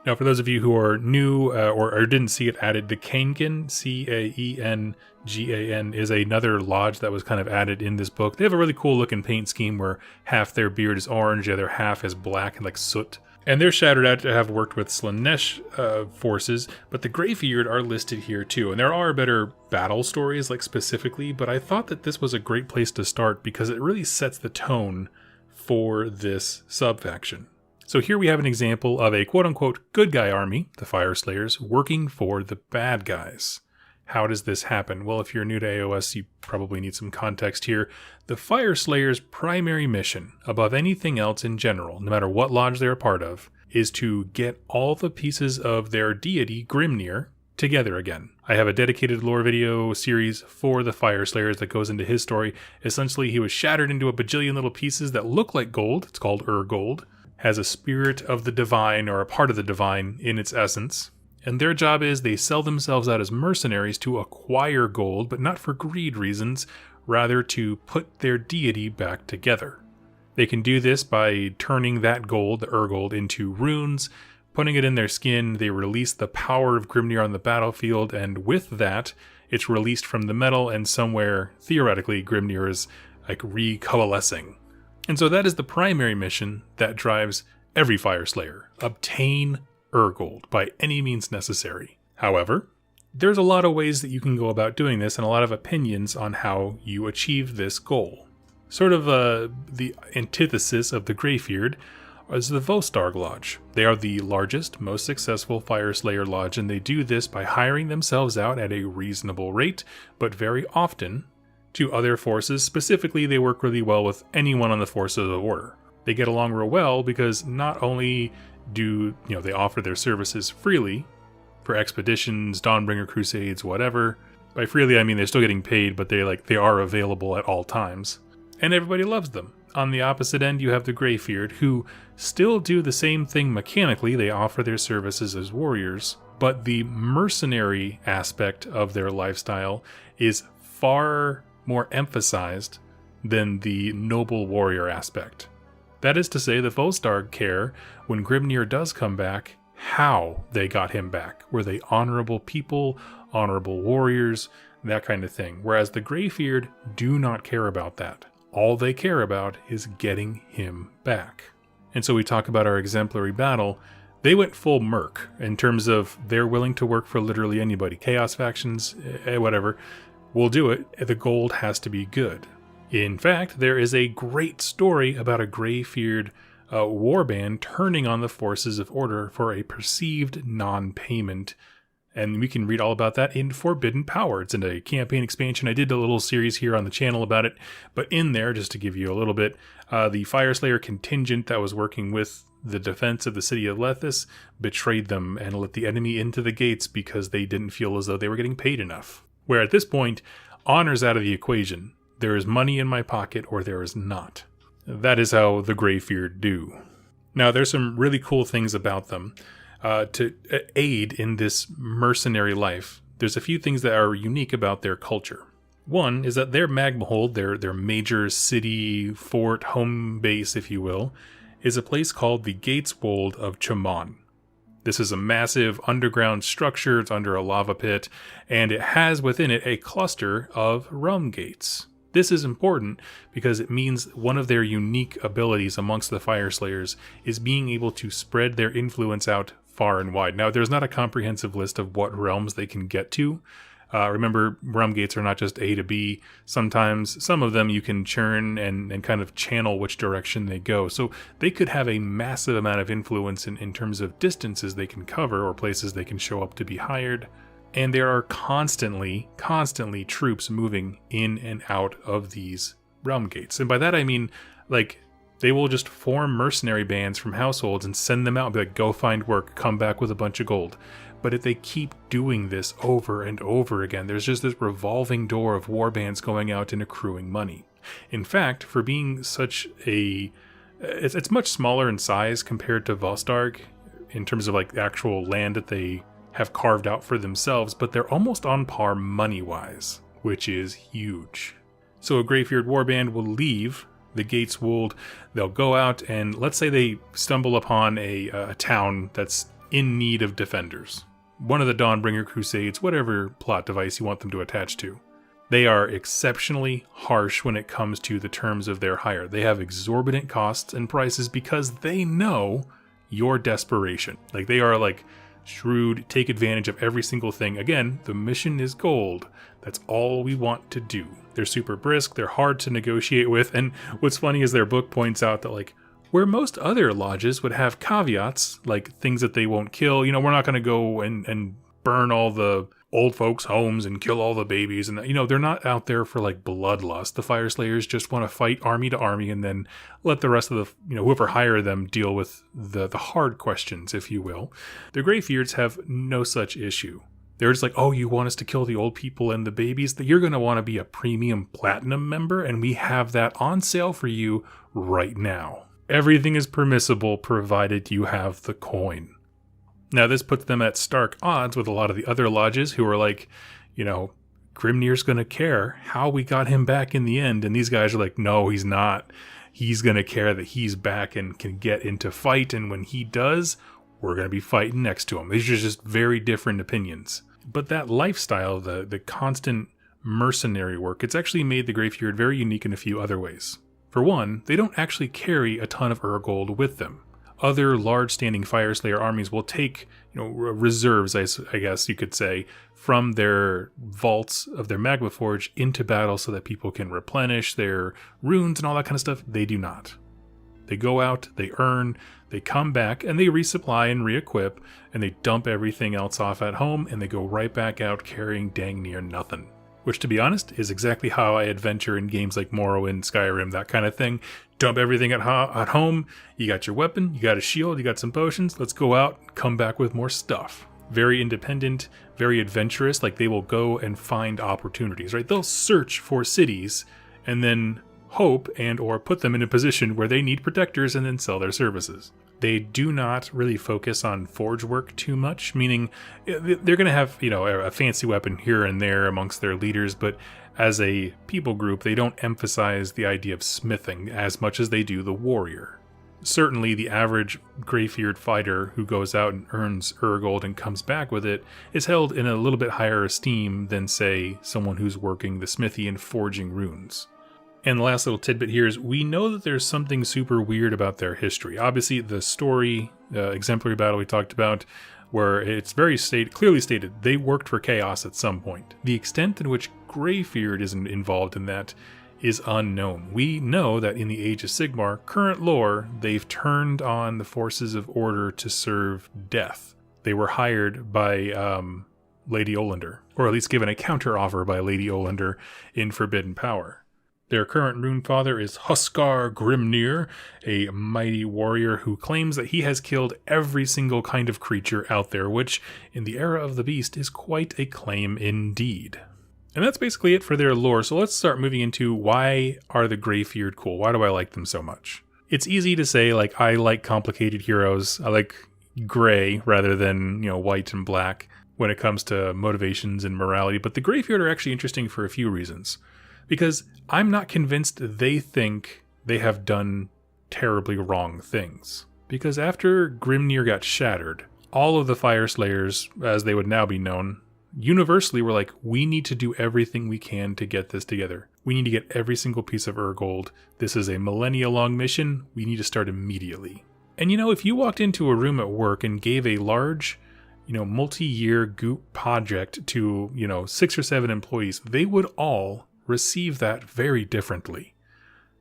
Now, for those of you who are new or didn't see it added, the Caengan, Caengan, is another lodge that was kind of added in this book. They have a really cool looking paint scheme where half their beard is orange, the other half is black and like soot. And they're shouted out to have worked with Slaanesh forces, but the Greybeard are listed here too. And there are better battle stories, like specifically, but I thought that this was a great place to start because it really sets the tone for this subfaction. So here we have an example of a quote-unquote good guy army, the Fyreslayers, working for the bad guys. How does this happen? Well, if you're new to AOS, you probably need some context here. The Fyreslayers' primary mission, above anything else in general, no matter what lodge they're a part of, is to get all the pieces of their deity, Grimnir, together again. I have a dedicated lore video series for the Fyreslayers that goes into his story. Essentially, he was shattered into a bajillion little pieces that look like gold. It's called Gold. Has a spirit of the divine, or a part of the divine, in its essence. And their job is they sell themselves out as mercenaries to acquire gold, but not for greed reasons, rather to put their deity back together. They can do this by turning that gold, the Gold, into runes, Putting it in their skin, they release the power of Grimnir on the battlefield, and with that, it's released from the metal, and somewhere, theoretically, Grimnir is like recoalescing. And so that is the primary mission that drives every Fyreslayer. Obtain Urgold by any means necessary. However, there's a lot of ways that you can go about doing this, and a lot of opinions on how you achieve this goal. Sort of the antithesis of the Greyfeared is the Vostarg Lodge. They are the largest, most successful Fyreslayer lodge, and they do this by hiring themselves out at a reasonable rate, but very often to other forces. Specifically, they work really well with anyone on the force of the Order. They get along real well because not only do they offer their services freely for expeditions, Dawnbringer crusades, whatever. By freely, I mean they're still getting paid, but they are available at all times. And everybody loves them. On the opposite end, you have the Greyfeared, who still do the same thing mechanically. They offer their services as warriors, but the mercenary aspect of their lifestyle is far more emphasized than the noble warrior aspect. That is to say, the Vostarg care, when Grimnir does come back, how they got him back. Were they honorable people, honorable warriors, that kind of thing. Whereas the Greyfeared do not care about that. All they care about is getting him back. And so we talk about our exemplary battle. They went full merc in terms of they're willing to work for literally anybody. Chaos factions, whatever. We'll do it. The gold has to be good. In fact, there is a great story about a Greyfeared warband turning on the forces of Order for a perceived non-payment. And we can read all about that in Forbidden Power. It's in a campaign expansion. I did a little series here on the channel about it. But in there, just to give you a little bit, the Fyreslayer contingent that was working with the defense of the city of Lethis betrayed them and let the enemy into the gates because they didn't feel as though they were getting paid enough. Where at this point, honor's out of the equation. There is money in my pocket or there is not. That is how the Greyfeared do. Now, there's some really cool things about them. To aid in this mercenary life, there's a few things that are unique about their culture. One is that their Magmahold, their major city, fort, home base, if you will, is a place called the Gateswold of Chamon. This is a massive underground structure. It's under a lava pit, and it has within it a cluster of realm gates. This is important because it means one of their unique abilities amongst the Fyreslayers is being able to spread their influence out far and wide. Now, there's not a comprehensive list of what realms they can get to. Remember, realm gates are not just A to B. Sometimes, some of them you can churn and kind of channel which direction they go. So they could have a massive amount of influence in terms of distances they can cover or places they can show up to be hired. And there are constantly troops moving in and out of these realm gates. And by that I mean, they will just form mercenary bands from households and send them out and be like, go find work, come back with a bunch of gold. But if they keep doing this over and over again, there's just this revolving door of war bands going out and accruing money. In fact, for being such a... It's much smaller in size compared to Vostarg in terms of actual land that they have carved out for themselves, but they're almost on par money-wise, which is huge. So a Greyfeared warband will leave the Gateswold, they'll go out and let's say they stumble upon a town that's in need of defenders. One of the Dawnbringer crusades, whatever plot device you want them to attach to. They are exceptionally harsh when it comes to the terms of their hire. They have exorbitant costs and prices because they know your desperation. They are shrewd, take advantage of every single thing. Again, the mission is gold. That's all we want to do. They're super brisk, they're hard to negotiate with, and what's funny is their book points out that where most other lodges would have caveats, things that they won't kill, we're not going to go and burn all the old folks' homes and kill all the babies, and they're not out there for bloodlust. The Fyreslayers just want to fight army to army and then let the rest of the whoever hire them deal with the hard questions, if you will. The Greyfeards have no such issue. They're just oh, you want us to kill the old people and the babies? That you're going to want to be a premium platinum member, and we have that on sale for you right now. Everything is permissible provided you have the coin. Now, this puts them at stark odds with a lot of the other lodges who are Grimnir's going to care how we got him back in the end. And these guys are no, he's not. He's going to care that he's back and can get into fight. And when he does, we're going to be fighting next to them. These are just very different opinions. But that lifestyle, the constant mercenary work, it's actually made the Greyfjord very unique in a few other ways. For one, they don't actually carry a ton of Urgold with them. Other large-standing Fyreslayer armies will take, reserves, I guess you could say, from their vaults of their Magma Forge into battle so that people can replenish their runes and all that kind of stuff. They do not. They go out, they earn, they come back, and they resupply and re-equip, and they dump everything else off at home, and they go right back out carrying dang near nothing. Which, to be honest, is exactly how I adventure in games like Morrowind, Skyrim, that kind of thing. Dump everything at home, you got your weapon, you got a shield, you got some potions, let's go out, come back with more stuff. Very independent, very adventurous, like they will go and find opportunities, right? They'll search for cities, and then hope and or put them in a position where they need protectors and then sell their services. They do not really focus on forge work too much, meaning they're going to have, a fancy weapon here and there amongst their leaders, but as a people group, they don't emphasize the idea of smithing as much as they do the warrior. Certainly, the average Greyfjord fighter who goes out and earns Urgold and comes back with it is held in a little bit higher esteem than, say, someone who's working the smithy and forging runes. And the last little tidbit here is we know that there's something super weird about their history. Obviously, the story, exemplary battle we talked about, where it's very clearly stated they worked for Chaos at some point. The extent in which Greyfjord is involved in that is unknown. We know that in the Age of Sigmar, current lore, they've turned on the forces of order to serve death. They were hired by Lady Olander, or at least given a counter-offer by Lady Olander in Forbidden Power. Their current rune father is Huskar Grimnir, a mighty warrior who claims that he has killed every single kind of creature out there, which, in the era of the beast, is quite a claim indeed. And that's basically it for their lore, so let's start moving into why are the Greyfjord cool? Why do I like them so much? It's easy to say, I like complicated heroes. I like gray rather than, white and black when it comes to motivations and morality, but the Greyfjord are actually interesting for a few reasons. Because I'm not convinced they think they have done terribly wrong things. Because after Grimnir got shattered, all of the Fyreslayers, as they would now be known, universally were like, we need to do everything we can to get this together. We need to get every single piece of Urgold. This is a millennia-long mission. We need to start immediately. And if you walked into a room at work and gave a large, multi-year goop project to, 6 or 7 employees, they would all receive that very differently.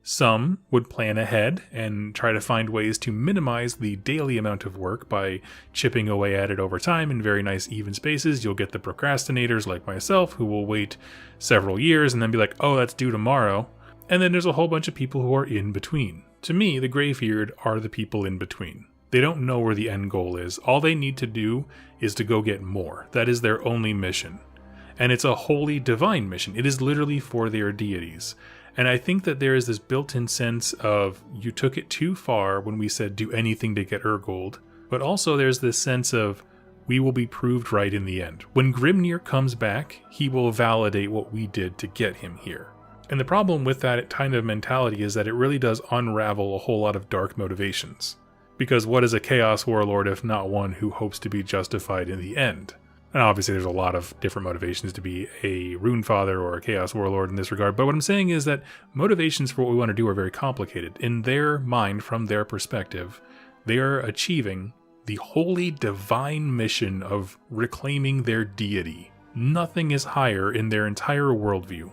Some would plan ahead and try to find ways to minimize the daily amount of work by chipping away at it over time in very nice even spaces. You'll get the procrastinators like myself who will wait several years and then be like, oh, that's due tomorrow. And then there's a whole bunch of people who are in between. To me, the Greyfjord are the people in between. They don't know where the end goal is. All they need to do is to go get more. That is their only mission. And it's a wholly divine mission. It is literally for their deities. And I think that there is this built-in sense of you took it too far when we said do anything to get Urgold. But also there's this sense of we will be proved right in the end. When Grimnir comes back, he will validate what we did to get him here. And the problem with that kind of mentality is that it really does unravel a whole lot of dark motivations. Because what is a Chaos Warlord if not one who hopes to be justified in the end? And obviously there's a lot of different motivations to be a Rune Father or a Chaos Warlord in this regard, but what I'm saying is that motivations for what we want to do are very complicated. In their mind, from their perspective, they are achieving the holy divine mission of reclaiming their deity. Nothing is higher in their entire worldview.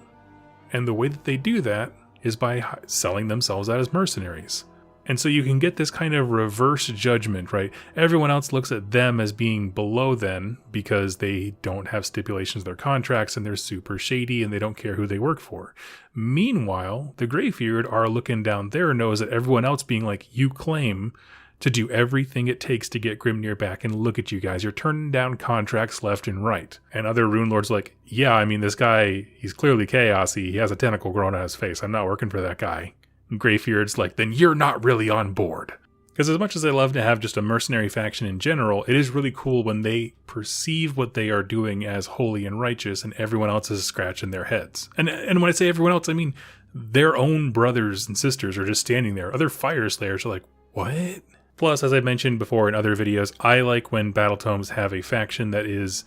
And the way that they do that is by selling themselves out as mercenaries. And so you can get this kind of reverse judgment, right? Everyone else looks at them as being below them because they don't have stipulations in their contracts and they're super shady and they don't care who they work for. Meanwhile, the Greyfjord are looking down their nose at everyone else being like, you claim to do everything it takes to get Grimnir back, and look at you guys, you're turning down contracts left and right. And other Rune Lords like, yeah, this guy, he's clearly chaosy, he has a tentacle growing on his face, I'm not working for that guy. Greyfjord's like, then you're not really on board. Because as much as I love to have just a mercenary faction in general, it is really cool when they perceive what they are doing as holy and righteous and everyone else is scratching their heads. And when I say everyone else, I mean their own brothers and sisters are just standing there. Other Fyreslayers are like, what? Plus, as I mentioned before in other videos, I like when battle tomes have a faction that is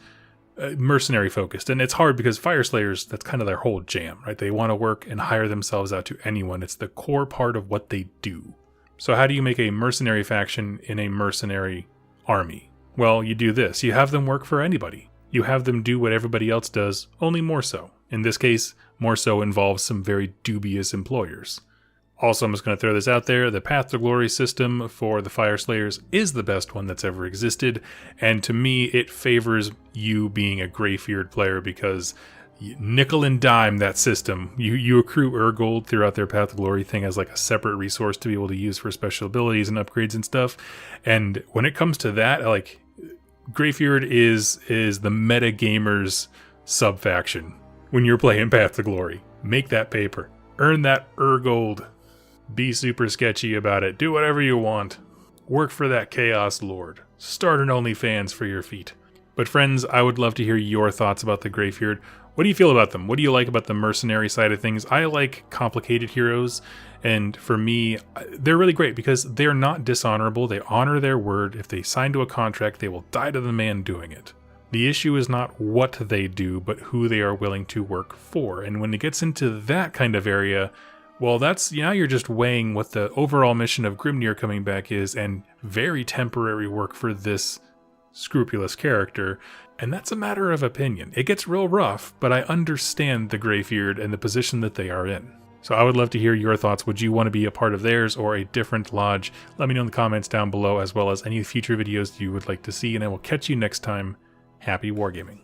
mercenary focused. And it's hard because Fyreslayers, that's kind of their whole jam, right? They want to work and hire themselves out to anyone. It's the core part of what they do. So how do you make a mercenary faction in a mercenary army? Well, you do this. You have them work for anybody. You have them do what everybody else does, only more so. In this case, more so involves some very dubious employers. Also, I'm just going to throw this out there. The Path to Glory system for the Fyreslayers is the best one that's ever existed. And to me, it favors you being a Greyfeared player because nickel and dime that system. You accrue Urgold throughout their Path to Glory thing as like a separate resource to be able to use for special abilities and upgrades and stuff. And when it comes to that, like, Greyfeared is the meta gamer's sub-faction when you're playing Path to Glory. Make that paper. Earn that Urgold. Be super sketchy about it. Do whatever you want. Work for that Chaos Lord. Start an OnlyFans for your feet. But friends, I would love to hear your thoughts about the Greyfeared. What do you feel about them? What do you like about the mercenary side of things? I like complicated heroes, and for me, they're really great because they're not dishonorable. They honor their word. If they sign to a contract, they will die to the man doing it. The issue is not what they do, but who they are willing to work for. And when it gets into that kind of area, well, now you're just weighing what the overall mission of Grimnir coming back is, and very temporary work for this scrupulous character, and that's a matter of opinion. It gets real rough, but I understand the Greyfeared and the position that they are in. So I would love to hear your thoughts. Would you want to be a part of theirs or a different lodge? Let me know in the comments down below, as well as any future videos you would like to see, and I will catch you next time. Happy wargaming.